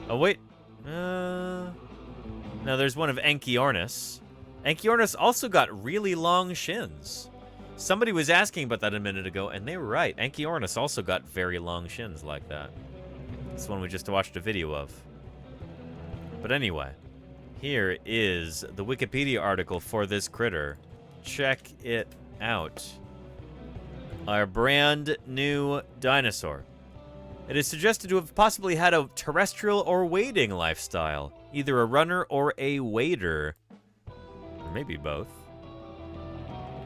Oh, wait. No, there's one of Anchiornis. Anchiornis also got really long shins. Somebody was asking about that a minute ago, and they were right. Anchiornis also got very long shins like that. This one we just watched a video of. But anyway, here is the Wikipedia article for this critter. Check it out. Our brand new dinosaur. It is suggested to have possibly had a terrestrial or wading lifestyle. Either a runner or a wader. Or maybe both.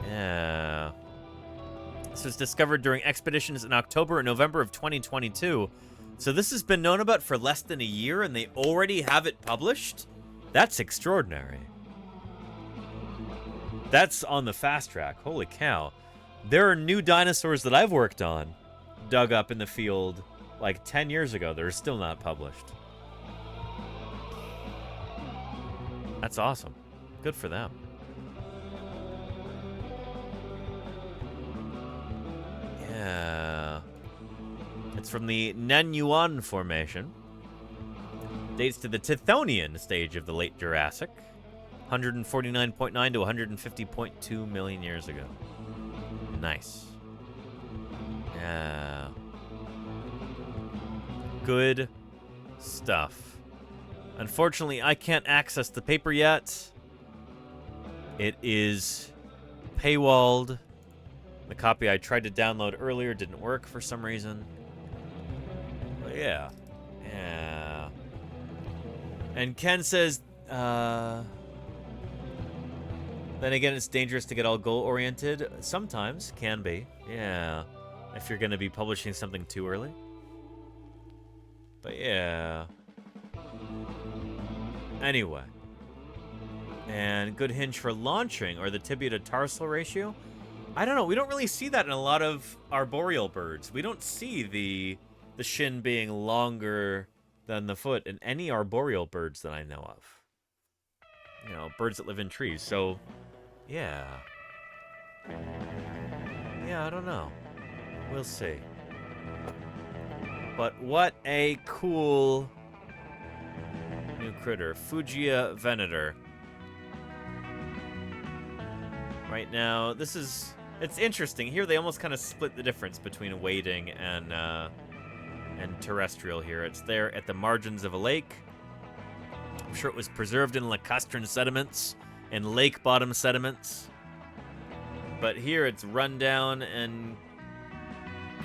Yeah. This was discovered during expeditions in October and November of 2022. So this has been known about for less than a year and they already have it published? That's extraordinary. That's on the fast track. Holy cow. There are new dinosaurs that I've worked on, dug up in the field like 10 years ago that are still not published. That's awesome. Good for them. Yeah. It's from the Nanyuan Formation. Dates to the Tithonian stage of the late Jurassic. 149.9 to 150.2 million years ago. Nice. Yeah. Good stuff. Unfortunately, I can't access the paper yet. It is paywalled. The copy I tried to download earlier didn't work for some reason. But yeah. Yeah. And Ken says, then again, it's dangerous to get all goal-oriented. Sometimes, can be. Yeah. If you're going to be publishing something too early. But yeah. Anyway. And good hinge for launching, or the tibia to tarsal ratio. I don't know. We don't really see that in a lot of arboreal birds. We don't see the shin being longer than the foot in any arboreal birds that I know of. You know, birds that live in trees. So, yeah. Yeah, I don't know. We'll see. But what a cool new critter. Fugia venator. Right now, it's interesting. Here they almost kind of split the difference between wading and terrestrial here. It's there at the margins of a lake. I'm sure it was preserved in lacustrine sediments and lake bottom sediments. But here it's run down and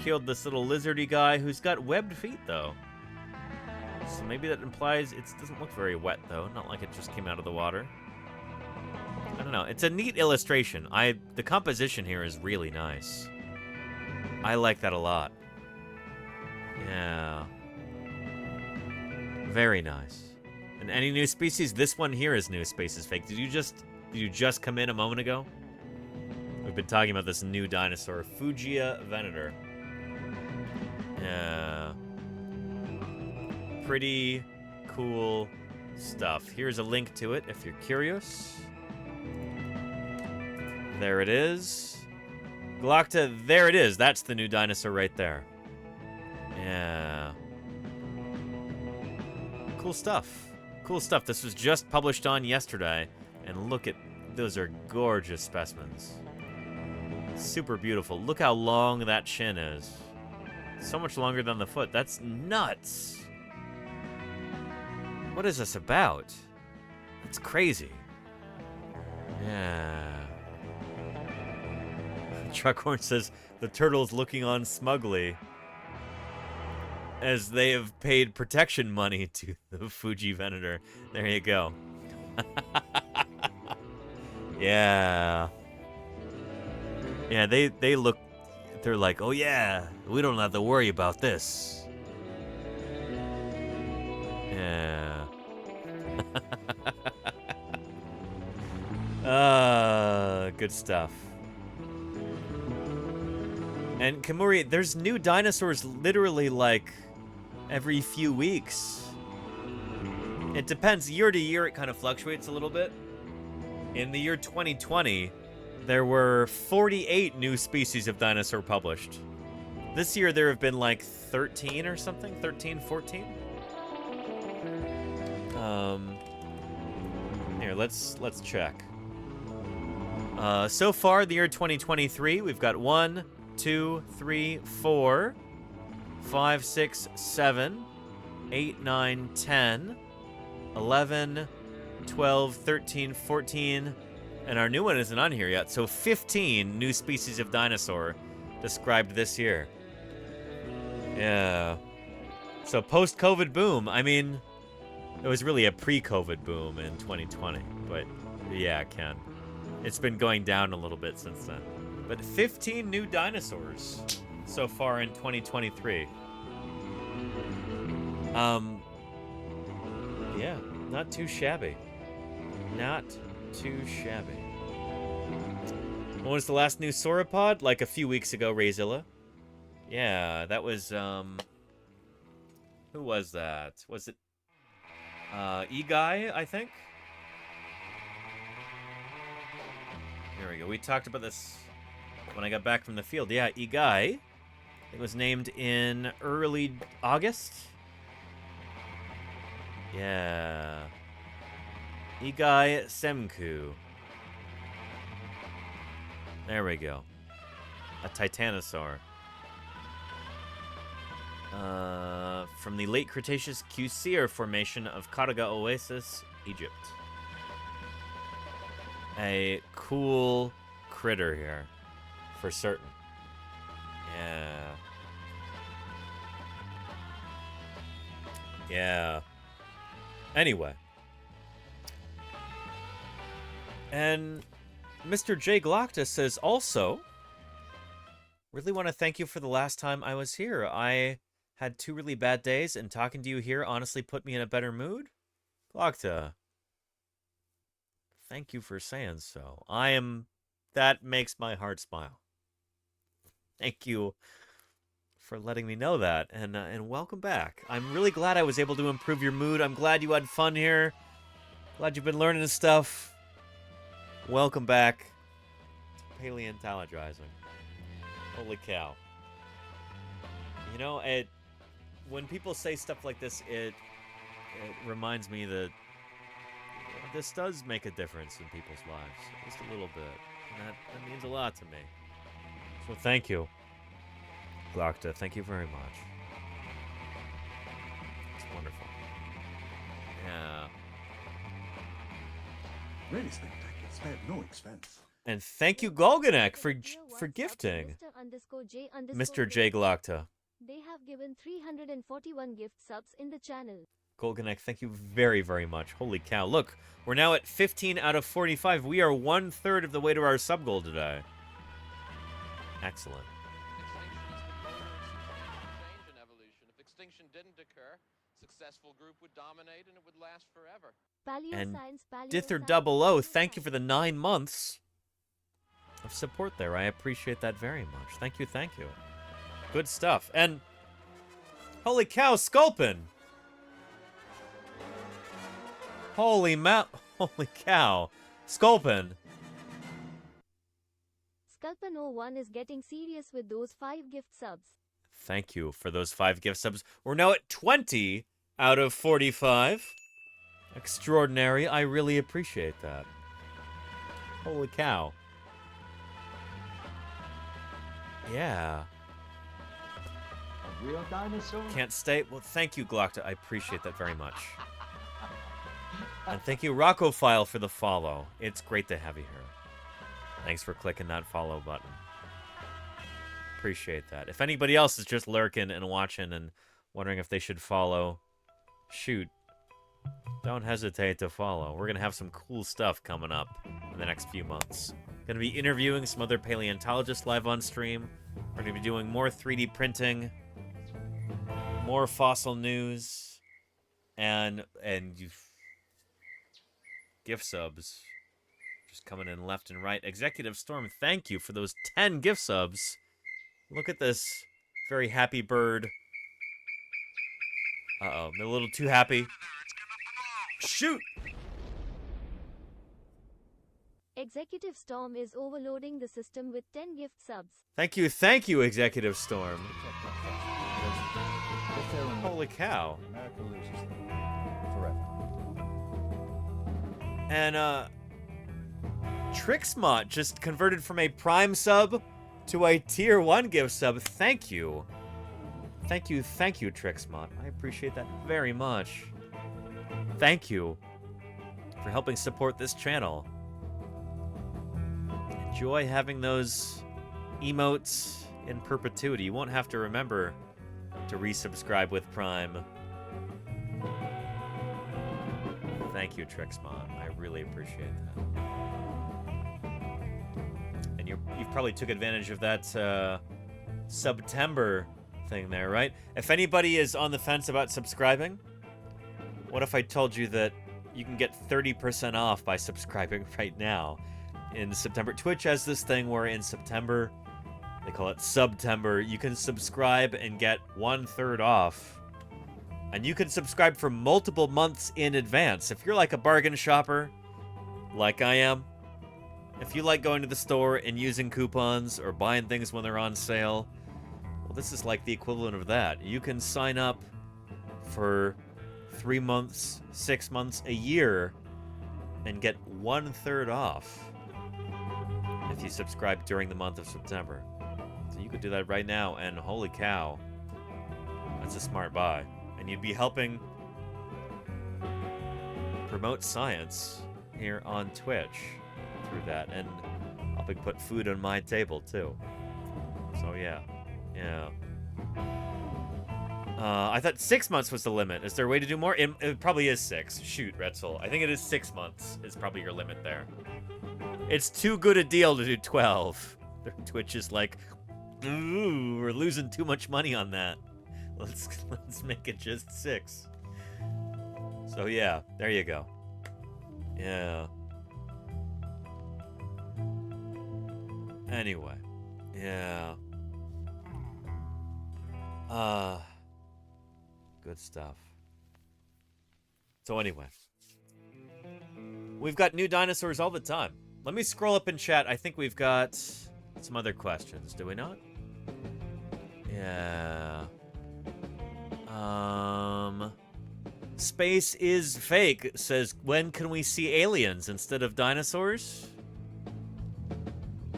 killed this little lizardy guy who's got webbed feet, though. So maybe that implies it doesn't look very wet, though. Not like it just came out of the water. I don't know. It's a neat illustration. The composition here is really nice. I like that a lot. Yeah. Very nice. And any new species? This one here is new. Space is fake. Did you just come in a moment ago? We've been talking about this new dinosaur, Fugia venator. Yeah. Pretty cool stuff. Here's a link to it if you're curious. There it is. Galacta, there it is. That's the new dinosaur right there. Yeah. Cool stuff. Cool stuff. This was just published on yesterday. And look at, those are gorgeous specimens. Super beautiful. Look how long that shin is. So much longer than the foot. That's nuts. What is this about? That's crazy. Yeah. Truckhorn says, the turtle's looking on smugly as they have paid protection money to the Fuji venator. There you go. Yeah. Yeah, they look, they're like, oh yeah, we don't have to worry about this. Yeah. Good stuff. And Kamuri, there's new dinosaurs literally like every few weeks. It depends. Year to year, it kind of fluctuates a little bit. In the year 2020, there were 48 new species of dinosaur published. This year, there have been like 13 or something? 13, 14? Here, let's check. So far, the year 2023, we've got 1, 2, 3, 4, 5, 6, 7, 8, 9, 10, 11, 12, 13, 14, and our new one isn't on here yet, so 15 new species of dinosaur described this year. Yeah. So post-COVID boom, I mean, it was really a pre-COVID boom in 2020, but yeah, Ken. It's been going down a little bit since then. But 15 new dinosaurs so far in 2023. Yeah, not too shabby. Not too shabby. When was the last new sauropod? Like a few weeks ago, Rayzilla. Yeah, that was, who was that? Was it, E-Guy, I think? Here we go. We talked about this when I got back from the field. Yeah, E-Guy. It was named in early August. Yeah. Igai Semku. There we go. A titanosaur. From the late Cretaceous Qusir formation of Karaga Oasis, Egypt. A cool critter here, for certain. Yeah. Yeah. Anyway. And Mr. J. Glockta says also, really want to thank you for the last time I was here. I had 2 really bad days, and talking to you here honestly put me in a better mood. Glockta, thank you for saying so. That makes my heart smile. Thank you for letting me know that, and welcome back. I'm really glad I was able to improve your mood. I'm glad you had fun here. Glad you've been learning stuff. Welcome back to Paleontologizing. Holy cow. You know, when people say stuff like this, it reminds me that this does make a difference in people's lives. Just a little bit. And that means a lot to me. So thank you, Glockta. Thank you very much. It's wonderful. Yeah. Really spectacular. Spared no expense. And thank you, Golganek, for gifting. Mr. J. Glockta. They have given 341 gift subs in the channel. Golganek, thank you very, very much. Holy cow. Look, we're now at 15 out of 45. We are 1/3 of the way to our sub goal today. Excellent. If extinction didn't occur, successful group would dominate and it would last forever. And Dither00, thank you for the 9 months of support there. I appreciate that very much. Thank you, thank you. Good stuff. And holy cow, Sculpin! Holy cow. Sculpin! Sculpin01 is getting serious with those 5 gift subs. Thank you for those 5 gift subs. We're now at 20 out of 45. Extraordinary. I really appreciate that. Holy cow. Yeah. A real dinosaur? Can't stay. Well, thank you, Glockta. I appreciate that very much. And thank you, Roccophile, for the follow. It's great to have you here. Thanks for clicking that follow button. Appreciate that. If anybody else is just lurking and watching and wondering if they should follow, shoot. Don't hesitate to follow. We're going to have some cool stuff coming up in the next few months. Going to be interviewing some other paleontologists live on stream. We're going to be doing more 3D printing, more fossil news, and gift subs just coming in left and right. Executive Storm, thank you for those 10 gift subs. Look at this very happy bird. Uh-oh, I'm a little too happy. Shoot! Executive Storm is overloading the system with 10 gift subs. Thank you, Executive Storm. Holy cow. America loses them forever. And, Trixmont just converted from a Prime sub to a Tier 1 gift sub. Thank you. Thank you, Trixmont. I appreciate that very much. Thank you for helping support this channel. Enjoy having those emotes in perpetuity. You won't have to remember to resubscribe with Prime. Thank you, Trixmont. I really appreciate that. And you've probably took advantage of that September thing there, right? If anybody is on the fence about subscribing, what if I told you that you can get 30% off by subscribing right now in September? Twitch has this thing where in September, they call it September, you can subscribe and get 1/3 off. And you can subscribe for multiple months in advance. If you're like a bargain shopper, like I am, if you like going to the store and using coupons or buying things when they're on sale, well, this is like the equivalent of that. You can sign up for 3 months, 6 months, a year, and get 1/3 off if you subscribe during the month of September. So you could do that right now, and holy cow, that's a smart buy. And you'd be helping promote science here on Twitch through that, and helping put food on my table too. So yeah. I thought 6 months was the limit. Is there a way to do more? It probably is 6. Shoot, Retzel. I think it is 6 months is probably your limit there. It's too good a deal to do 12. Twitch is like, ooh, we're losing too much money on that. Let's make it just 6. So yeah, there you go. Yeah. Anyway. Yeah. Good stuff. So anyway. We've got new dinosaurs all the time. Let me scroll up in chat. I think we've got some other questions, do we not? Yeah. Space is fake says, when can we see aliens instead of dinosaurs?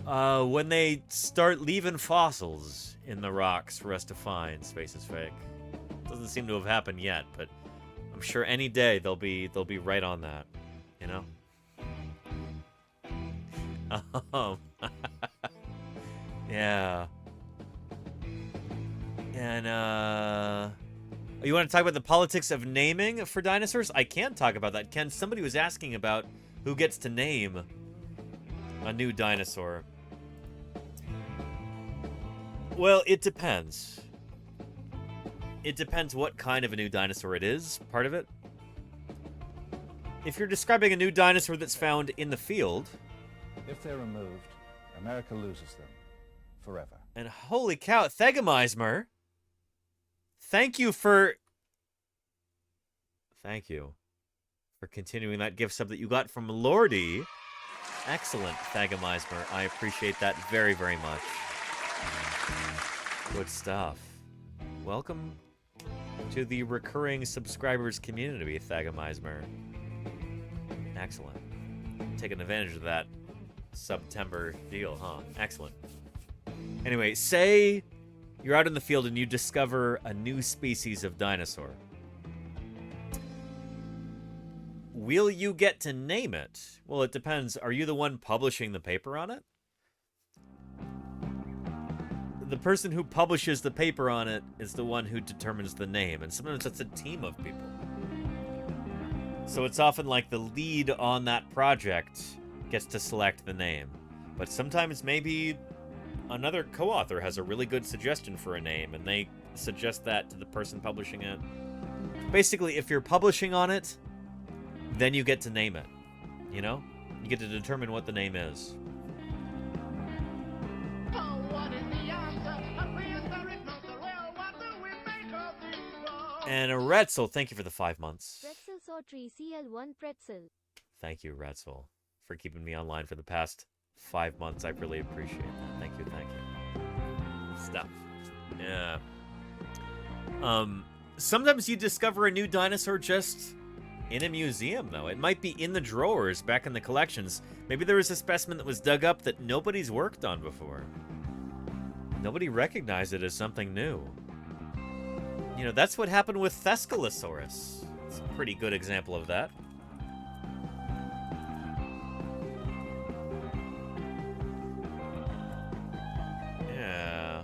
When they start leaving fossils in the rocks for us to find. Space is fake. Doesn't seem to have happened yet, but I'm sure any day they'll be right on that, you know? Yeah. And you want to talk about the politics of naming for dinosaurs? I can talk about that. Ken, somebody was asking about who gets to name a new dinosaur. Well, it depends. It depends what kind of a new dinosaur it is, part of it. If you're describing a new dinosaur that's found in the field... If they're removed, America loses them. Forever. And holy cow, Thegamizmer! Thank you for continuing that gift sub that you got from Lordy. Excellent, Thegamizmer. I appreciate that very, very much. Good stuff. Welcome to the recurring subscribers community, Thegamizmer. Excellent. Taking advantage of that September deal, huh? Excellent. Anyway, say you're out in the field and you discover a new species of dinosaur. Will you get to name it? Well, it depends. Are you the one publishing the paper on it? The person who publishes the paper on it is the one who determines the name, and sometimes it's a team of people. So it's often like the lead on that project gets to select the name. But sometimes maybe another co-author has a really good suggestion for a name, and they suggest that to the person publishing it. Basically, if you're publishing on it, then you get to name it. You know? You get to determine what the name is. And a Retzel, thank you for the 5 months. Pretzel saw tree CL1 pretzel. Thank you, Retzel, for keeping me online for the past 5 months. I really appreciate that. Thank you, thank you. Stuff. Yeah. Sometimes you discover a new dinosaur just in a museum, though. It might be in the drawers back in the collections. Maybe there was a specimen that was dug up that nobody's worked on before. Nobody recognized it as something new. You know, that's what happened with Thescelosaurus. It's a pretty good example of that. Yeah.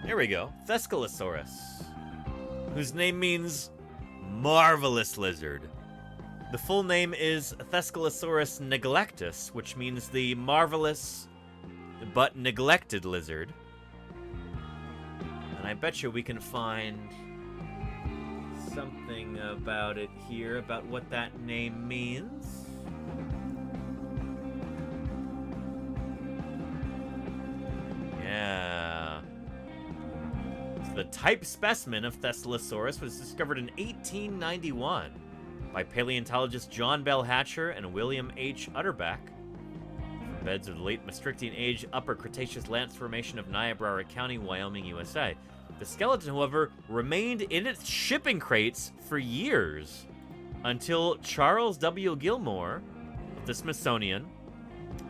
Here we go. Thescelosaurus, whose name means marvelous lizard. The full name is Thescelosaurus neglectus, which means the marvelous but neglected lizard. And I bet you we can find something about it here, about what that name means. Yeah. So the type specimen of Thescelosaurus was discovered in 1891 by paleontologist John Bell Hatcher and William H. Utterback from Beds of the late Maastrichtian age Upper Cretaceous land formation of Niobrara County, Wyoming, USA. The skeleton, however, remained in its shipping crates for years until Charles W. Gilmore of the Smithsonian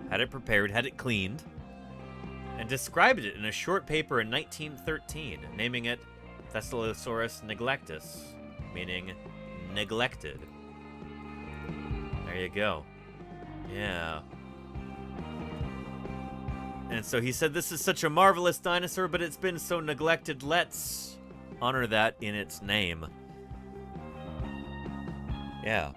had it prepared, had it cleaned, and described it in a short paper in 1913, naming it Thescelosaurus neglectus, meaning neglected. There you go. Yeah. And so he said, this is such a marvelous dinosaur, but it's been so neglected. Let's honor that in its name. Yeah.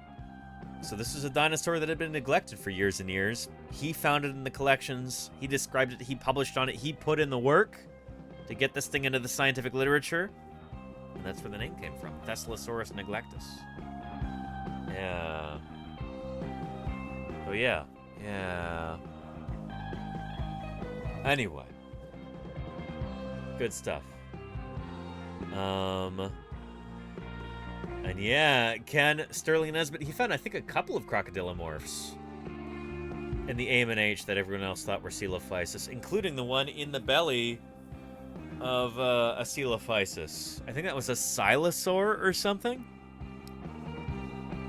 So this is a dinosaur that had been neglected for years and years. He found it in the collections. He described it. He published on it. He put in the work to get this thing into the scientific literature. And that's where the name came from. Thescelosaurus neglectus. Yeah. Oh, yeah. Yeah. Anyway. Good stuff. And yeah, Ken Sterling Nesbitt, he found, I think, a couple of crocodilomorphs in the AMNH that everyone else thought were Coelophysis, including the one in the belly of a Coelophysis. I think that was a Silosaur or something.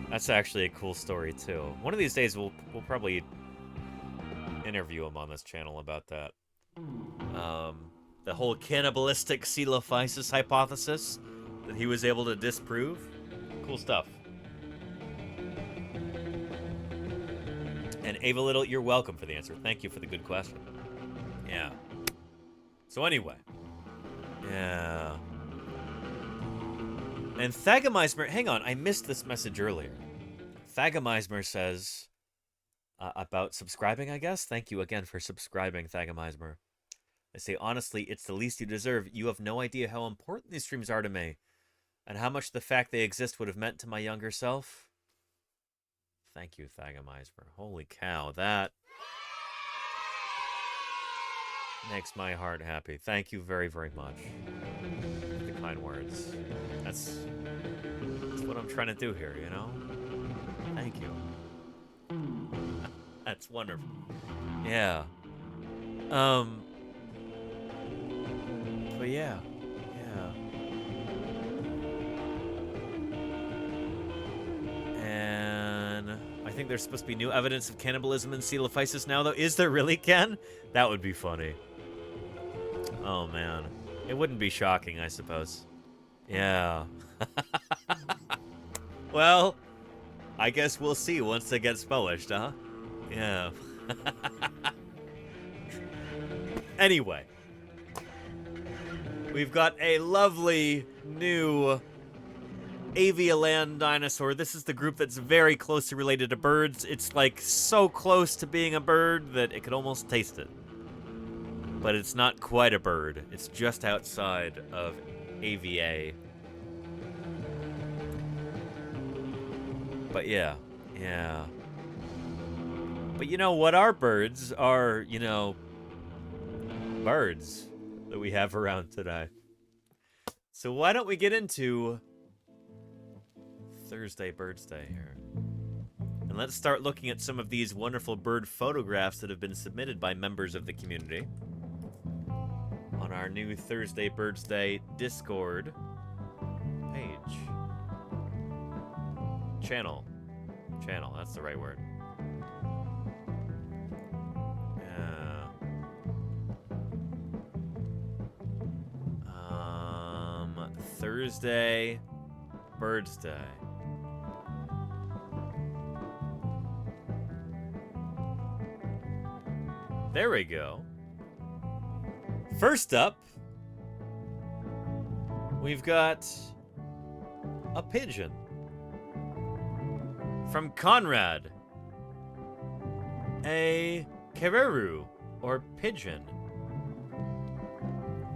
That's actually a cool story, too. One of these days, we'll probably interview him on this channel about that. The whole cannibalistic Coelophysis hypothesis that he was able to disprove. Cool stuff. And Ava Little, you're welcome for the answer. Thank you for the good question. Yeah. So anyway. Yeah. And Thagomeismer, hang on, I missed this message earlier. Thagomeismer says, about subscribing, I guess. Thank you again for subscribing, Thagomeismer. I say, honestly, it's the least you deserve. You have no idea how important these streams are to me, and how much the fact they exist would have meant to my younger self. Thank you, Thagomeismer. Holy cow, that makes my heart happy. Thank you very, very much for the kind words. That's what I'm trying to do here, you know? Thank you. That's wonderful. Yeah. But yeah. And I think there's supposed to be new evidence of cannibalism in Coelophysis now, though. Is there really, Ken? That would be funny. Oh, man. It wouldn't be shocking, I suppose. Yeah. Well, I guess we'll see once it gets published, huh? Yeah. Anyway. We've got a lovely new Avialand dinosaur. This is the group that's very closely related to birds. It's like so close to being a bird that it could almost taste it. But it's not quite a bird. It's just outside of AVA. But yeah. But you know what are birds are, you know, birds that we have around today. So why don't we get into Thursday Birdsday here. And let's start looking at some of these wonderful bird photographs that have been submitted by members of the community on our new Thursday Birdsday Discord page. Channel, that's the right word. Thursday Birdsday. There we go. First up, we've got a pigeon from Conrad. A kereru, or pigeon.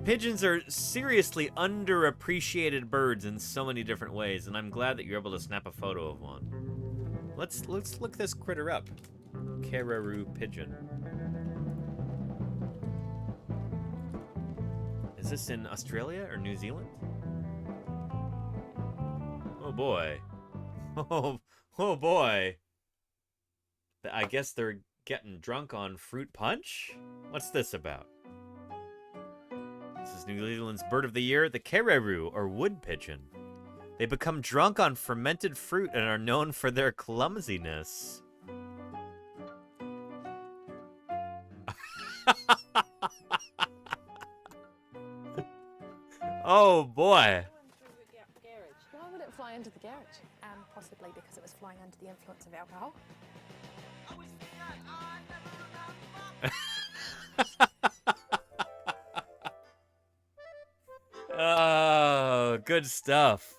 Pigeons are seriously underappreciated birds in so many different ways, and I'm glad that you're able to snap a photo of one. Let's look this critter up. Kereru pigeon. Is this in Australia or New Zealand? Oh boy. Oh boy. I guess they're Getting drunk on fruit punch? What's this about? This is New Zealand's bird of the year, the kereroo, or wood pigeon. They become drunk on fermented fruit and are known for their clumsiness. Oh boy. Why would it fly into the garage? Possibly because it was flying under the influence of alcohol. Oh, good stuff.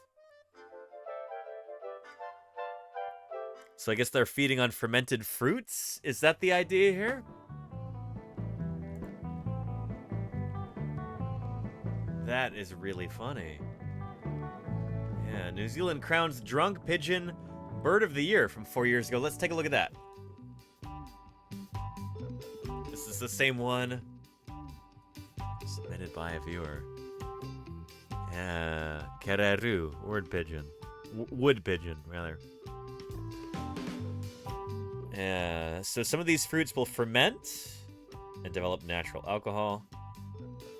So I guess they're feeding on fermented fruits? Is that the idea here? That is really funny. Yeah, New Zealand crowns drunk pigeon bird of the year from 4 years ago. Let's take a look at that. This is the same one submitted by a viewer. Yeah, kereroo, word pigeon. Wood pigeon, rather. Yeah, so some of these fruits will ferment and develop natural alcohol.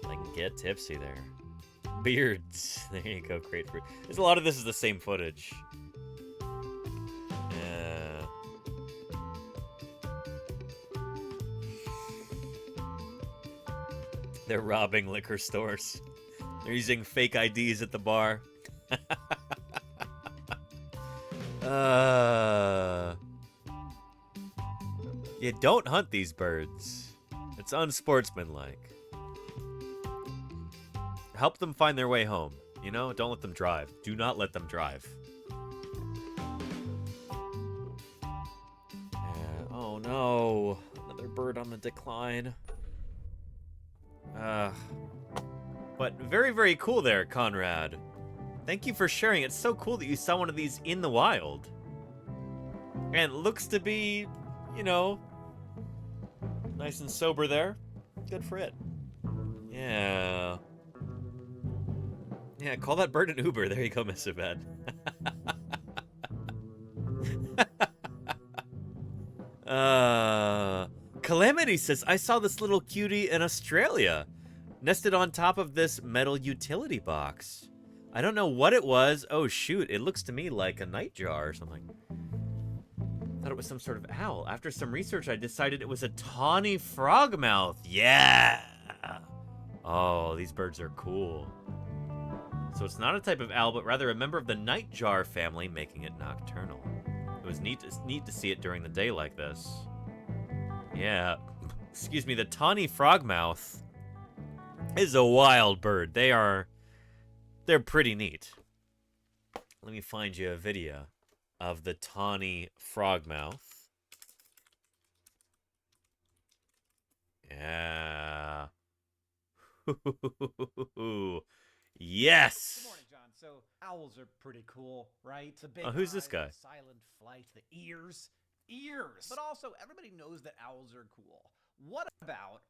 I can get tipsy there. Beards. There you go, great fruit. There's a lot of this is the same footage. Yeah. They're robbing liquor stores. They're using fake IDs at the bar. You don't hunt these birds. It's unsportsmanlike. Help them find their way home. You know, don't let them drive. Do not let them drive. Yeah. Oh no. Another bird on the decline. But very, very cool there, Conrad. Thank you for sharing. It's so cool that you saw one of these in the wild. And it looks to be, you know, nice and sober there. Good for it. Yeah. Yeah, call that bird an Uber. There you go, Mr. Ben. Calamity says, I saw this little cutie in Australia, nested on top of this metal utility box. I don't know what it was. Oh, shoot. It looks to me like a nightjar or something. Thought it was some sort of owl. After some research, I decided it was a tawny frogmouth. Yeah! Oh, these birds are cool. So it's not a type of owl, but rather a member of the nightjar family, making it nocturnal. It was neat to see it during the day like this. Yeah. Excuse me, the tawny frogmouth is a wild bird. They're pretty neat. Let me find you a video of the tawny frogmouth. Yeah. Yes. Good morning, John. So owls are pretty cool, right? The big who's this guy? The silent flight, the ears. But also, everybody knows that owls are cool. What about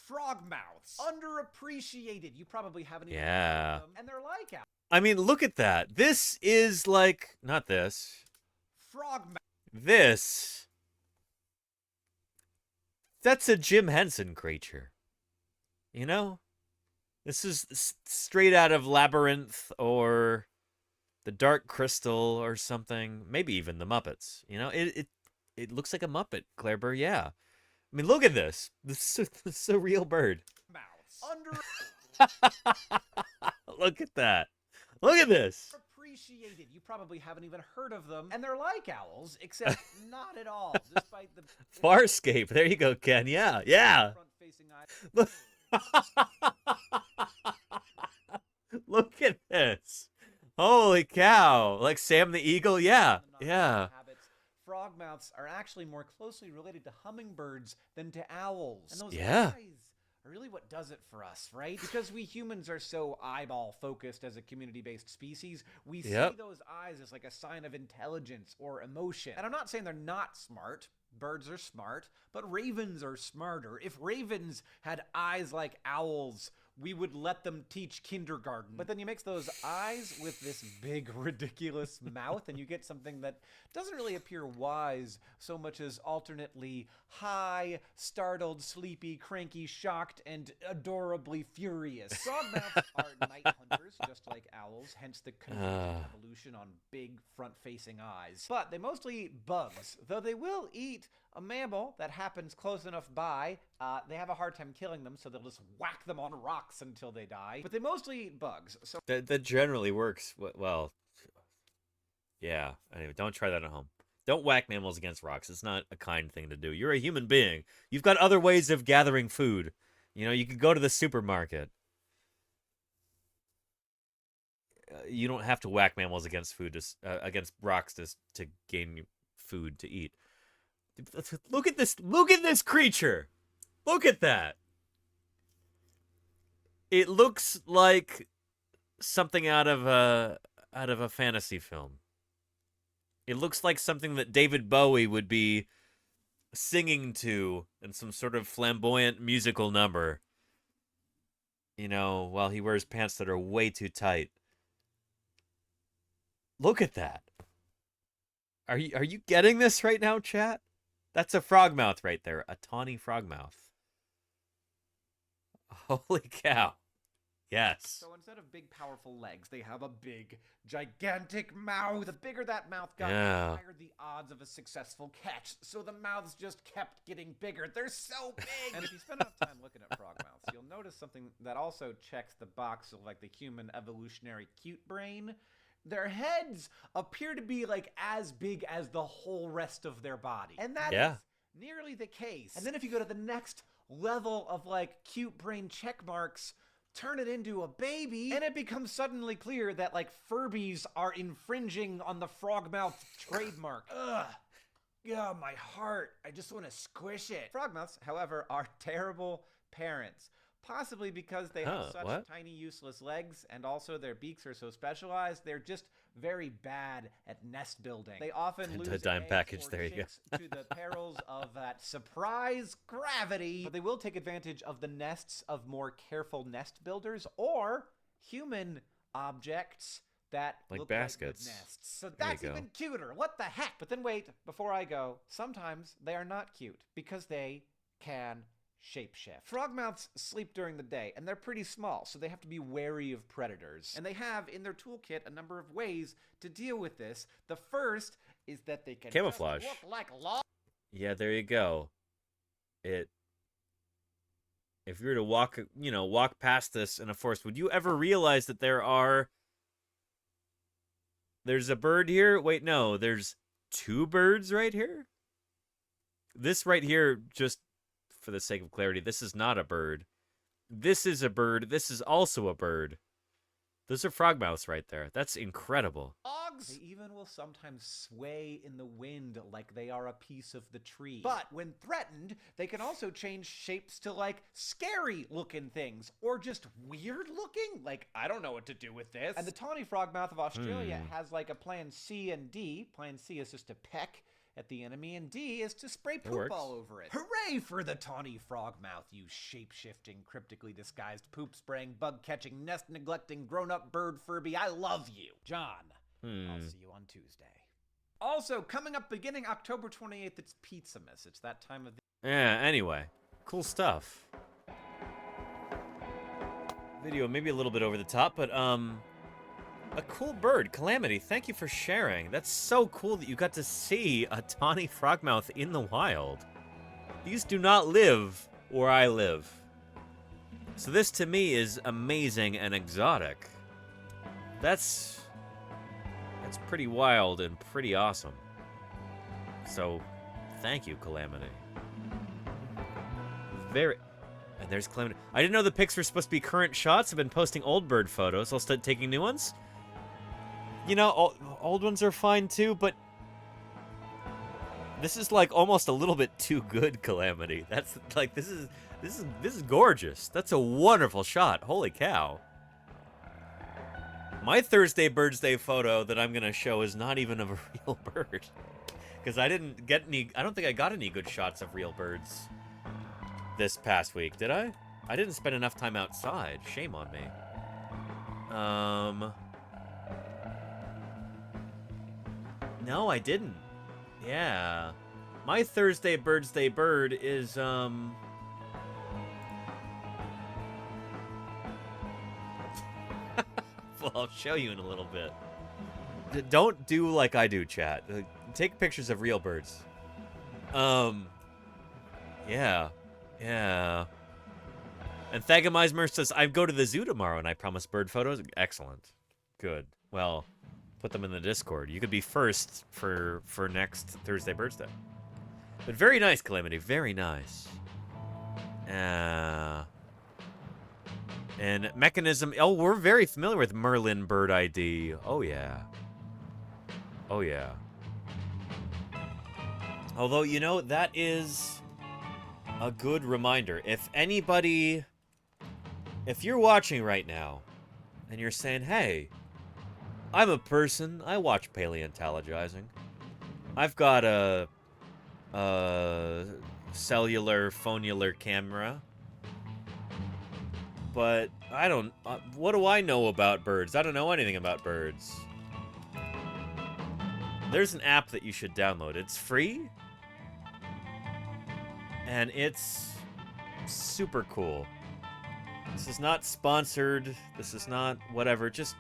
frogmouths? Underappreciated. You probably haven't even heard of them, and they're like owls. I mean, look at that. This is like, not this. Frogmouth. This. That's a Jim Henson creature. You know? This is straight out of Labyrinth or The Dark Crystal or something. Maybe even The Muppets. You know, it looks like a Muppet, Claire Burr, yeah. I mean, look at this. This is a real bird. Look at that. Look at this. Appreciated. You probably haven't even heard of them, and they're like owls, except not at all. Despite the Farscape. There you go, Ken. Yeah, yeah. Look. Look at this. Holy cow. Like Sam the Eagle? Yeah. Yeah. Frogmouths are actually more closely related to hummingbirds than to owls. And those Yeah. eyes are really what does it for us, right? Because we humans are so eyeball focused as a community-based species, we see those eyes as like a sign of intelligence or emotion. And I'm not saying they're not smart. Birds are smart, but ravens are smarter. If ravens had eyes like owls, we would let them teach kindergarten. But then you mix those eyes with this big, ridiculous mouth, and you get something that doesn't really appear wise so much as alternately high, startled, sleepy, cranky, shocked, and adorably furious. Frogmouths are night hunters, just like owls, hence the convergent evolution on big, front-facing eyes. But they mostly eat bugs, though they will eat a mammal that happens close enough by. They have a hard time killing them, so they'll just whack them on rocks until they die. But they mostly eat bugs. So That generally works well. Yeah. Anyway, don't try that at home. Don't whack mammals against rocks. It's not a kind thing to do. You're a human being. You've got other ways of gathering food. You know, you could go to the supermarket. You don't have to whack mammals against against rocks to gain food to eat. Look at this! Look at this creature! Look at that! It looks like something out of a fantasy film. It looks like something that David Bowie would be singing to in some sort of flamboyant musical number. You know, while he wears pants that are way too tight. Look at that. Are you getting this right now, chat? That's a frogmouth right there. A tawny frogmouth. Holy cow. Yes. So instead of big, powerful legs, they have a big, gigantic mouth. The bigger that mouth got, Yeah. the higher the odds of a successful catch. So the mouths just kept getting bigger. They're so big! And if you spend enough time looking at frogmouths, you'll notice something that also checks the box of like the human evolutionary cute brain. Their heads appear to be like as big as the whole rest of their body. And that is nearly the case. And then if you go to the next level of like cute brain check marks, turn it into a baby, and it becomes suddenly clear that like Furbies are infringing on the frogmouth trademark. Ugh. Yeah, my heart. I just want to squish it. Frogmouths, however, are terrible parents. Possibly because they have such tiny, useless legs, and also their beaks are so specialized, they're just very bad at nest building. They often lose eggs or chicks to the perils of that surprise gravity, but they will take advantage of the nests of more careful nest builders or human objects that like look baskets. like nests. So that's even cuter. What the heck? But then wait, before I go, sometimes they are not cute because they can shapeshift. Frogmouths sleep during the day, and they're pretty small, so they have to be wary of predators. And they have in their toolkit a number of ways to deal with this. The first is that they can camouflage. Just look like Yeah, there you go. If you were to walk past this in a forest, would you ever realize that there's a bird here? Wait, no, there's two birds right here? This right here, just for the sake of clarity, this is not a bird. This is a bird. This is also a bird. Those are frogmouths right there. That's incredible. They even will sometimes sway in the wind like they are a piece of the tree. But when threatened, they can also change shapes to like scary looking things or just weird looking. Like, I don't know what to do with this. And the tawny frogmouth of Australia has like a plan C and D. Plan C is just to peck at the enemy, and D is to spray poop all over it. Hooray for the tawny frogmouth, you shape-shifting, cryptically disguised, poop-spraying, bug-catching, nest-neglecting, grown-up bird Furby. I love you. John, I'll see you on Tuesday. Also, coming up beginning October 28th, it's Pizzamas. It's that time of the... Yeah, anyway. Cool stuff. Video maybe a little bit over the top, but, a cool bird. Calamity, thank you for sharing. That's so cool that you got to see a tawny frogmouth in the wild. These do not live where I live. So this to me is amazing and exotic. That's pretty wild and pretty awesome. So thank you, Calamity. And there's Calamity. I didn't know the pics were supposed to be current shots. I've been posting old bird photos. I'll start taking new ones. You know, old ones are fine too, but this is like almost a little bit too good, Calamity. That's like this is gorgeous. That's a wonderful shot. Holy cow. My Thursday Birdsday photo that I'm gonna show is not even of a real bird. Because I don't think I got any good shots of real birds this past week, did I? I didn't spend enough time outside. Shame on me. No, I didn't. Yeah. My Thursday Birdsday bird is, well, I'll show you in a little bit. Don't do like I do, chat. Take pictures of real birds. Yeah. Yeah. And Thagomismer says, I go to the zoo tomorrow and I promise bird photos. Excellent. Good. Well, put them in the Discord. You could be first for next Thursday Birdsday. But very nice, Calamity. Very nice. And mechanism. Oh, we're very familiar with Merlin Bird ID. Oh, yeah. Oh, yeah. Although, you know, that is a good reminder. If anybody... If you're watching right now, and you're saying, hey, I'm a person, I watch Paleontologizing. I've got a cellular, phonular camera. But I don't... what do I know about birds? I don't know anything about birds. There's an app that you should download. It's free. And it's super cool. This is not sponsored. This is not whatever. Just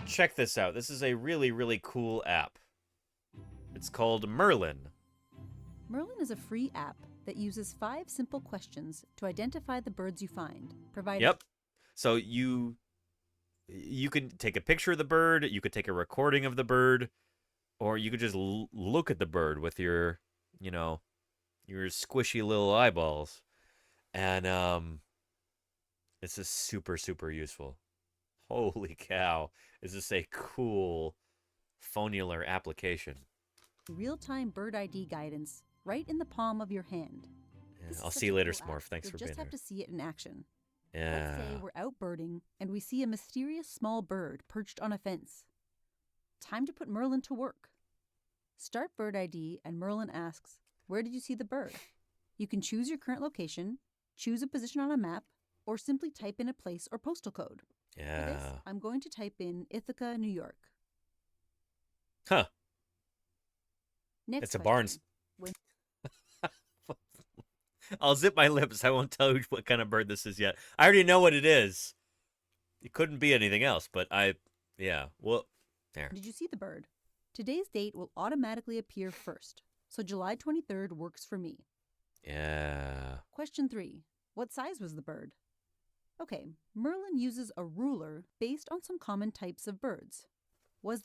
check this out. This is a really, really cool app. It's called Merlin. Merlin is a free app that uses 5 simple questions to identify the birds you find, provided... Yep. So you can take a picture of the bird, you could take a recording of the bird, or you could just look at the bird with your, you know, your squishy little eyeballs. And this is super, super useful. Holy cow. Is this a cool phonular application? Real-time bird ID guidance right in the palm of your hand. Yeah, I'll see you later, Smurf. Thanks for being here. You'll just have to see it in action. Yeah. Let's say we're out birding and we see a mysterious small bird perched on a fence. Time to put Merlin to work. Start Bird ID and Merlin asks, where did you see the bird? You can choose your current location, choose a position on a map, or simply type in a place or postal code. Yeah. For this, I'm going to type in Ithaca, New York. Huh. Next it's a question. barn. I'll zip my lips. I won't tell you what kind of bird this is yet. I already know what it is. It couldn't be anything else, but yeah. Well, there. Did you see the bird? Today's date will automatically appear first, so July 23rd works for me. Yeah. Question 3. What size was the bird? Okay, Merlin uses a ruler based on some common types of birds. Was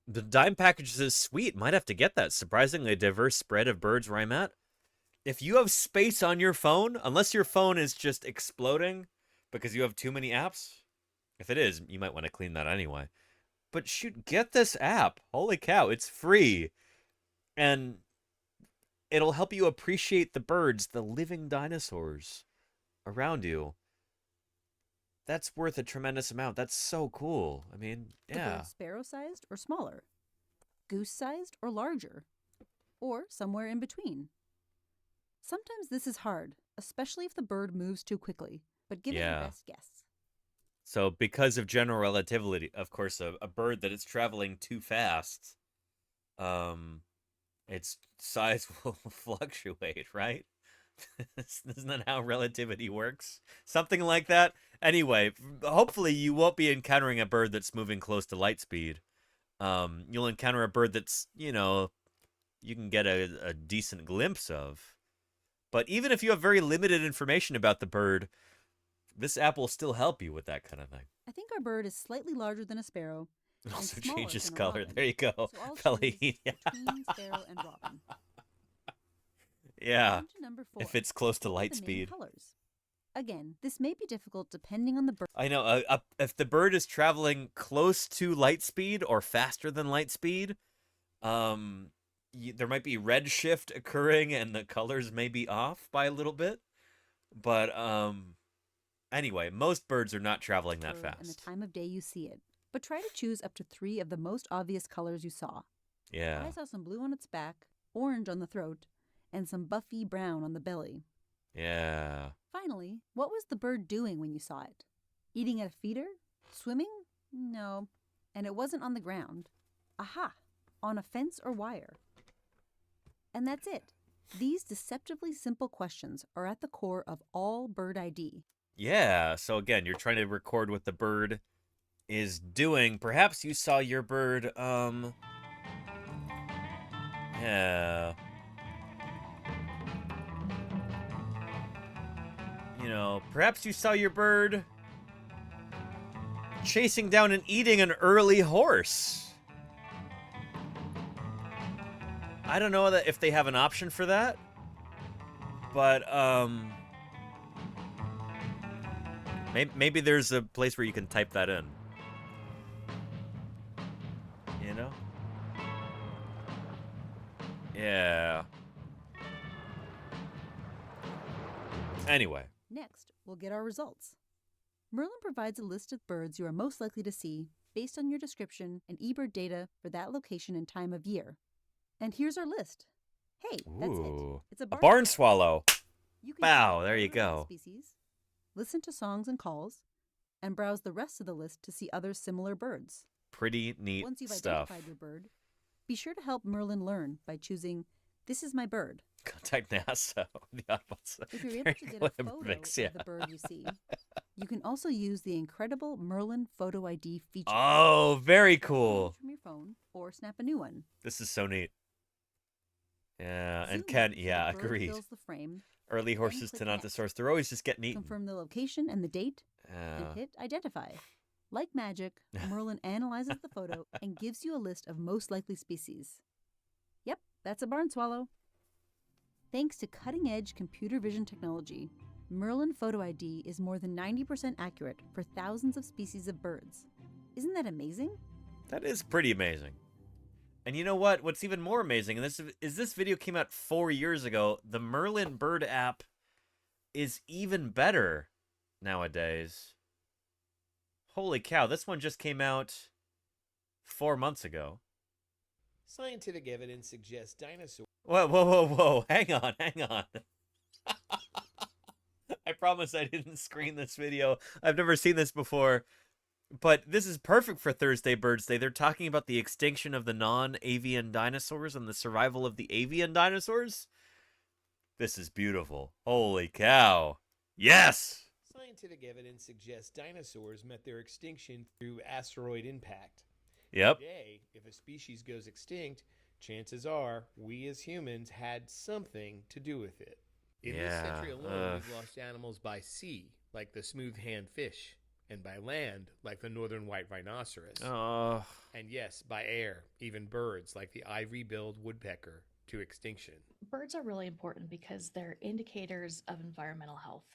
the dime package is sweet. Might have to get that. Surprisingly diverse spread of birds where I'm at. If you have space on your phone, unless your phone is just exploding because you have too many apps, if it is, you might want to clean that anyway. But shoot, get this app. Holy cow, it's free. And it'll help you appreciate the birds, the living dinosaurs around you. That's worth a tremendous amount. That's so cool. I mean, yeah. The bird sparrow-sized or smaller? Goose-sized or larger? Or somewhere in between? Sometimes this is hard, especially if the bird moves too quickly, but give it your best guess. So because of general relativity, of course, a bird that is traveling too fast, its size will fluctuate, right? Isn't that how relativity works? Something like that? Anyway, hopefully you won't be encountering a bird that's moving close to light speed. You'll encounter a bird that's, you know, you can get a decent glimpse of. But even if you have very limited information about the bird, this app will still help you with that kind of thing. I think our bird is slightly larger than a sparrow. It also smaller changes than a color. robin. There you go. So I'll choose between sparrow and robin. Yeah. On to number 4. If it's close to What are light the main speed. colors? Again, this may be difficult depending on the bird. I know. If the bird is traveling close to light speed or faster than light speed, there might be red shift occurring and the colors may be off by a little bit. But anyway, most birds are not traveling that fast. And the time of day you see it. But try to choose up to 3 of the most obvious colors you saw. Yeah. I saw some blue on its back, orange on the throat, and some buffy brown on the belly. Yeah. Finally, what was the bird doing when you saw it? Eating at a feeder? Swimming? No. And it wasn't on the ground. Aha! On a fence or wire. And that's it. These deceptively simple questions are at the core of all bird ID. Yeah, so again, you're trying to record what the bird is doing. Perhaps you saw your bird, yeah. You know, perhaps you saw your bird chasing down and eating an early horse. I don't know that if they have an option for that, but maybe there's a place where you can type that in. You know? Yeah. Anyway. Next, we'll get our results. Merlin provides a list of birds you are most likely to see based on your description and eBird data for that location and time of year. And here's our list. Hey, that's it. Ooh. It's a barn swallow. You can Wow, there you go. Species, listen to songs and calls, and browse the rest of the list to see other similar birds. Pretty neat Once you've stuff. identified your bird, be sure to help Merlin learn by choosing "This is my bird." Contact NASA. If you're able to get a photo of the bird you see, you can also use the incredible Merlin Photo ID feature. Oh, very cool. From your phone or snap a new one. This is so neat. Yeah, and Zoom Ken, in so yeah, the bird agreed. fills the frame, Early horses to Nontosaurus, they're always just getting eaten. confirm the location and the date, and hit identify. Like magic, Merlin analyzes the photo and gives you a list of most likely species. Yep, that's a barn swallow. Thanks to cutting-edge computer vision technology, Merlin Photo ID is more than 90% accurate for thousands of species of birds. Isn't that amazing? That is pretty amazing. And you know what? What's even more amazing, and this video came out 4 years ago, the Merlin Bird app is even better nowadays. Holy cow, this one just came out 4 months ago. Scientific evidence suggests dinosaurs. Whoa. Hang on. I promise I didn't screen this video. I've never seen this before. But this is perfect for Thursday Birdsday. They're talking about the extinction of the non-avian dinosaurs and the survival of the avian dinosaurs. This is beautiful. Holy cow. Yes! Scientific evidence suggests dinosaurs met their extinction through asteroid impact. Yep. Today, if a species goes extinct, chances are we as humans had something to do with it. In this century alone, we've lost animals by sea, like the smooth-hand fish, and by land, like the northern white rhinoceros. And yes, by air, even birds, like the ivory-billed woodpecker, to extinction. Birds are really important because they're indicators of environmental health.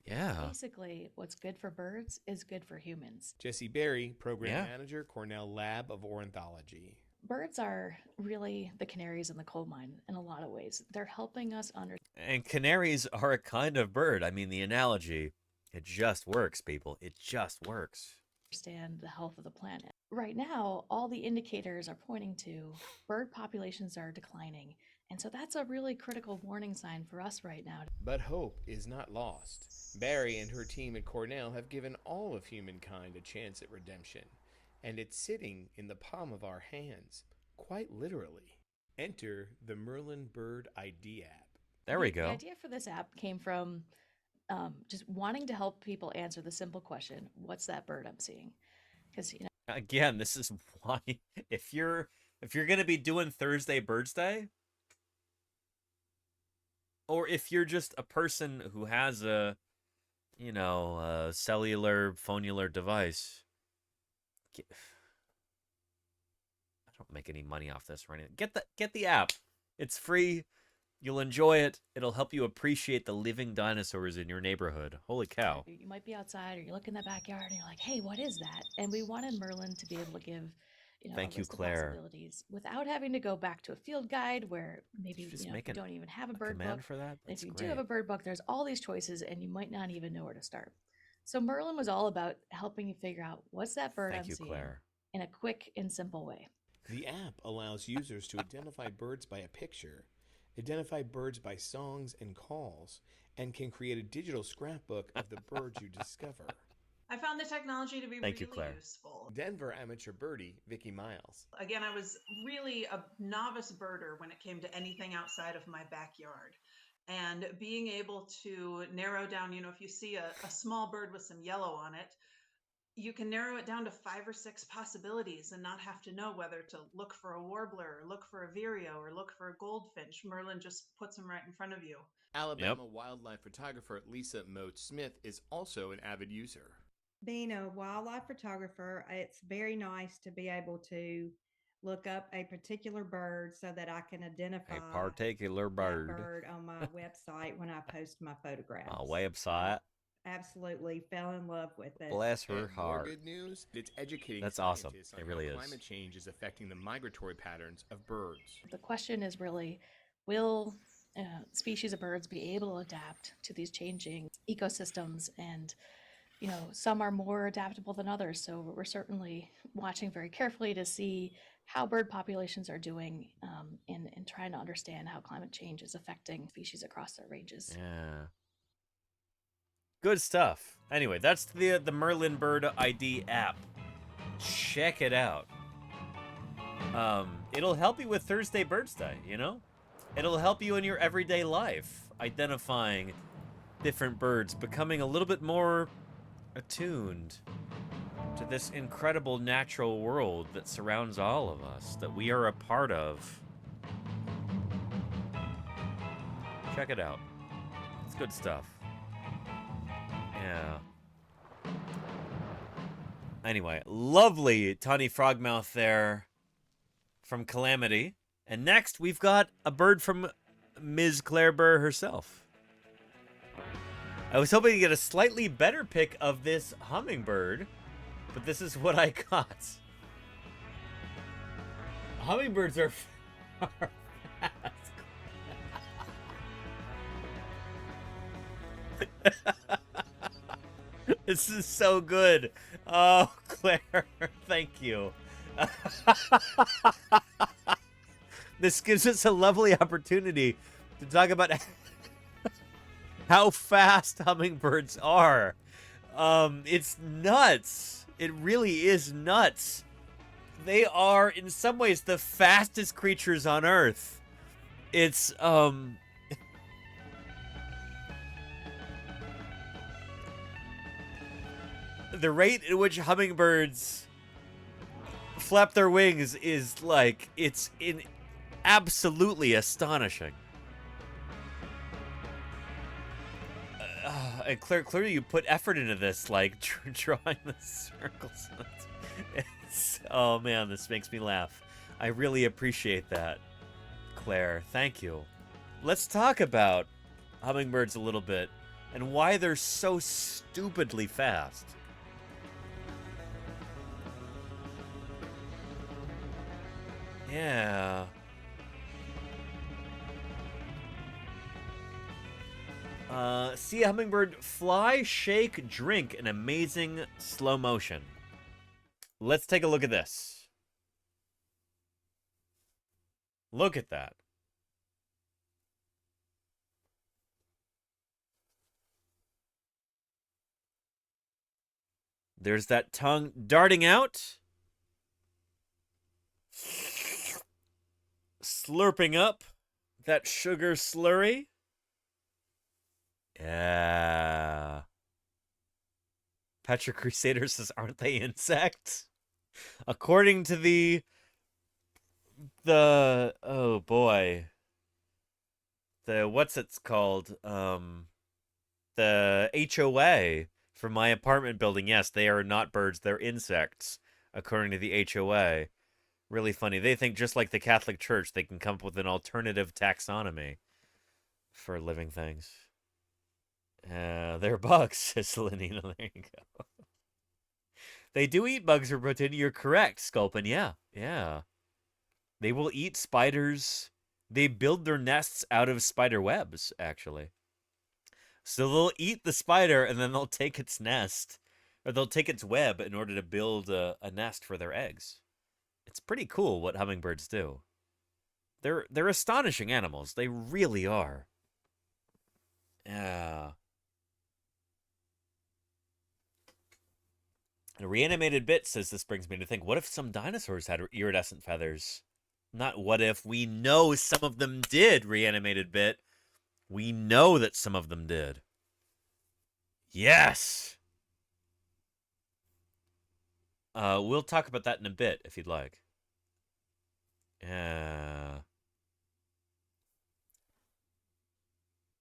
Yeah. Basically, what's good for birds is good for humans. Jesse Berry, Program Manager, Cornell Lab of Ornithology. Birds are really the canaries in the coal mine in a lot of ways. They're helping us understand. And canaries are a kind of bird. I mean, the analogy, it just works, people. It just works. Understand the health of the planet. Right now, all the indicators are pointing to bird populations are declining. And so that's a really critical warning sign for us right now. But hope is not lost. Barry and her team at Cornell have given all of humankind a chance at redemption. And it's sitting in the palm of our hands, quite literally. Enter the Merlin Bird ID app. There we go. The idea for this app came from just wanting to help people answer the simple question, what's that bird I'm seeing? Because, you know, again, this is why if you're going to be doing Thursday Birdsday, or if you're just a person who has a, you know, a cellular, phonular device, I don't make any money off this or anything. Get the app. It's free. You'll enjoy it. It'll help you appreciate the living dinosaurs in your neighborhood. Holy cow. you might be outside or you look in the backyard and you're like, hey, what is that? And we wanted Merlin to be able to give, you know, Thank a you, list of Claire. possibilities without having to go back to a field guide where maybe you don't even have a bird book. For that? If you do have a bird book, there's all these choices and you might not even know where to start. So Merlin was all about helping you figure out what's that bird I'm seeing in a quick and simple way. The app allows users to identify birds by a picture, identify birds by songs and calls, and can create a digital scrapbook of the birds you discover. I found the technology to be Thank you, really Claire. useful. Denver amateur birdie Vicky Miles. Again, I was really a novice birder when it came to anything outside of my backyard. And being able to narrow down, if you see a small bird with some yellow on it, you can narrow it down to 5 or 6 possibilities and not have to know whether to look for a warbler, or look for a vireo, or look for a goldfinch. Merlin just puts them right in front of you. Alabama wildlife photographer Lisa Mote Smith is also an avid user. Being a wildlife photographer, it's very nice to be able to look up a particular bird so that I can identify A particular bird. that bird on my website when I post my photographs. A website. Absolutely fell in love with it. Bless her And more heart. good news, it's educating That's awesome. scientists on It really how is. climate change is affecting the migratory patterns of birds. The question is really, will species of birds be able to adapt to these changing ecosystems? And some are more adaptable than others. So we're certainly watching very carefully to see how bird populations are doing and trying to understand how climate change is affecting species across their ranges. Yeah. Good stuff. Anyway, that's the Merlin Bird ID app. Check it out. It'll help you with Thursday Birdsday, It'll help you in your everyday life, identifying different birds, becoming a little bit more attuned to this incredible natural world that surrounds all of us, that we are a part of. Check it out. It's good stuff. Yeah. Anyway, lovely Tawny Frogmouth there from Calamity. And next, we've got a bird from Ms. Claire Burr herself. I was hoping to get a slightly better pic of this hummingbird, but this is what I got. Hummingbirds are fast. This is so good. Oh, Claire, thank you. This gives us a lovely opportunity to talk about how fast hummingbirds are. It's nuts. It really is nuts. They are, in some ways, the fastest creatures on Earth. It's, the rate at which hummingbirds flap their wings is like, it's absolutely astonishing. And clearly you put effort into this, like drawing the circles. Oh man, this makes me laugh. I really appreciate that, Claire. Thank you. Let's talk about hummingbirds a little bit and why they're so stupidly fast. Yeah. See a hummingbird fly, shake, drink in amazing slow motion. Let's take a look at this. Look at that. There's that tongue darting out. Slurping up that sugar slurry. Yeah. Petra Crusader says, aren't they insects? According to the oh boy. What's it's called? The HOA for my apartment building. Yes, they are not birds, they're insects, according to the HOA. Really funny. They think just like the Catholic Church, they can come up with an alternative taxonomy for living things. They're bugs, says Selenina. There you go. They do eat bugs for protein. You're correct, Sculpin. Yeah. They will eat spiders. They build their nests out of spider webs, actually. So they'll eat the spider, and then they'll take its nest, or they'll take its web in order to build a nest for their eggs. It's pretty cool what hummingbirds do. They're astonishing animals. They really are. Yeah. And a reanimated bit says this brings me to think, what if some dinosaurs had iridescent feathers? Not what if, we know some of them did, reanimated bit. We know that some of them did. Yes! We'll talk about that in a bit, if you'd like. Yeah.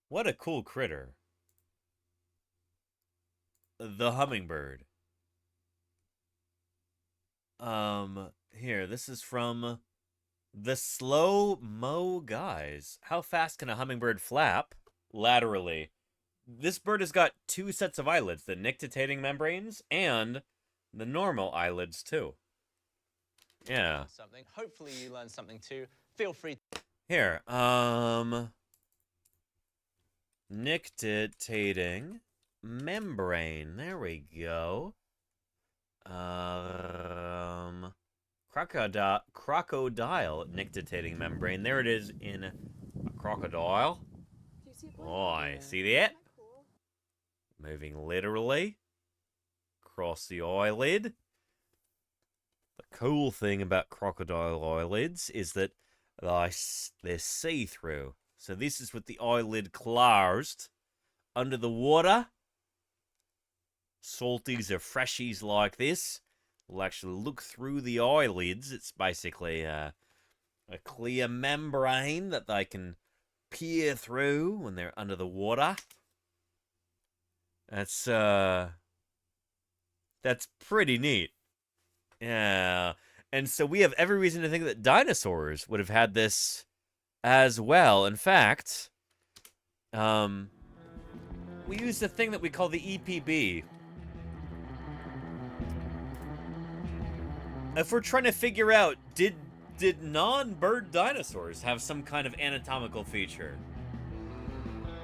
What a cool critter. The hummingbird. Here, this is from the Slow Mo Guys. How fast can a hummingbird flap laterally? This bird has got two sets of eyelids, the nictitating membranes and the normal eyelids too. Yeah. Something. Hopefully you learned something too. Feel free. Here, nictitating membrane. There we go. Crocodile nictitating membrane. There it is in a crocodile. Oh, I see that. Moving literally across the eyelid. The cool thing about crocodile eyelids is that they're see-through. So this is with the eyelid closed. Under the water, salties or freshies like this will actually look through the eyelids. It's basically a clear membrane that they can peer through when they're under the water. That's pretty neat. Yeah. And so we have every reason to think that dinosaurs would have had this as well. In fact, we use the thing that we call the EPB. If we're trying to figure out, did non-bird dinosaurs have some kind of anatomical feature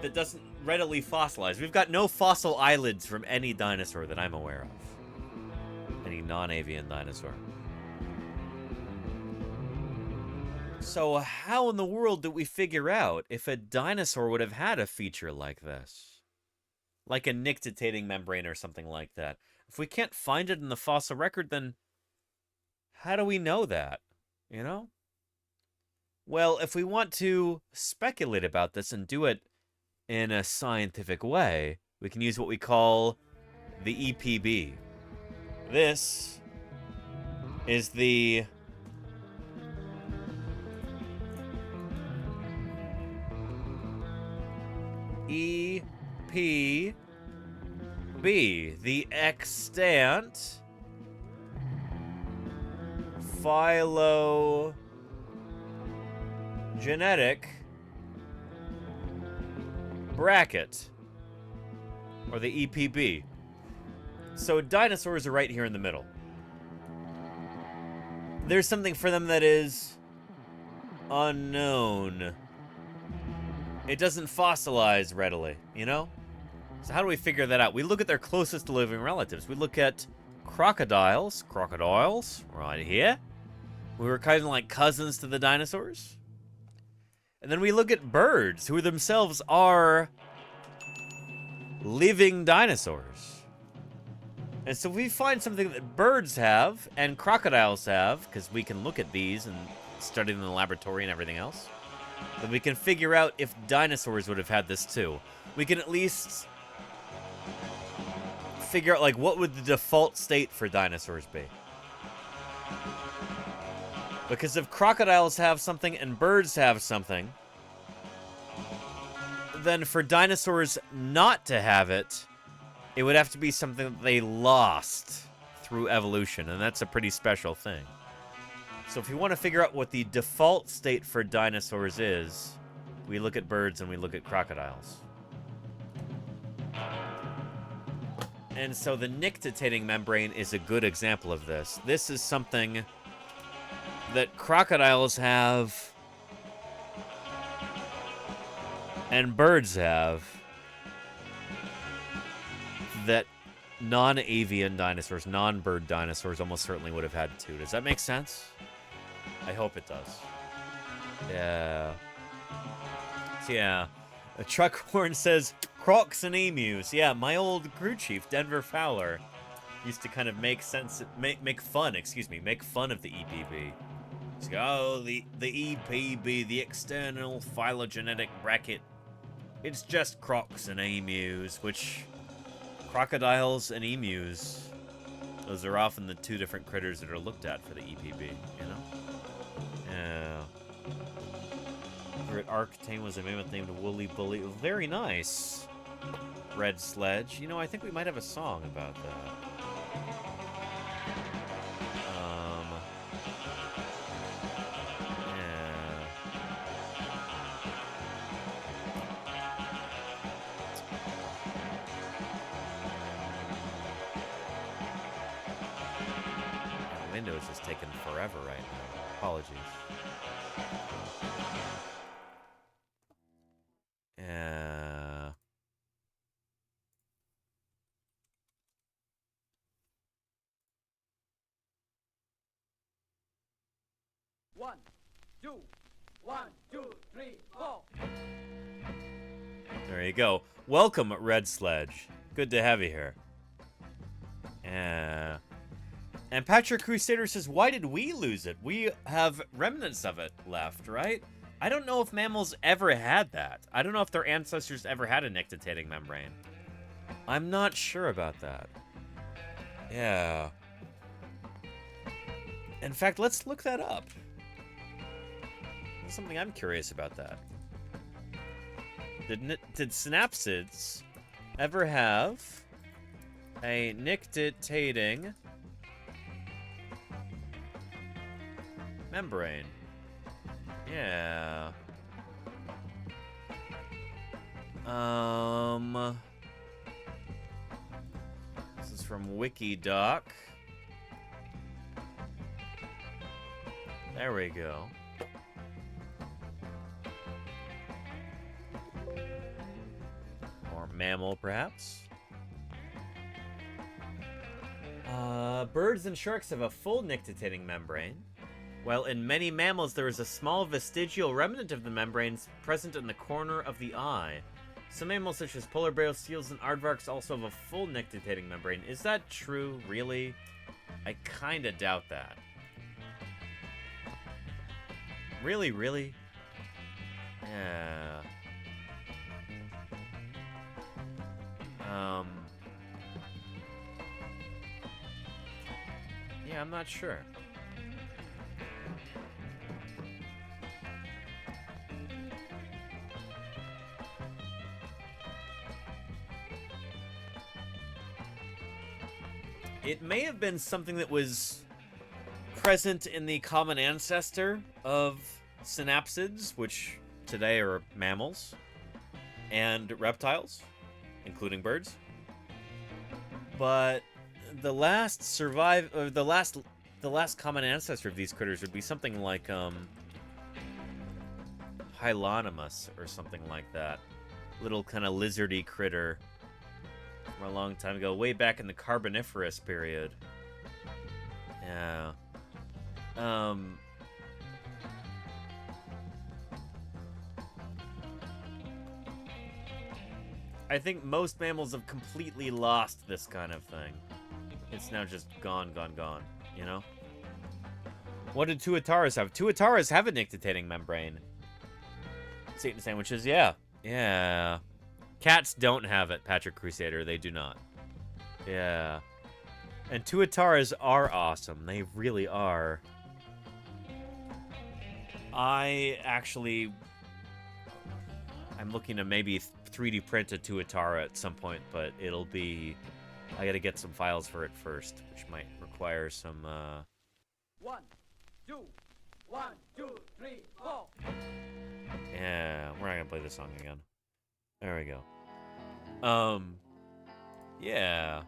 that doesn't readily fossilize? We've got no fossil eyelids from any dinosaur that I'm aware of. Any non-avian dinosaur. So how in the world do we figure out if a dinosaur would have had a feature like this? Like a nictitating membrane or something like that. If we can't find it in the fossil record, then how do we know that? You know? Well, if we want to speculate about this and do it in a scientific way, we can use what we call the EPB. This is the EPB, the extant phylogenetic bracket, or the EPB. So dinosaurs are right here in the middle. There's something for them that is unknown. It doesn't fossilize readily, you know? So how do we figure that out? We look at their closest living relatives. We look at crocodiles right here, who are kind of like cousins to the dinosaurs. And then we look at birds, who themselves are living dinosaurs. And so we find something that birds have and crocodiles have, because we can look at these and study them in the laboratory and everything else, then we can figure out if dinosaurs would have had this too. We can at least figure out, like, what would the default state for dinosaurs be? Because if crocodiles have something and birds have something, then for dinosaurs not to have it, it would have to be something that they lost through evolution, and that's a pretty special thing. So if you want to figure out what the default state for dinosaurs is, we look at birds and we look at crocodiles. And so the nictitating membrane is a good example of this. This is something that crocodiles have and birds have that non-avian dinosaurs, non-bird dinosaurs almost certainly would have had too. Does that make sense? I hope it does. Yeah. So yeah. A truck horn says, Crocs and emus. Yeah, my old crew chief, Denver Fowler, used to kind of make fun of the EPB. He's like, oh, the EPB, the external phylogenetic bracket. It's just crocs and emus, which crocodiles and emus, those are often the two different critters that are looked at for the EPB, you know? Yeah. Arctane was a mammoth named Woolly Bully. Very nice. Red Sledge. You know, I think we might have a song about that. Windows is taking forever right now. Apologies. One, two, 1, 2, 3, 4. There you go. Welcome, Red Sledge. Good to have you here. And Patrick Crusader says, why did we lose it? We have remnants of it left, right? I don't know if mammals ever had that. I don't know if their ancestors ever had a nictitating membrane. I'm not sure about that. Yeah. In fact, let's look that up. There's something I'm curious about that. Did synapsids ever have a nictitating membrane? Yeah. This is from Wikidoc. There we go. Or mammal, perhaps. Birds and sharks have a full nictitating membrane, while in many mammals there is a small vestigial remnant of the membranes present in the corner of the eye. Some mammals such as polar bears, seals, and aardvarks also have a full nictitating membrane. Is that true, really? I kinda doubt that. Really, really? Yeah. Yeah, I'm not sure. It may have been something that was present in the common ancestor of synapsids, which today are mammals, and reptiles, including birds. But the last common ancestor of these critters would be something like Hylonomus or something like that. Little kind of lizardy critter from a long time ago, way back in the Carboniferous period. Yeah. I think most mammals have completely lost this kind of thing. It's now just gone, you know? What did tuataras have? Tuataras have a nictitating membrane. Satan sandwiches, yeah. Yeah. Cats don't have it, Patrick Crusader. They do not. Yeah. And tuataras are awesome. They really are. I'm looking to maybe 3D print a tuatara at some point, but it'll be... I gotta get some files for it first, which might require some, 1, 2, 1, 2, 3, 4. Yeah, we're not gonna play this song again. There we go. Yeah.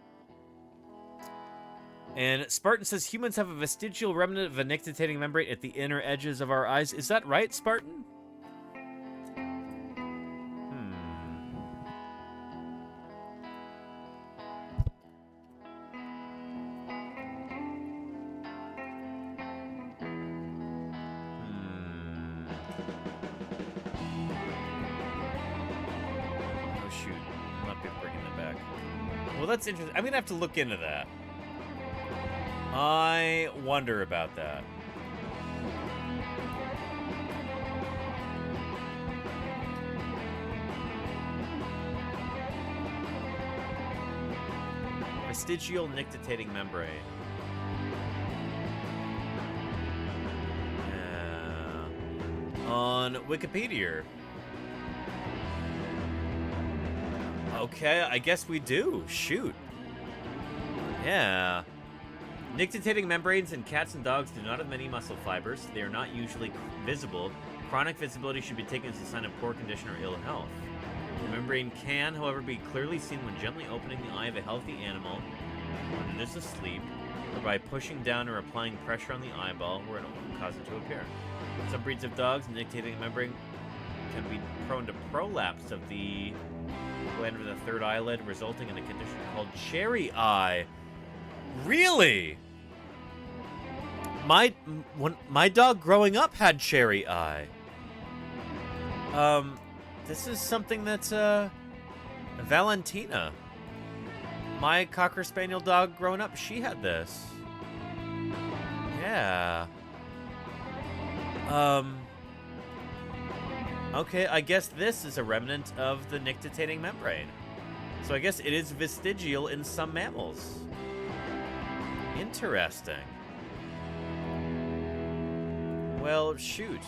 And Spartan says humans have a vestigial remnant of a nictitating membrane at the inner edges of our eyes. Is that right, Spartan? Oh, shoot. Well, that's interesting. I'm going to have to look into that. I wonder about that. Vestigial nictitating membrane. On Wikipedia. Okay, I guess we do. Shoot. Yeah. Nictitating membranes in cats and dogs do not have many muscle fibers. They are not usually visible. Chronic visibility should be taken as a sign of poor condition or ill health. The membrane can, however, be clearly seen when gently opening the eye of a healthy animal when it is asleep, or by pushing down or applying pressure on the eyeball where it will cause it to appear. Some breeds of dogs, nictitating membrane can be prone to prolapse of the gland of the third eyelid, resulting in a condition called cherry eye. Really? My dog growing up had cherry eye. This is something that's Valentina. My Cocker Spaniel dog growing up, she had this. Yeah. Okay, I guess this is a remnant of the nictitating membrane. So I guess it is vestigial in some mammals. Interesting. Well, shoot.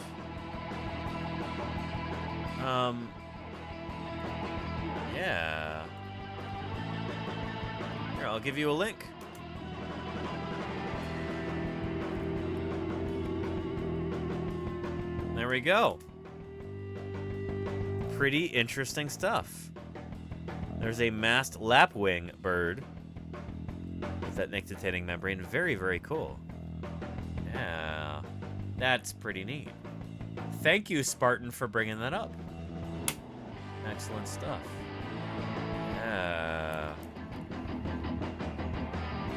Yeah. Here, I'll give you a link. There we go. Pretty interesting stuff. There's a masked lapwing bird with that nictitating membrane. Very, very cool. Yeah. That's pretty neat. Thank you, Spartan, for bringing that up. Excellent stuff. Yeah.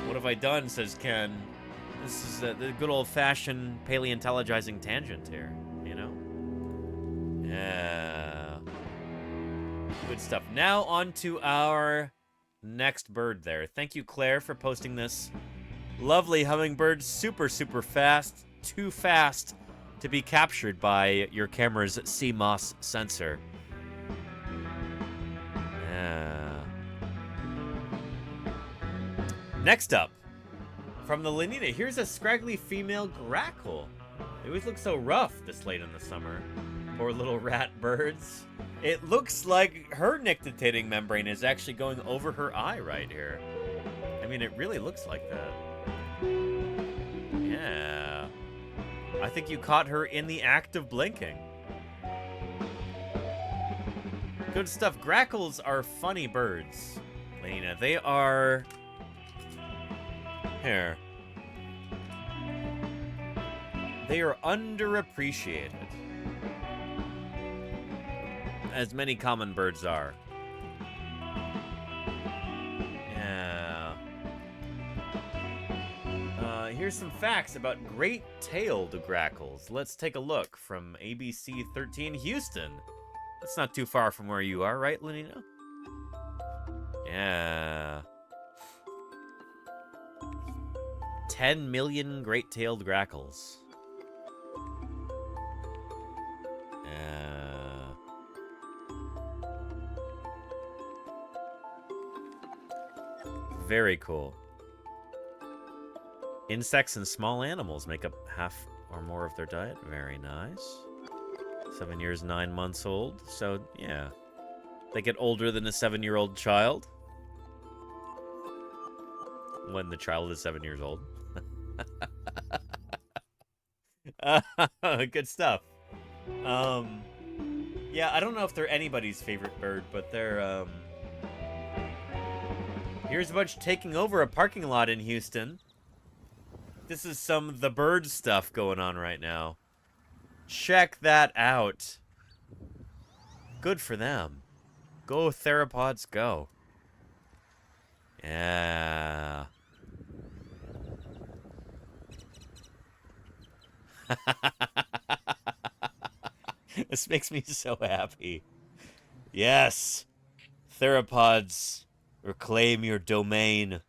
What have I done, says Ken. This is the good old-fashioned paleontologizing tangent here, you know? Yeah. Good stuff. Now on to our next bird there. Thank you, Claire, for posting this lovely hummingbird. Super, super fast. Too fast to be captured by your camera's CMOS sensor. Yeah. Next up, from the Lenina, here's a scraggly female grackle. They always look so rough this late in the summer. Poor little rat birds. It looks like her nictitating membrane is actually going over her eye right here. I mean, it really looks like that. Yeah. I think you caught her in the act of blinking. Good stuff. Grackles are funny birds, Lena. They are... Here. They are underappreciated. As many common birds are. Yeah. Here's some facts about great-tailed grackles. Let's take a look from ABC 13 Houston. That's not too far from where you are, right, Lenina? Yeah. 10 million great-tailed grackles. Very cool. Insects and small animals make up half or more of their diet. Very nice. 7 years, 9 months old. So, yeah. They get older than a 7-year-old child. When the child is 7 years old. Good stuff. Yeah, I don't know if they're anybody's favorite bird, but they're, Here's a bunch taking over a parking lot in Houston. This is some The Bird stuff going on right now. Check that out. Good for them. Go theropods, go. Yeah. This makes me so happy. Yes. Theropods Reclaim your domain.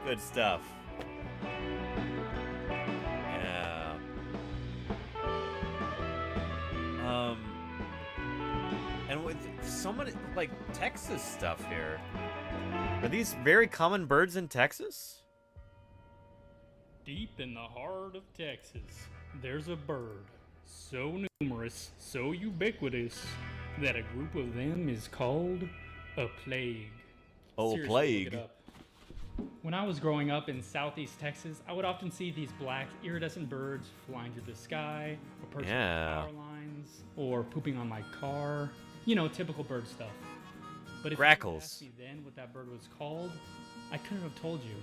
Good stuff. Yeah. And with so many, like, Texas stuff here. Are these very common birds in Texas? Deep in the heart of Texas, there's a bird so numerous, so ubiquitous, that a group of them is called a plague. Oh, Seriously, plague. look it up. When I was growing up in southeast Texas, I would often see these black iridescent birds flying through the sky, or perching on power lines, or pooping on my car. You know, typical bird stuff. But if you asked me then what that bird was called, I couldn't have told you.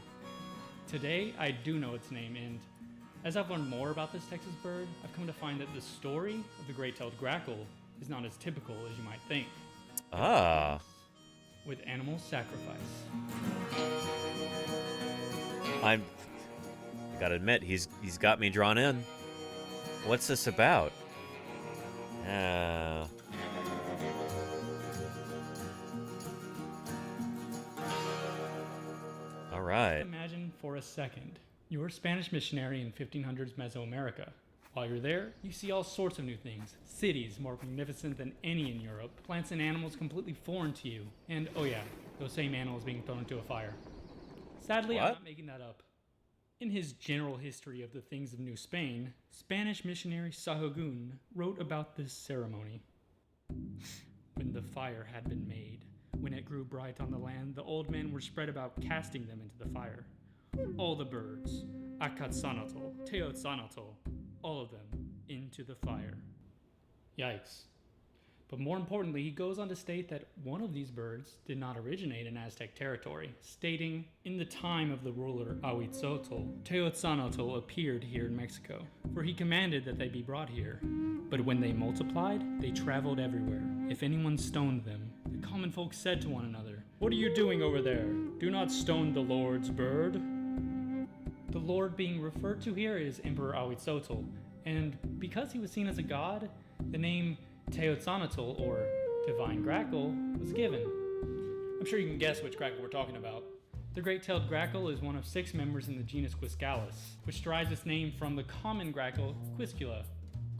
Today, I do know its name, and as I've learned more about this Texas bird, I've come to find that the story of the great-tailed grackle is not as typical as you might think. Ah. With animal sacrifice. I gotta admit, he's got me drawn in. What's this about? All right. Imagine for a second, you're a Spanish missionary in 1500s Mesoamerica. While you're there, you see all sorts of new things. Cities more magnificent than any in Europe, plants and animals completely foreign to you, and oh yeah, those same animals being thrown into a fire. Sadly, I'm not making that up. In his General History of the Things of New Spain, Spanish missionary Sahagún wrote about this ceremony. When the fire had been made, when it grew bright on the land, the old men were spread about casting them into the fire. All the birds, Acatzanatl, Teotzanatl, all of them into the fire. Yikes. But more importantly, he goes on to state that one of these birds did not originate in Aztec territory, stating, in the time of the ruler Ahuitzotl, Teotzanotl appeared here in Mexico, for he commanded that they be brought here. But when they multiplied, they traveled everywhere. If anyone stoned them, the common folk said to one another, "What are you doing over there? Do not stone the Lord's bird." The Lord being referred to here is Emperor Ahuitzotl, and because he was seen as a god, the name Teotzanotl, or divine grackle, was given. I'm sure you can guess which grackle we're talking about. The great-tailed grackle is one of 6 members in the genus Quiscalus, which derives its name from the common grackle Quiscula,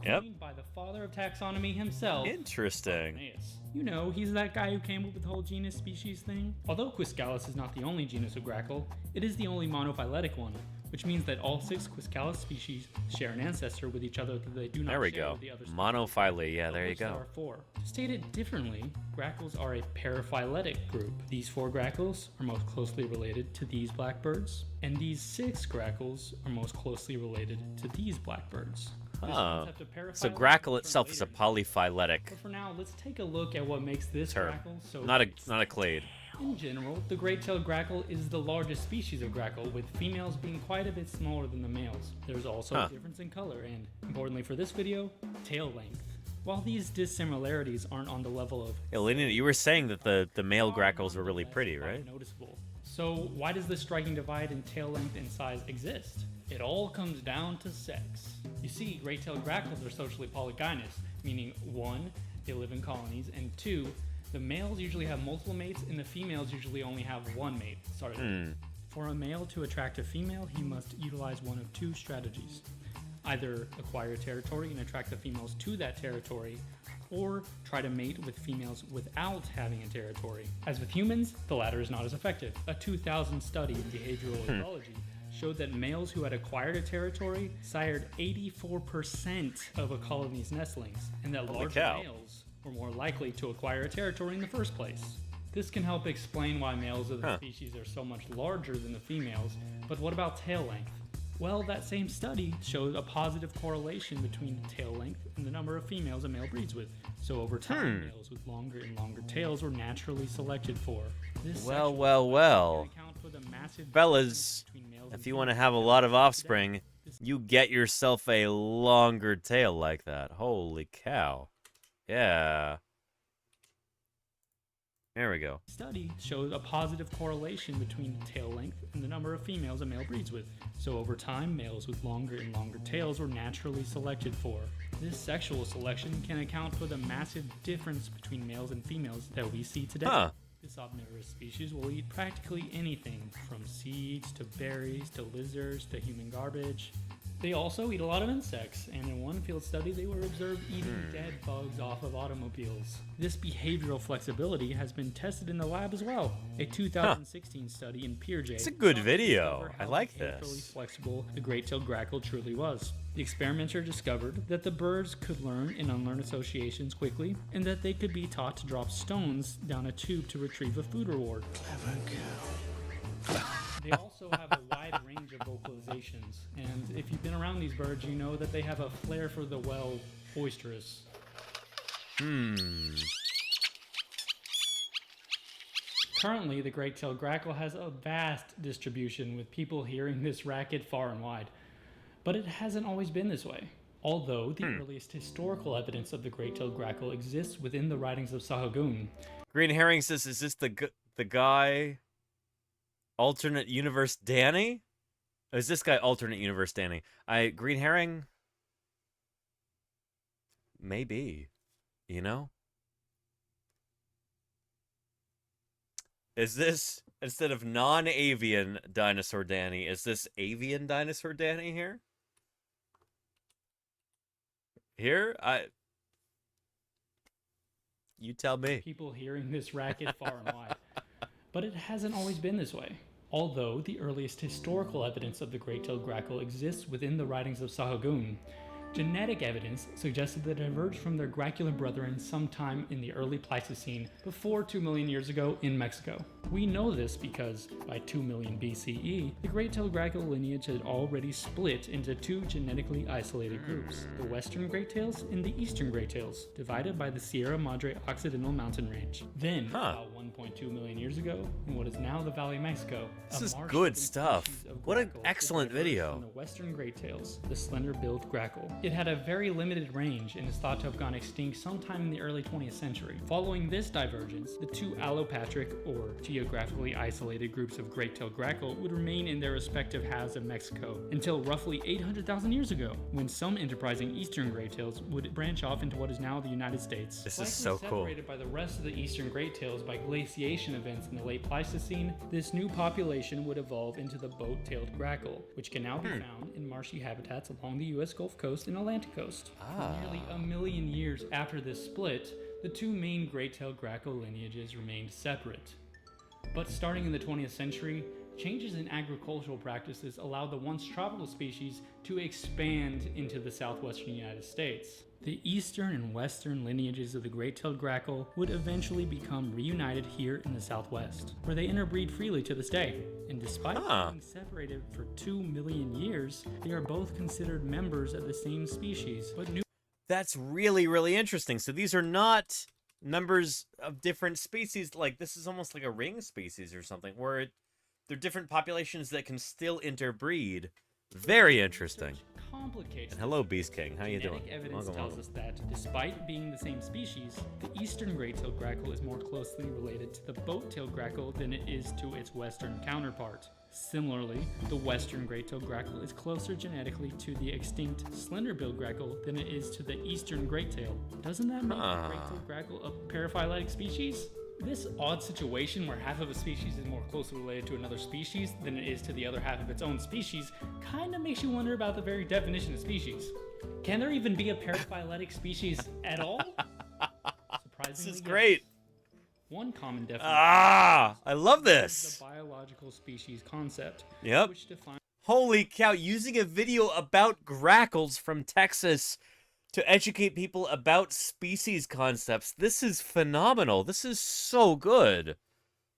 coined by the father of taxonomy himself. Interesting. Linnaeus. You know, he's that guy who came up with the whole genus-species thing. Although Quiscalus is not the only genus of grackle, it is the only monophyletic one, which means that all 6 Quiscalus species share an ancestor with each other that they do not share with the other species. Monophyly, yeah, there you There go. are 4. To state it differently, grackles are a paraphyletic group. These 4 grackles are most closely related to these blackbirds, and these 6 grackles are most closely related to these blackbirds. Oh. So grackle itself is a polyphyletic But for now, let's take a look at what makes this term. grackle so Not a clade. In general, the great-tailed grackle is the largest species of grackle, with females being quite a bit smaller than the males. There's also a difference in color and, importantly for this video, tail length. While these dissimilarities aren't on the level of... Yeah, Lena, you were saying that the male grackles were really pretty, right? Noticeable. So why does this striking divide in tail length and size exist? It all comes down to sex. You see, great-tailed grackles are socially polygynous, meaning 1, they live in colonies, and 2, the males usually have multiple mates, and the females usually only have one mate. For a male to attract a female, he must utilize one of 2 strategies. Either acquire territory and attract the females to that territory, or try to mate with females without having a territory. As with humans, the latter is not as effective. A 2000 study in behavioral ecology showed that males who had acquired a territory sired 84% of a colony's nestlings, and that larger males were more likely to acquire a territory in the first place. This can help explain why males of the species are so much larger than the females, but what about tail length? Well, that same study showed a positive correlation between tail length and the number of females a male breeds with. So over time, males with longer and longer tails were naturally selected for. This Well. Fellas, if you want to have a lot of offspring, you get yourself a longer tail like that. Holy cow. Yeah. There we go. Study showed a positive correlation between tail length and the number of females a male breeds with. So over time, males with longer and longer tails were naturally selected for. This sexual selection can account for the massive difference between males and females that we see today. Huh. This omnivorous species will eat practically anything, from seeds to berries to lizards to human garbage. They also eat a lot of insects, and in one field study they were observed eating dead bugs off of automobiles. This behavioral flexibility has been tested in the lab as well. A 2016 study in PeerJ. It's a good video. I like Behaviorally this. flexible the great-tailed grackle truly was. The experimenter discovered that the birds could learn and unlearn associations quickly, and that they could be taught to drop stones down a tube to retrieve a food reward. Clever girl. They also have a wide range of vocalizations, and if you've been around these birds, you know that they have a flair for the, well, boisterous. Currently, the great-tailed grackle has a vast distribution, with people hearing this racket far and wide. But it hasn't always been this way. Although the earliest historical evidence of the great-tailed grackle exists within the writings of Sahagún. Green Herring says, is this the guy... Alternate Universe Danny? Or is this guy Alternate Universe Danny? Green Herring? Maybe. You know? Is this, instead of non-avian Dinosaur Danny, is this avian Dinosaur Danny here? Here? You tell me. People hearing this racket far and wide. But it hasn't always been this way. Although the earliest historical evidence of the great-tailed grackle exists within the writings of Sahagún, genetic evidence suggested that it diverged from their gracular brethren sometime in the early Pleistocene before 2 million years ago in Mexico. We know this because, by 2 million BCE, the great-tailed grackle lineage had already split into two genetically isolated groups, the western great-tails and the eastern great-tails, divided by the Sierra Madre Occidental mountain range. Then, about 1.2 million years ago, in what is now the Valley of Mexico, this is good stuff. What an excellent video. From the western great-tails, the slender-billed grackle. It had a very limited range and is thought to have gone extinct sometime in the early 20th century. Following this divergence, the two allopatric, or geographically isolated groups of great-tailed grackle would remain in their respective halves of Mexico until roughly 800,000 years ago, when some enterprising eastern great-tails would branch off into what is now the United States. This is so cool. Separated by the rest of the eastern great-tails by glaciation events in the late Pleistocene, this new population would evolve into the boat-tailed grackle, which can now be found in marshy habitats along the U.S. Gulf Coast and Atlantic Coast. For nearly a million years after this split, the two main great-tailed grackle lineages remained separate. But starting in the 20th century, changes in agricultural practices allowed the once tropical species to expand into the southwestern United States. The eastern and western lineages of the great-tailed grackle would eventually become reunited here in the southwest, where they interbreed freely to this day. And despite being separated for 2 million years, they are both considered members of the same species, but new. That's really, really interesting. So these are not members of different species. Like, this is almost like a ring species or something, where they're different populations that can still interbreed. Very interesting. Complicates. And hello, Beast King. How you doing? Genetic evidence tells us that, despite being the same species, the eastern great-tailed grackle is more closely related to the boat-tailed grackle than it is to its western counterpart. Similarly, the western great-tailed grackle is closer genetically to the extinct slender-billed grackle than it is to the eastern great-tail. Doesn't that make the great-tailed grackle a paraphyletic species? This odd situation where half of a species is more closely related to another species than it is to the other half of its own species kind of makes you wonder about the very definition of species. Can there even be a paraphyletic species at all? Surprisingly, this is great. One common definition. I love this. Is the biological species concept. Yep. Which defines. Holy cow! Using a video about grackles from Texas to educate people about species concepts. This is phenomenal. This is so good.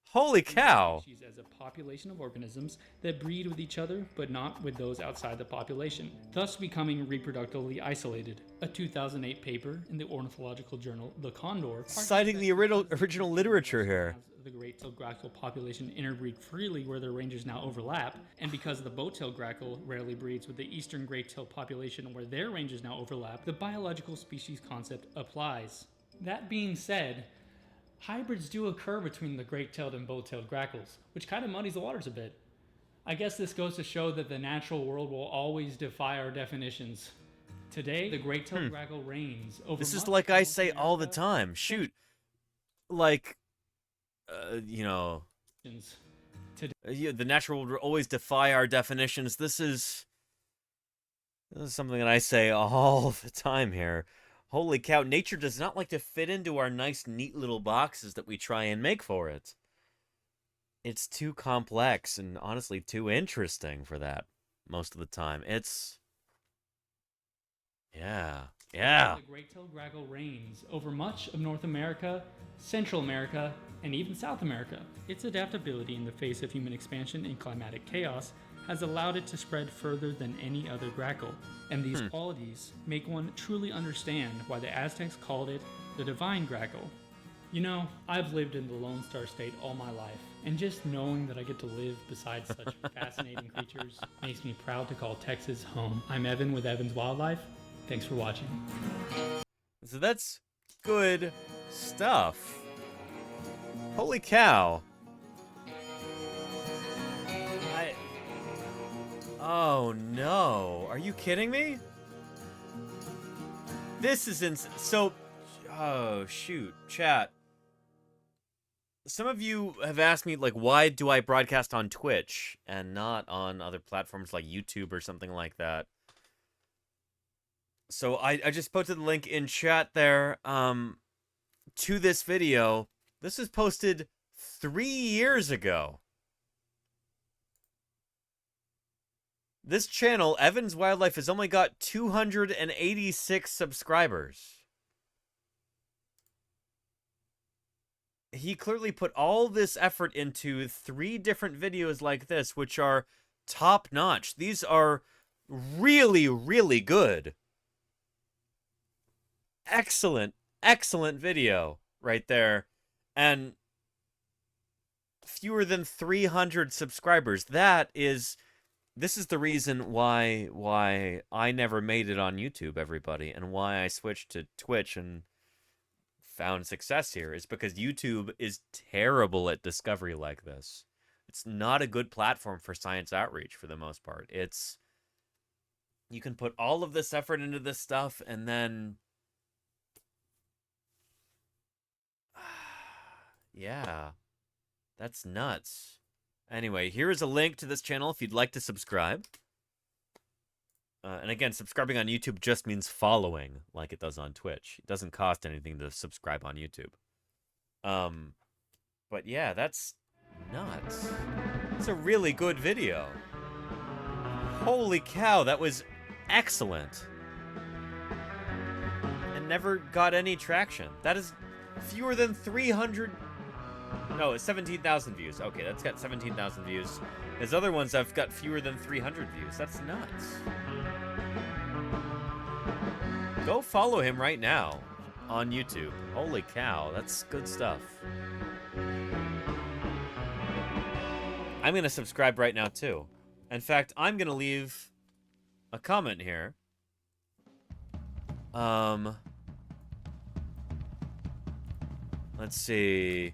Holy cow. Species as a population of organisms that breed with each other, but not with those outside the population, thus becoming reproductively isolated. A 2008 paper in the ornithological journal The Condor, citing the original literature here. The great-tailed grackle population interbreed freely where their ranges now overlap, and because the boat-tailed grackle rarely breeds with the eastern great-tailed population where their ranges now overlap, the biological species concept applies. That being said, Hybrids do occur between the great-tailed and bow-tailed grackles, which kind of muddies the waters a bit. I guess this goes to show that the natural world will always defy our definitions. Today, the great-tailed grackle reigns over This is much like of I North say all the time. Shoot. Like, you know, the natural world will always defy our definitions. This is something that I say all the time here. Holy cow, nature does not like to fit into our nice, neat little boxes that we try and make for it. It's too complex and honestly too interesting for that most of the time. It's... Yeah. The great-tailed grackle reigns over much of North America, Central America, and even South America. Its adaptability in the face of human expansion and climatic chaos has allowed it to spread further than any other grackle, and these qualities make one truly understand why the Aztecs called it the divine grackle. You know, I've lived in the Lone Star State all my life, and just knowing that I get to live beside such fascinating creatures makes me proud to call Texas home. I'm Evan with Evan's Wildlife. Thanks for watching. So that's good stuff. Holy cow. Oh no. Are you kidding me? This is so... Oh, shoot. Chat. Some of you have asked me, like, why do I broadcast on Twitch and not on other platforms like YouTube or something like that? So I just posted the link in chat there to this video. This was posted 3 years ago. This channel, Evan's Wildlife, has only got 286 subscribers. He clearly put all this effort into 3 different videos like this, which are top-notch. These are really, really good. Excellent, excellent video right there. And fewer than 300 subscribers. This is the reason why I never made it on YouTube, everybody, and why I switched to Twitch and found success here, is because YouTube is terrible at discovery like this. It's not a good platform for science outreach for the most part. You can put all of this effort into this stuff and then... Yeah, that's nuts. Anyway, here is a link to this channel if you'd like to subscribe. And again, subscribing on YouTube just means following, like it does on Twitch. It doesn't cost anything to subscribe on YouTube. But yeah, that's nuts. It's a really good video. Holy cow, that was excellent. And never got any traction. That is fewer than 300... No, it's 17,000 views. Okay, that's got 17,000 views. His other ones have got fewer than 300 views. That's nuts. Go follow him right now on YouTube. Holy cow, that's good stuff. I'm going to subscribe right now, too. In fact, I'm going to leave a comment here. Let's see...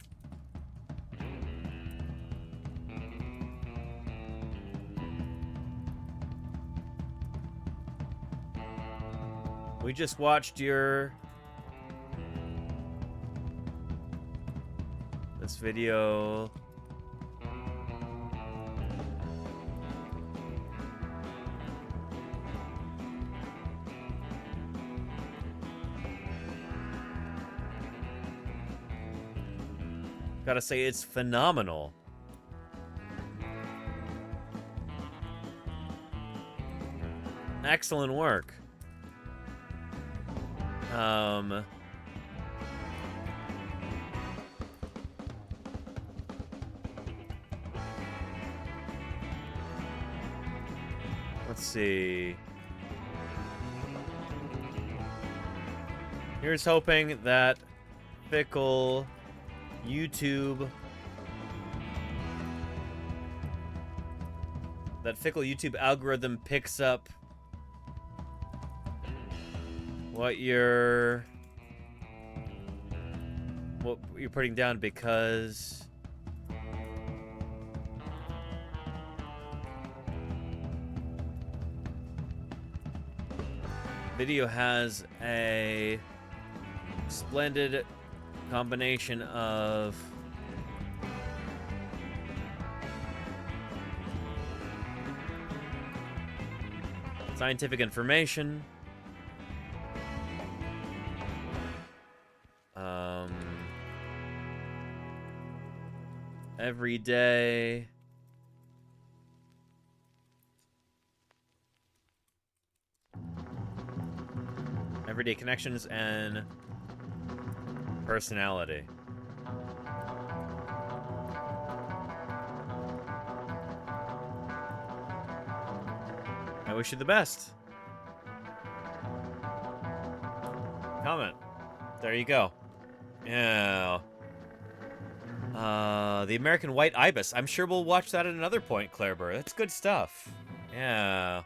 We just watched this video. Gotta say, it's phenomenal. Excellent work. Let's see. Here's hoping that fickle YouTube algorithm picks up what you're what you're putting down because... Video has a splendid combination of scientific information, everyday connections and personality. I wish you the best. Comment. There you go. Yeah. The American White Ibis. I'm sure we'll watch that at another point, Claire Burr. That's good stuff. Yeah.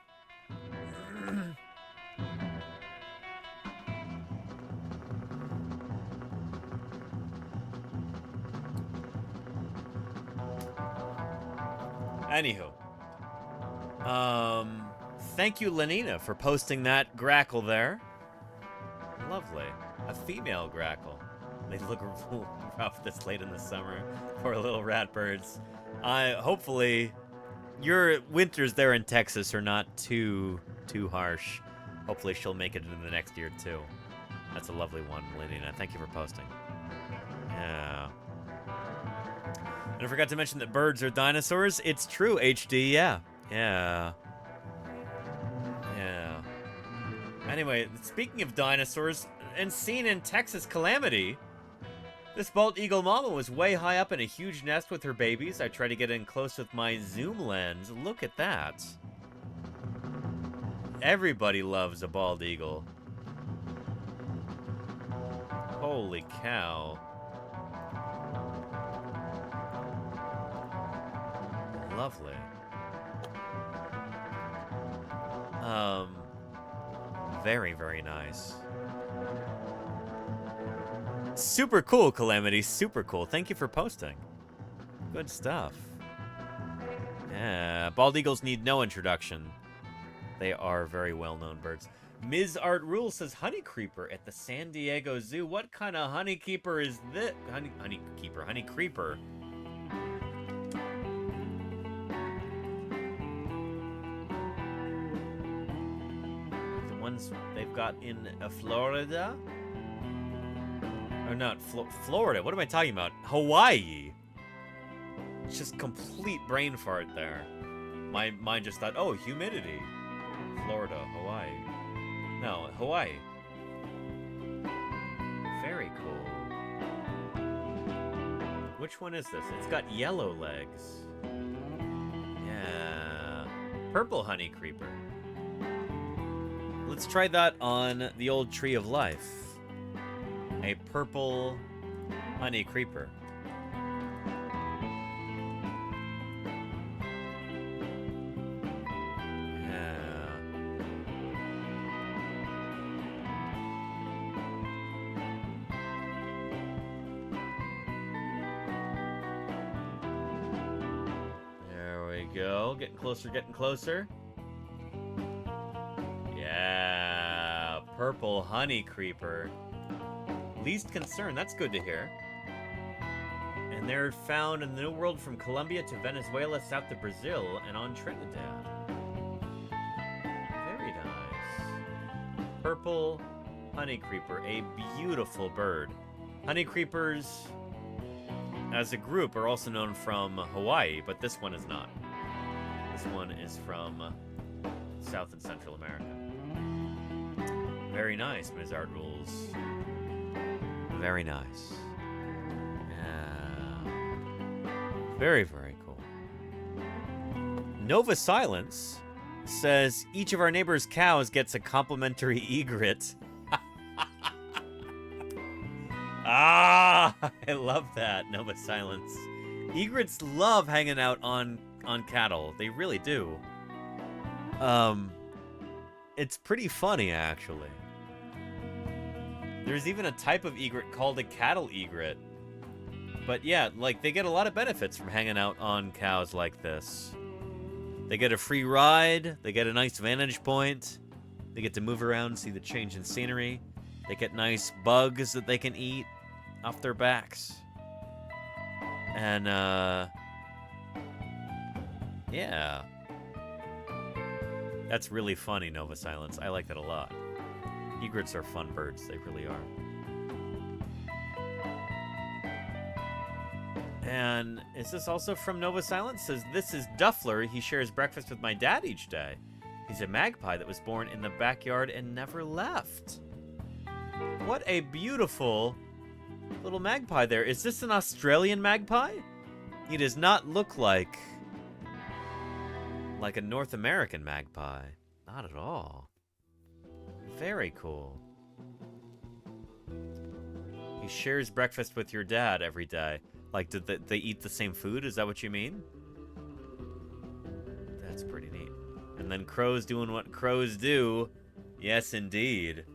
Anywho. Thank you, Lenina, for posting that grackle there. Lovely. A female grackle. They look rough this late in the summer. Poor little rat birds. Hopefully, your winters there in Texas are not too harsh. Hopefully she'll make it into the next year, too. That's a lovely one, Lenina. Thank you for posting. Yeah. And I forgot to mention that birds are dinosaurs. It's true, HD, yeah. Yeah. Yeah. Anyway, speaking of dinosaurs, and seen in Texas Calamity, this bald eagle mama was way high up in a huge nest with her babies. I tried to get in close with my zoom lens. Look at that. Everybody loves a bald eagle. Holy cow. Lovely. Very, very nice. Super cool, Calamity. Super cool. Thank you for posting. Good stuff. Yeah, bald eagles need no introduction. They are very well-known birds. Ms. Art Rule says honey creeper at the San Diego Zoo. What kind of honey keeper is this? Honey creeper. The ones they've got in Florida? Or not, Florida. What am I talking about? Hawaii. It's just complete brain fart there. My mind just thought, oh, humidity. Florida, Hawaii. No, Hawaii. Very cool. Which one is this? It's got yellow legs. Yeah. Purple honey creeper. Let's try that on the old tree of life. A purple honey creeper. Yeah. There we go. Getting closer, getting closer. Yeah. Purple honey creeper. Least concern, that's good to hear. And they're found in the New World from Colombia to Venezuela, south to Brazil, and on Trinidad. Very nice. Purple honey creeper, a beautiful bird. Honey creepers, as a group, are also known from Hawaii, but this one is not. This one is from South and Central America. Very nice, Ms. Art Rules. Very nice. Yeah. Very, very cool. Nova Silence says each of our neighbors' cows gets a complimentary egret. Ah, I love that, Nova Silence. Egrets love hanging out on cattle. They really do. It's pretty funny, actually. There's even a type of egret called a cattle egret, But yeah, like, they get a lot of benefits from hanging out on cows like this. They get a free ride. They get a nice vantage point. They get to move around, see the change in scenery. They get nice bugs that they can eat off their backs. And, yeah. That's really funny, Nova Silence. I like that a lot. Egrets are fun birds. They really are. And is this also from Nova Silence? Says, this is Duffler. He shares breakfast with my dad each day. He's a magpie that was born in the backyard and never left. What a beautiful little magpie there. Is this an Australian magpie? He does not look like a North American magpie. Not at all. Very cool. He shares breakfast with your dad every day. Like, did they eat the same food? Is that what you mean? That's pretty neat. And then crows doing what crows do. Yes, indeed.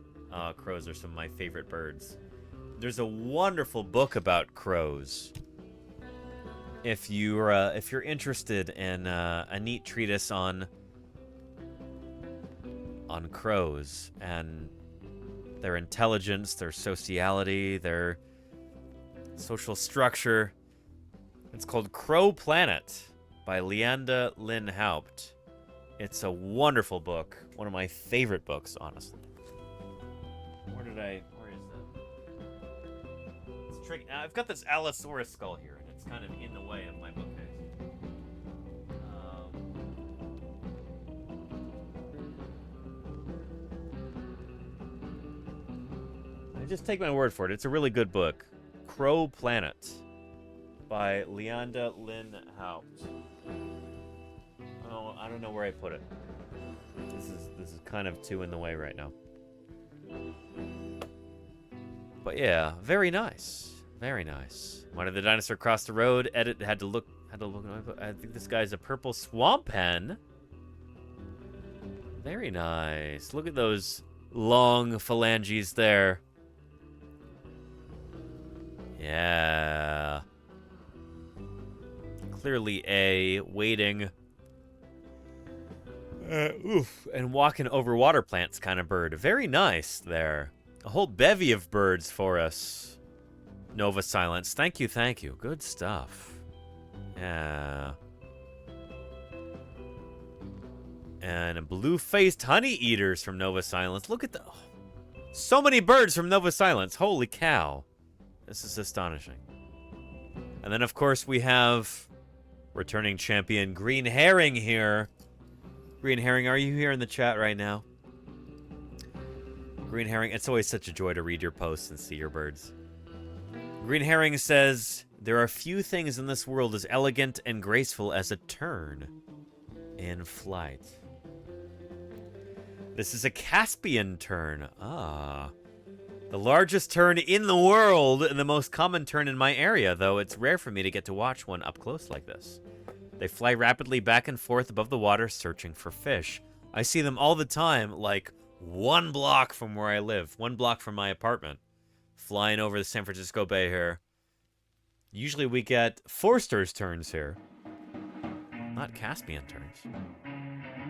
Crows are some of my favorite birds. There's a wonderful book about crows. If you're interested in a neat treatise on crows and their intelligence, their sociality, their social structure. It's called Crow Planet by Leanda Lynn Haupt. It's a wonderful book. One of my favorite books, honestly. Where is that? It's tricky. I've got this Allosaurus skull here, and it's kind of in the way of my bookcase. Just take my word for it. It's a really good book. Crow Planet by Leanda Lynn Haupt. Oh, I don't know where I put it. This is kind of too in the way right now. But yeah, very nice. Very nice. Why did the dinosaur cross the road? Edit had to look. I think this guy's a purple swamp hen. Very nice. Look at those long phalanges there. Yeah. Clearly a waiting. And walking over water plants kind of bird. Very nice there. A whole bevy of birds for us. Nova Silence. Thank you, thank you. Good stuff. Yeah. And blue-faced honey eaters from Nova Silence. Look at the... so many birds from Nova Silence. Holy cow. This is astonishing. And then, of course, we have returning champion Green Herring here. Green Herring, are you here in the chat right now? Green Herring, it's always such a joy to read your posts and see your birds. Green Herring says, there are few things in this world as elegant and graceful as a tern in flight. This is a Caspian tern. Ah. The largest tern in the world and the most common tern in my area, though it's rare for me to get to watch one up close like this. They fly rapidly back and forth above the water searching for fish. I see them all the time, like 1 block from where I live, 1 block from my apartment, flying over the San Francisco Bay here. Usually we get Forster's terns here, not Caspian terns.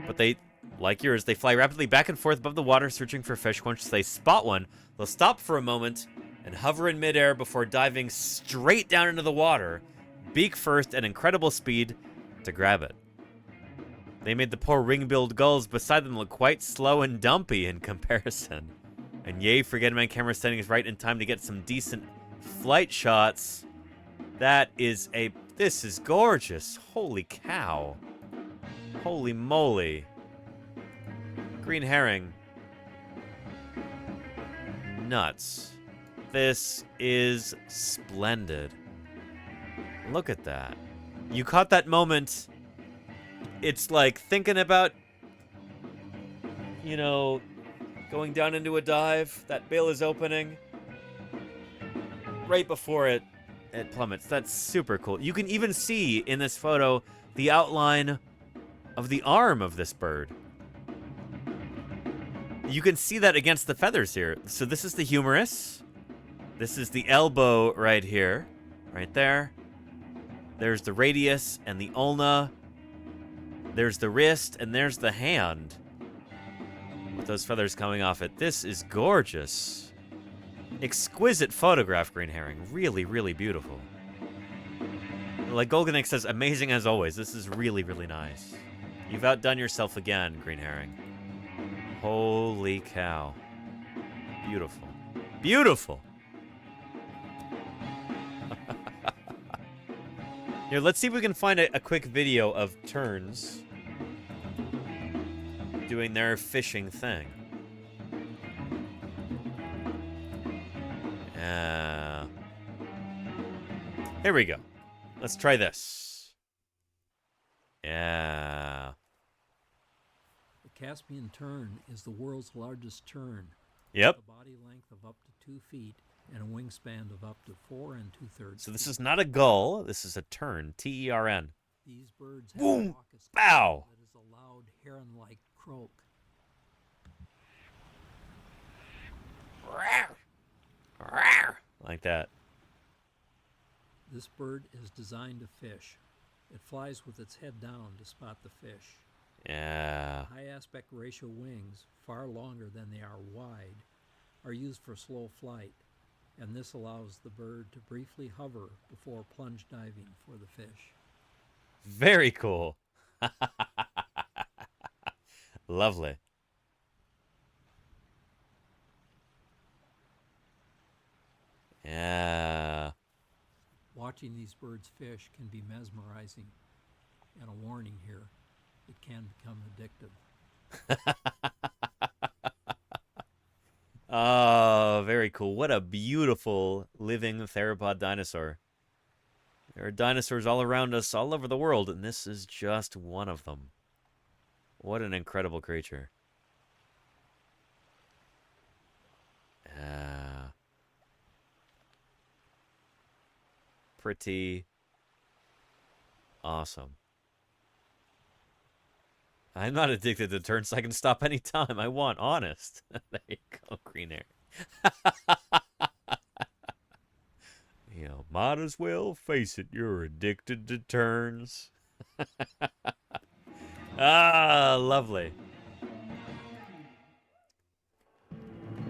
But they, like yours, they fly rapidly back and forth above the water searching for fish. Once they spot one, they'll stop for a moment and hover in midair before diving straight down into the water, beak first at incredible speed to grab it. They made the poor ring-billed gulls beside them look quite slow and dumpy in comparison. And yay for getting my camera settings right in time to get some decent flight shots. This is gorgeous. Holy cow. Holy moly. Green Herring. Nuts. This is splendid. Look at that. You caught that moment. It's like thinking about, going down into a dive. That bill is opening. Right before it plummets. That's super cool. You can even see in this photo the outline of the arm of this bird. You can see that against the feathers here. So this is the humerus. This is the elbow right here. Right there. There's the radius and the ulna. There's the wrist, and there's the hand. With those feathers coming off it. This is gorgeous. Exquisite photograph, Green Herring. Really, really beautiful. Like Golganik says, amazing as always. This is really, really nice. You've outdone yourself again, Green Herring. Holy cow. Beautiful. Beautiful! Here, let's see if we can find a quick video of terns doing their fishing thing. Here we go. Let's try this. Yeah. The Caspian tern is the world's largest tern. Yep. With a body length of up to 2 feet and a wingspan of up to 4 2/3. So this is not a gull. This is a tern. T-E-R-N. These birds have Boom! a raucous Bow! that is a loud heron-like croak. Like that. This bird is designed to fish. It flies with its head down to spot the fish. Yeah. High aspect ratio wings, far longer than they are wide, are used for slow flight, and this allows the bird to briefly hover before plunge diving for the fish. Very cool. Lovely. Yeah. Watching these birds fish can be mesmerizing, and a warning here, it can become addictive. Oh, very cool. What a beautiful living theropod dinosaur. There are dinosaurs all around us, all over the world, and this is just one of them. What an incredible creature. Pretty awesome. I'm not addicted to turns. I can stop anytime I want. Honest. There you go, Green Air. You know, might as well face it. You're addicted to turns. Ah, lovely.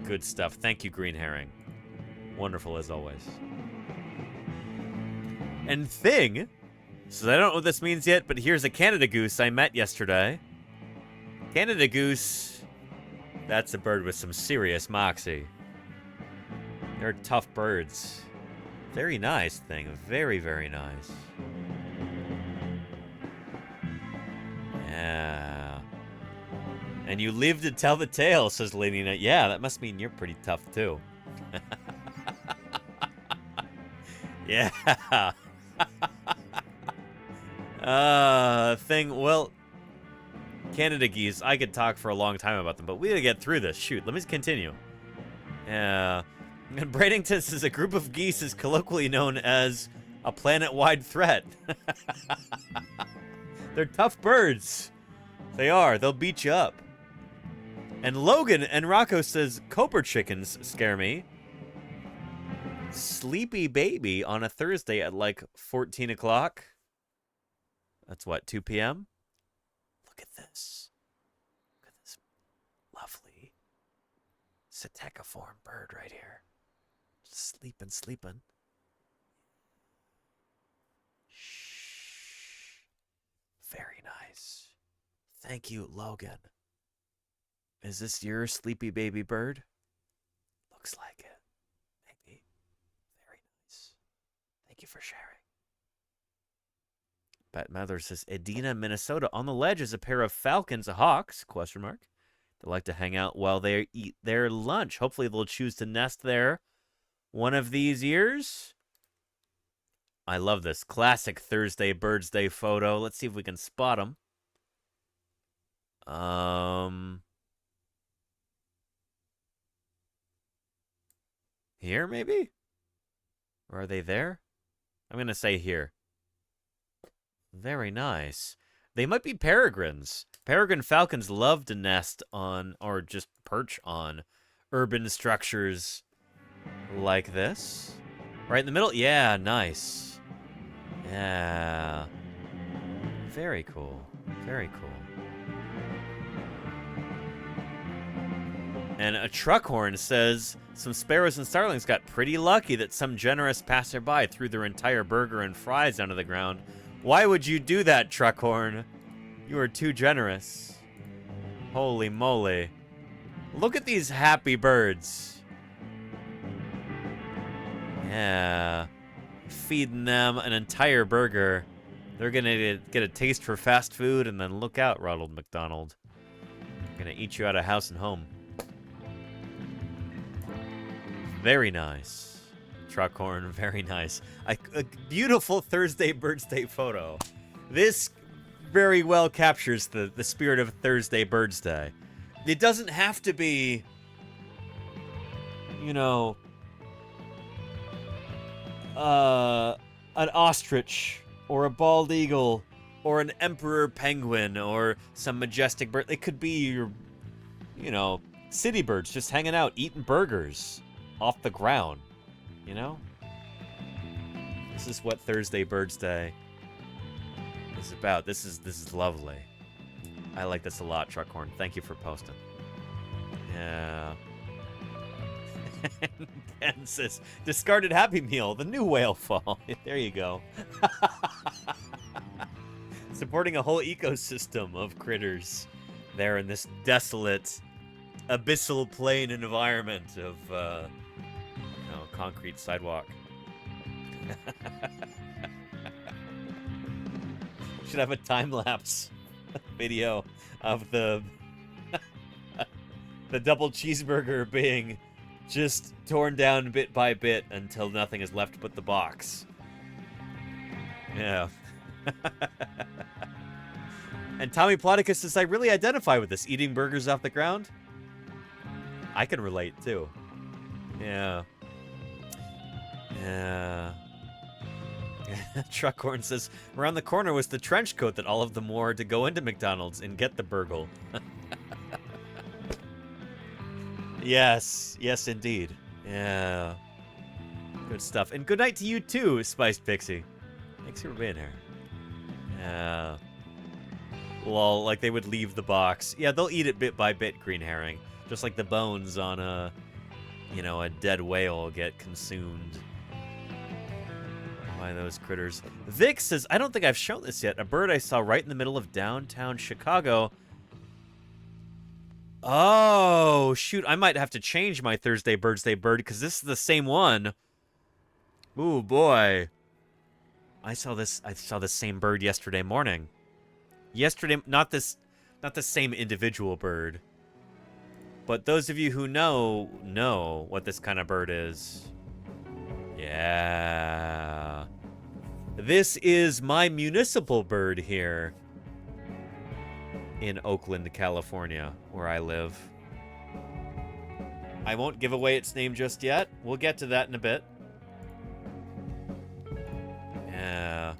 Good stuff. Thank you, Green Herring. Wonderful as always. And thing, so I don't know what this means yet, but here's a Canada goose I met yesterday. Canada goose, that's a bird with some serious moxie. They're tough birds. Very nice thing. Very, very nice. Yeah. And you live to tell the tale, says Lady Nut. Yeah, that must mean you're pretty tough, too. Yeah. Thing, well, Canada geese, I could talk for a long time about them, but we gotta get through this. Shoot, let me continue. Yeah. And Braddington says a group of geese is colloquially known as a planet-wide threat. They're tough birds. They are. They'll beat you up. And Logan and Rocco says Cobra chickens scare me. Sleepy baby on a Thursday at like 14 o'clock. That's what, 2 p.m.? Look at this. Look at this lovely psittaciform bird right here. Just sleeping. Shh. Very nice. Thank you, Logan. Is this your sleepy baby bird? Looks like it. Maybe. Very nice. Thank you for sharing. Bat Mather says, Edina, Minnesota. On the ledge is a pair of falcons, hawks, question mark. They like to hang out while they eat their lunch. Hopefully they'll choose to nest there one of these years. I love this classic Thursday Birdsday photo. Let's see if we can spot them. Here, maybe? Or are they there? I'm going to say here. Very nice. They might be peregrines. Peregrine falcons love to nest on, or just perch on, urban structures like this. Right in the middle? Yeah, nice. Yeah. Very cool. Very cool. And a truck horn says, some sparrows and starlings got pretty lucky that some generous passerby threw their entire burger and fries onto the ground. Why would you do that, truck horn? You are too generous. Holy moly. Look at these happy birds. Yeah. Feeding them an entire burger. They're gonna get a taste for fast food, and then look out, Ronald McDonald. Gonna eat you out of house and home. Very nice. Truck horn, very nice. A beautiful Thursday Birdsday photo. This very well captures the spirit of Thursday Birdsday. It doesn't have to be, you know, an ostrich or a bald eagle or an emperor penguin or some majestic bird. It could be your, you know, city birds just hanging out, eating burgers off the ground, you know? This is what Thursday Birdsday is about. This is lovely. I like this a lot, Truckhorn. Thank you for posting. Yeah. Ben says, discarded Happy Meal, the new whale fall. There you go. Supporting a whole ecosystem of critters there in this desolate, abyssal plain environment of, you know, concrete sidewalk. Should have a time-lapse video of the the double cheeseburger being just torn down bit by bit until nothing is left but the box. Yeah. And Tommy Plodicus says, I really identify with this, eating burgers off the ground. I can relate, too. Yeah. Yeah. Truckhorn says, around the corner was the trench coat that all of them wore to go into McDonald's and get the burgle. Yes. Yes, indeed. Yeah. Good stuff. And good night to you, too, Spiced Pixie. Thanks for being here. Yeah. Lol, like they would leave the box. Yeah, they'll eat it bit by bit, Green Herring. Just like the bones on a, you know, a dead whale get consumed by those critters. Vic says, I don't think I've shown this yet. A bird I saw right in the middle of downtown Chicago. Oh, shoot. I might have to change my Thursday Birdsday bird because this is the same one. Ooh, boy. I saw the same bird yesterday morning. Yesterday, not the same individual bird. But those of you who know what this kind of bird is. Yeah. This is my municipal bird here in Oakland, California, where I live. I won't give away its name just yet. We'll get to that in a bit. Yeah.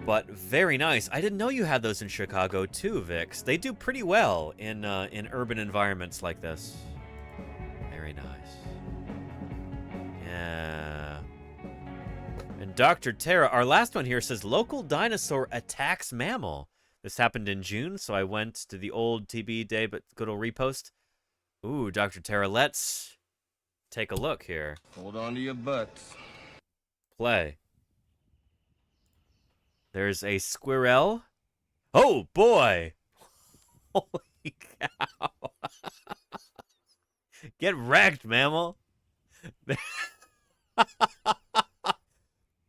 But very nice. I didn't know you had those in Chicago too, Vix. They do pretty well in urban environments like this. Very nice. Yeah. And Dr. Tara, our last one here says, local dinosaur attacks mammal. This happened in June, so I went to the old TB day, but good old repost. Ooh, Dr. Tara, let's take a look here. Hold on to your butts. Play. There's a squirrel. Oh, boy. Holy cow. Get wrecked, mammal.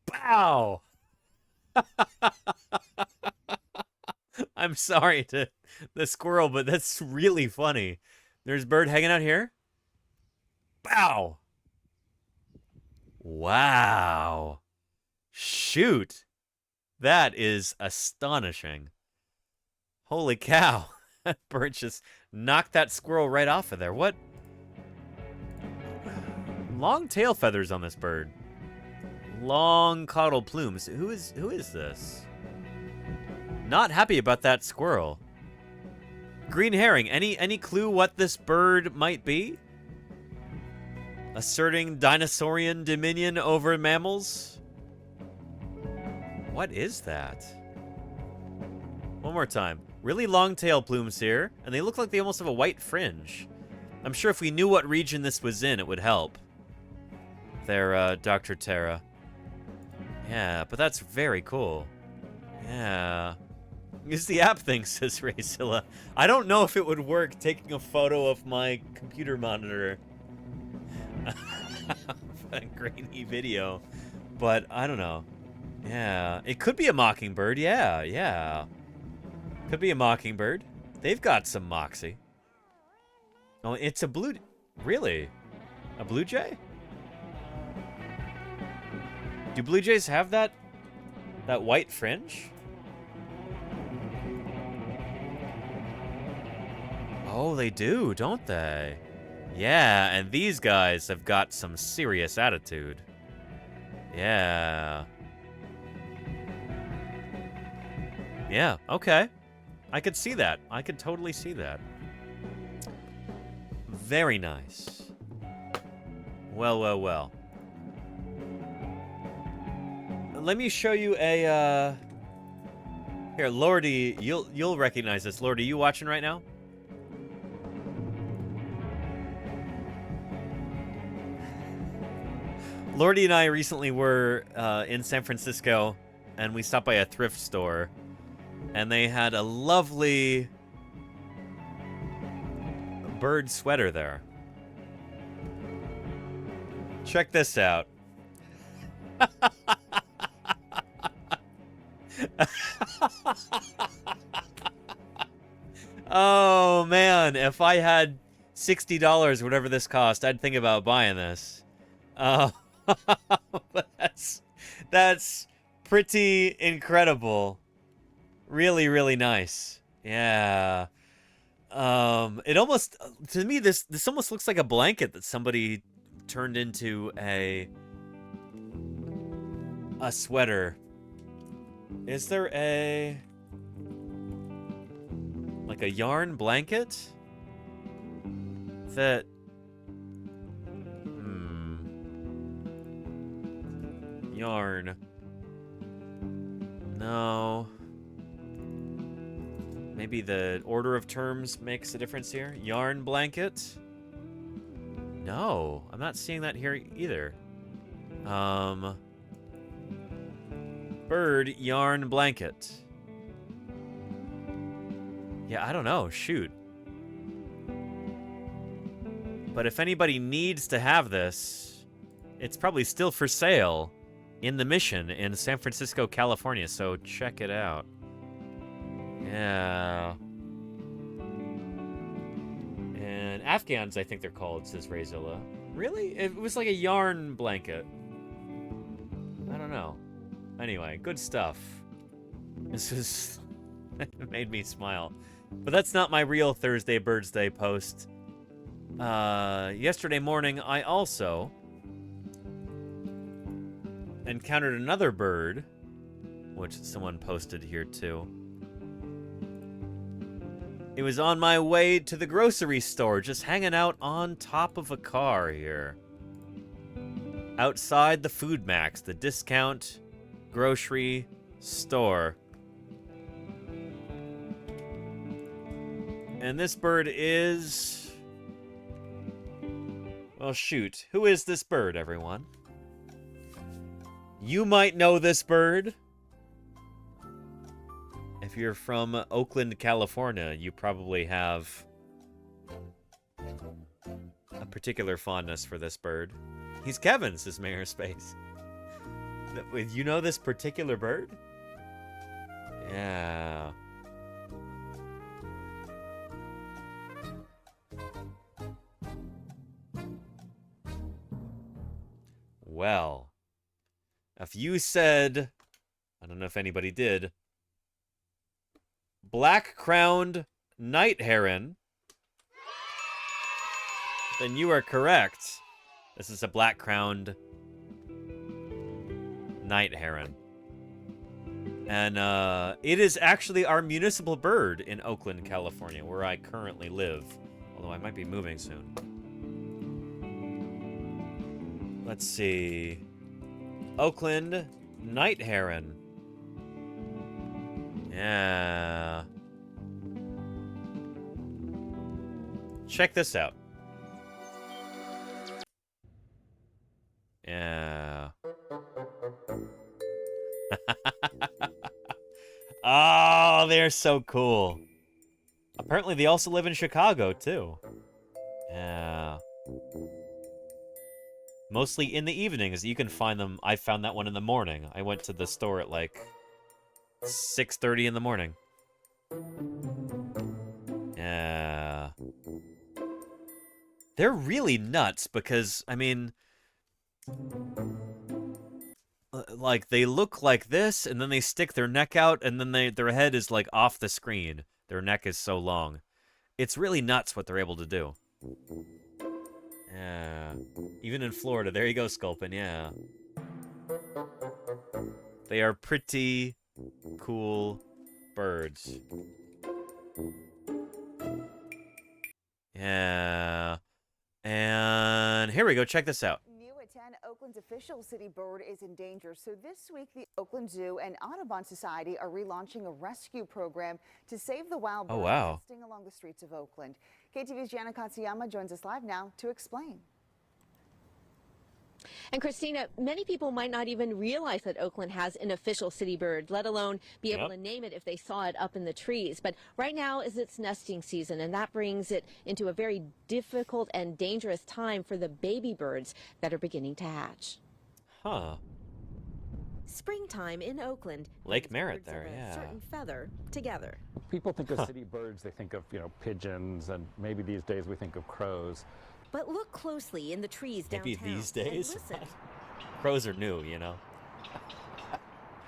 Bow. I'm sorry to the squirrel, but that's really funny. There's a bird hanging out here. Bow. Wow. Shoot. That is astonishing. Holy cow. That bird just knocked that squirrel right off of there. What? Long tail feathers on this bird. Long caudal plumes. Who is this? Not happy about that squirrel. Green Herring, any clue what this bird might be? Asserting dinosaurian dominion over mammals? What is that? One more time. Really long tail plumes here, and they look like they almost have a white fringe. I'm sure if we knew what region this was in, it would help. There, Dr. Terra. Yeah, but that's very cool. Yeah. Use the app thing, says Rayzilla. I don't know if it would work taking a photo of my computer monitor. A grainy video. But I don't know. Yeah. It could be a mockingbird. Yeah, yeah. Could be a mockingbird. They've got some moxie. Oh, it's a blue... Really? A blue jay? Do blue jays have that white fringe? Oh, they do, don't they? Yeah, and these guys have got some serious attitude. Yeah. Yeah, okay. I could see that. I could totally see that. Very nice. Well, well, well. Let me show you a, Here, Lordy, you'll recognize this. Lordy, you watching right now? Lordy and I recently were in San Francisco, and we stopped by a thrift store, and they had a lovely bird sweater there. Check this out. Oh, man. If I had $60, whatever this cost, I'd think about buying this. But that's pretty incredible. Really, really nice. Yeah. It almost, to me, this almost looks like a blanket that somebody turned into a sweater. Is there like a yarn blanket that yarn? No. Maybe the order of terms makes a difference here. Yarn blanket? No, I'm not seeing that here either. Bird yarn blanket. Yeah, I don't know. Shoot. But if anybody needs to have this, it's probably still for sale in the Mission in San Francisco, California. So check it out. Yeah. And Afghans, I think they're called, says Rayzilla. Really? It was like a yarn blanket. I don't know. Anyway, good stuff. This is... it made me smile. But that's not my real Thursday Birdsday post. Yesterday morning, I also encountered another bird, which someone posted here too. It was on my way to the grocery store, just hanging out on top of a car here. Outside the Food Max, the discount grocery store. And this bird is... well, shoot. Who is this bird, everyone? You might know this bird. If you're from Oakland, California, you probably have a particular fondness for this bird. He's Kevin, says Mayor Space. You know this particular bird? Yeah. Well, if you said, I don't know if anybody did, black-crowned night heron, then you are correct. This is a black-crowned night heron. And it is actually our municipal bird in Oakland, California, where I currently live. Although I might be moving soon. Let's see. Oakland night heron. Yeah. Check this out. Yeah. Oh, they're so cool. Apparently they also live in Chicago, too. Yeah. Mostly in the evenings. You can find them. I found that one in the morning. I went to the store at like 6:30 in the morning. Yeah. They're really nuts because, I mean, like, they look like this, and then they stick their neck out, and then their head is, like, off the screen. Their neck is so long. It's really nuts what they're able to do. Yeah. Even in Florida. There you go, Sculpin, yeah. They are pretty cool birds. Yeah. And here we go. Check this out. New at 10, Oakland's official city bird is in danger. So this week, the Oakland Zoo and Audubon Society are relaunching a rescue program to save the wild birds nesting along the streets of Oakland. KTV's Gianna Katsuyama joins us live now to explain. And Christina, many people might not even realize that Oakland has an official city bird, let alone be able to name it if they saw it up in the trees. But right now is its nesting season, and that brings it into a very difficult and dangerous time for the baby birds that are beginning to hatch. Huh. Springtime in Oakland. Lake Merritt there, yeah. Certain feather together. People think of city birds, they think of, pigeons, and maybe these days we think of crows. But look closely in the trees downtown. Maybe these days? And listen. Crows are new, you know.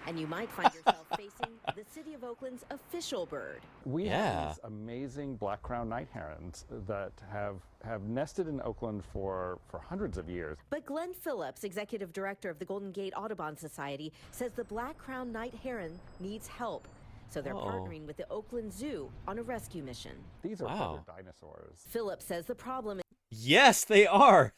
And you might find yourself facing the city of Oakland's official bird. We have these amazing black-crowned night herons that have nested in Oakland for hundreds of years. But Glenn Phillips, executive director of the Golden Gate Audubon Society, says the black-crowned night heron needs help. So they're partnering with the Oakland Zoo on a rescue mission. These are feathered dinosaurs. Phillips says the problem is... Yes, they are.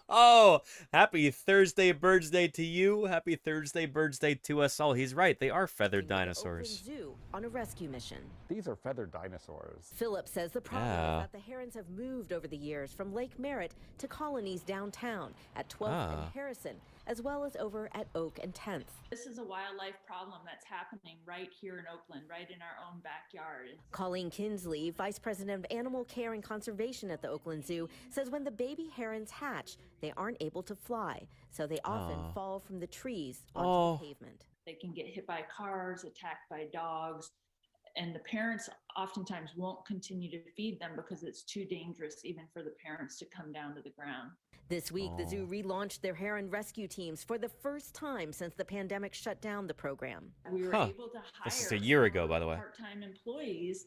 Oh, happy Thursday Birdsday to you. Happy Thursday Birdsday to us all. He's right. They are feathered dinosaurs. Oakland Zoo on a rescue mission. These are feathered dinosaurs. Phillips says the problem is that the herons have moved over the years from Lake Merritt to colonies downtown at 12th and Harrison, as well as over at Oak and 10th. This is a wildlife problem that's happening right here in Oakland, right in our own backyard. Colleen Kinsley, Vice President of Animal Care and Conservation at the Oakland Zoo, says when the baby herons hatch, they aren't able to fly, so they often fall from the trees onto the pavement. They can get hit by cars, attacked by dogs, and the parents oftentimes won't continue to feed them because it's too dangerous even for the parents to come down to the ground. This week, the zoo relaunched their heron rescue teams for the first time since the pandemic shut down the program. We were able to hire This is a year ago, by the way. part-time employees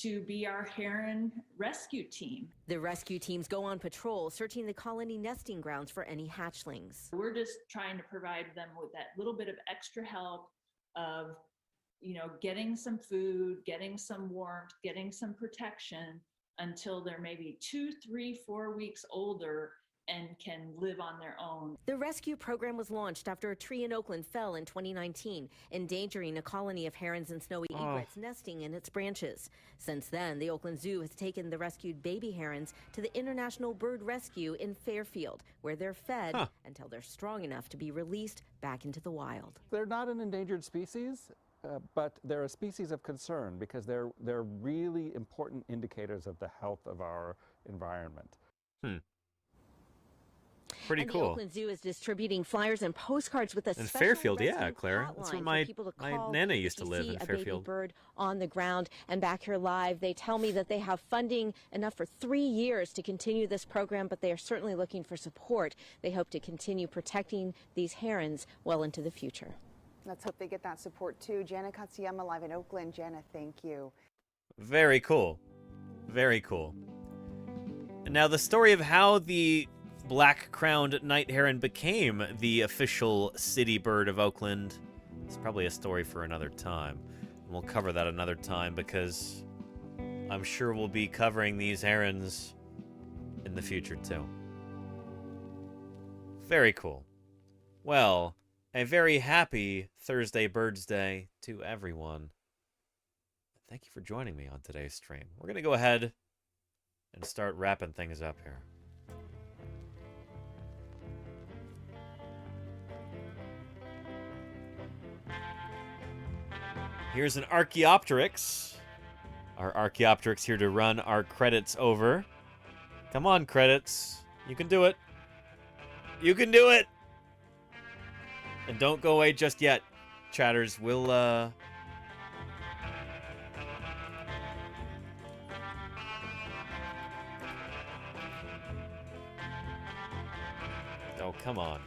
to be our heron rescue team. The rescue teams go on patrol, searching the colony nesting grounds for any hatchlings. We're just trying to provide them with that little bit of extra help of, getting some food, getting some warmth, getting some protection until they're maybe 2, 3, 4 weeks older and can live on their own. The rescue program was launched after a tree in Oakland fell in 2019, endangering a colony of herons and snowy egrets nesting in its branches. Since then, the Oakland Zoo has taken the rescued baby herons to the International Bird Rescue in Fairfield, where they're fed until they're strong enough to be released back into the wild. They're not an endangered species, but they're a species of concern because they're really important indicators of the health of our environment. Pretty and cool. The Oakland Zoo is distributing flyers and postcards with a In special Fairfield, rescue yeah, Claire. That's where hotline for people to my call nana used to if you live, see in a Fairfield. baby bird on the ground. And back here live, they tell me that they have funding enough for 3 years to continue this program, but they are certainly looking for support. They hope to continue protecting these herons well into the future. Let's hope they get that support too. Gianna Katsuyama live in Oakland. Gianna, thank you. Very cool. Very cool. And now the story of how the black-crowned night heron became the official city bird of Oakland is probably a story for another time. And we'll cover that another time because I'm sure we'll be covering these herons in the future too. Very cool. Well, a very happy Thursday Birds Day to everyone. Thank you for joining me on today's stream. We're going to go ahead and start wrapping things up here. Here's an Archaeopteryx. Our Archaeopteryx here to run our credits over. Come on, credits. You can do it. You can do it! And don't go away just yet, chatters. We'll, Oh, come on.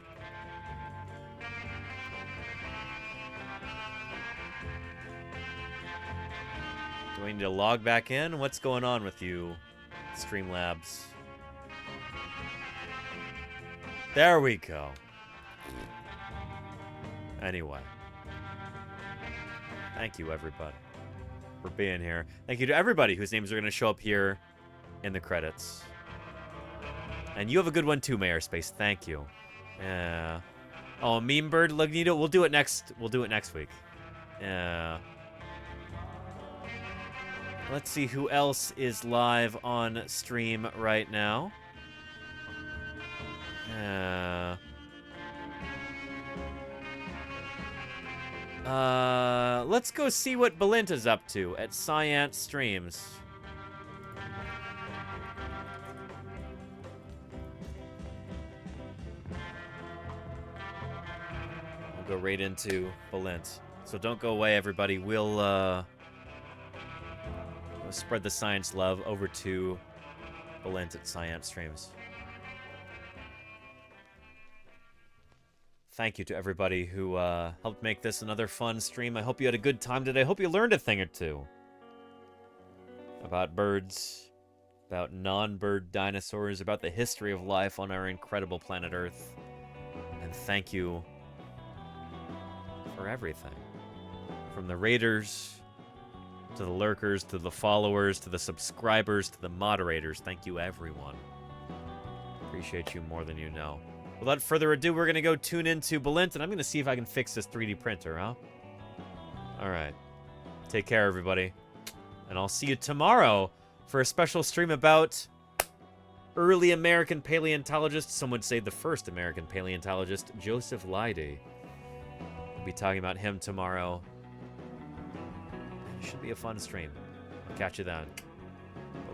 Do I need to log back in? What's going on with you, Streamlabs? There we go. Anyway. Thank you, everybody, for being here. Thank you to everybody whose names are going to show up here in the credits. And you have a good one too, Mayor Space. Thank you. Yeah. Oh, Meme Bird Lagnito. We'll do it next week. Yeah. Let's see who else is live on stream right now. Let's go see what Belinda's up to at Science Streams. We'll go right into Belinda. So don't go away, everybody. We'll spread the science love over to Belinda at Science Streams. Thank you to everybody who helped make this another fun stream. I hope you had a good time today. I hope you learned a thing or two about birds, about non-bird dinosaurs, about the history of life on our incredible planet Earth. And thank you for everything. From the raiders, to the lurkers, to the followers, to the subscribers, to the moderators. Thank you, everyone. Appreciate you more than you know. Without further ado, we're going to go tune into Belinda, and I'm going to see if I can fix this 3D printer, huh? All right. Take care, everybody. And I'll see you tomorrow for a special stream about early American paleontologist, some would say the first American paleontologist, Joseph Leidy. We'll be talking about him tomorrow. It should be a fun stream. I'll catch you then.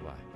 Bye-bye.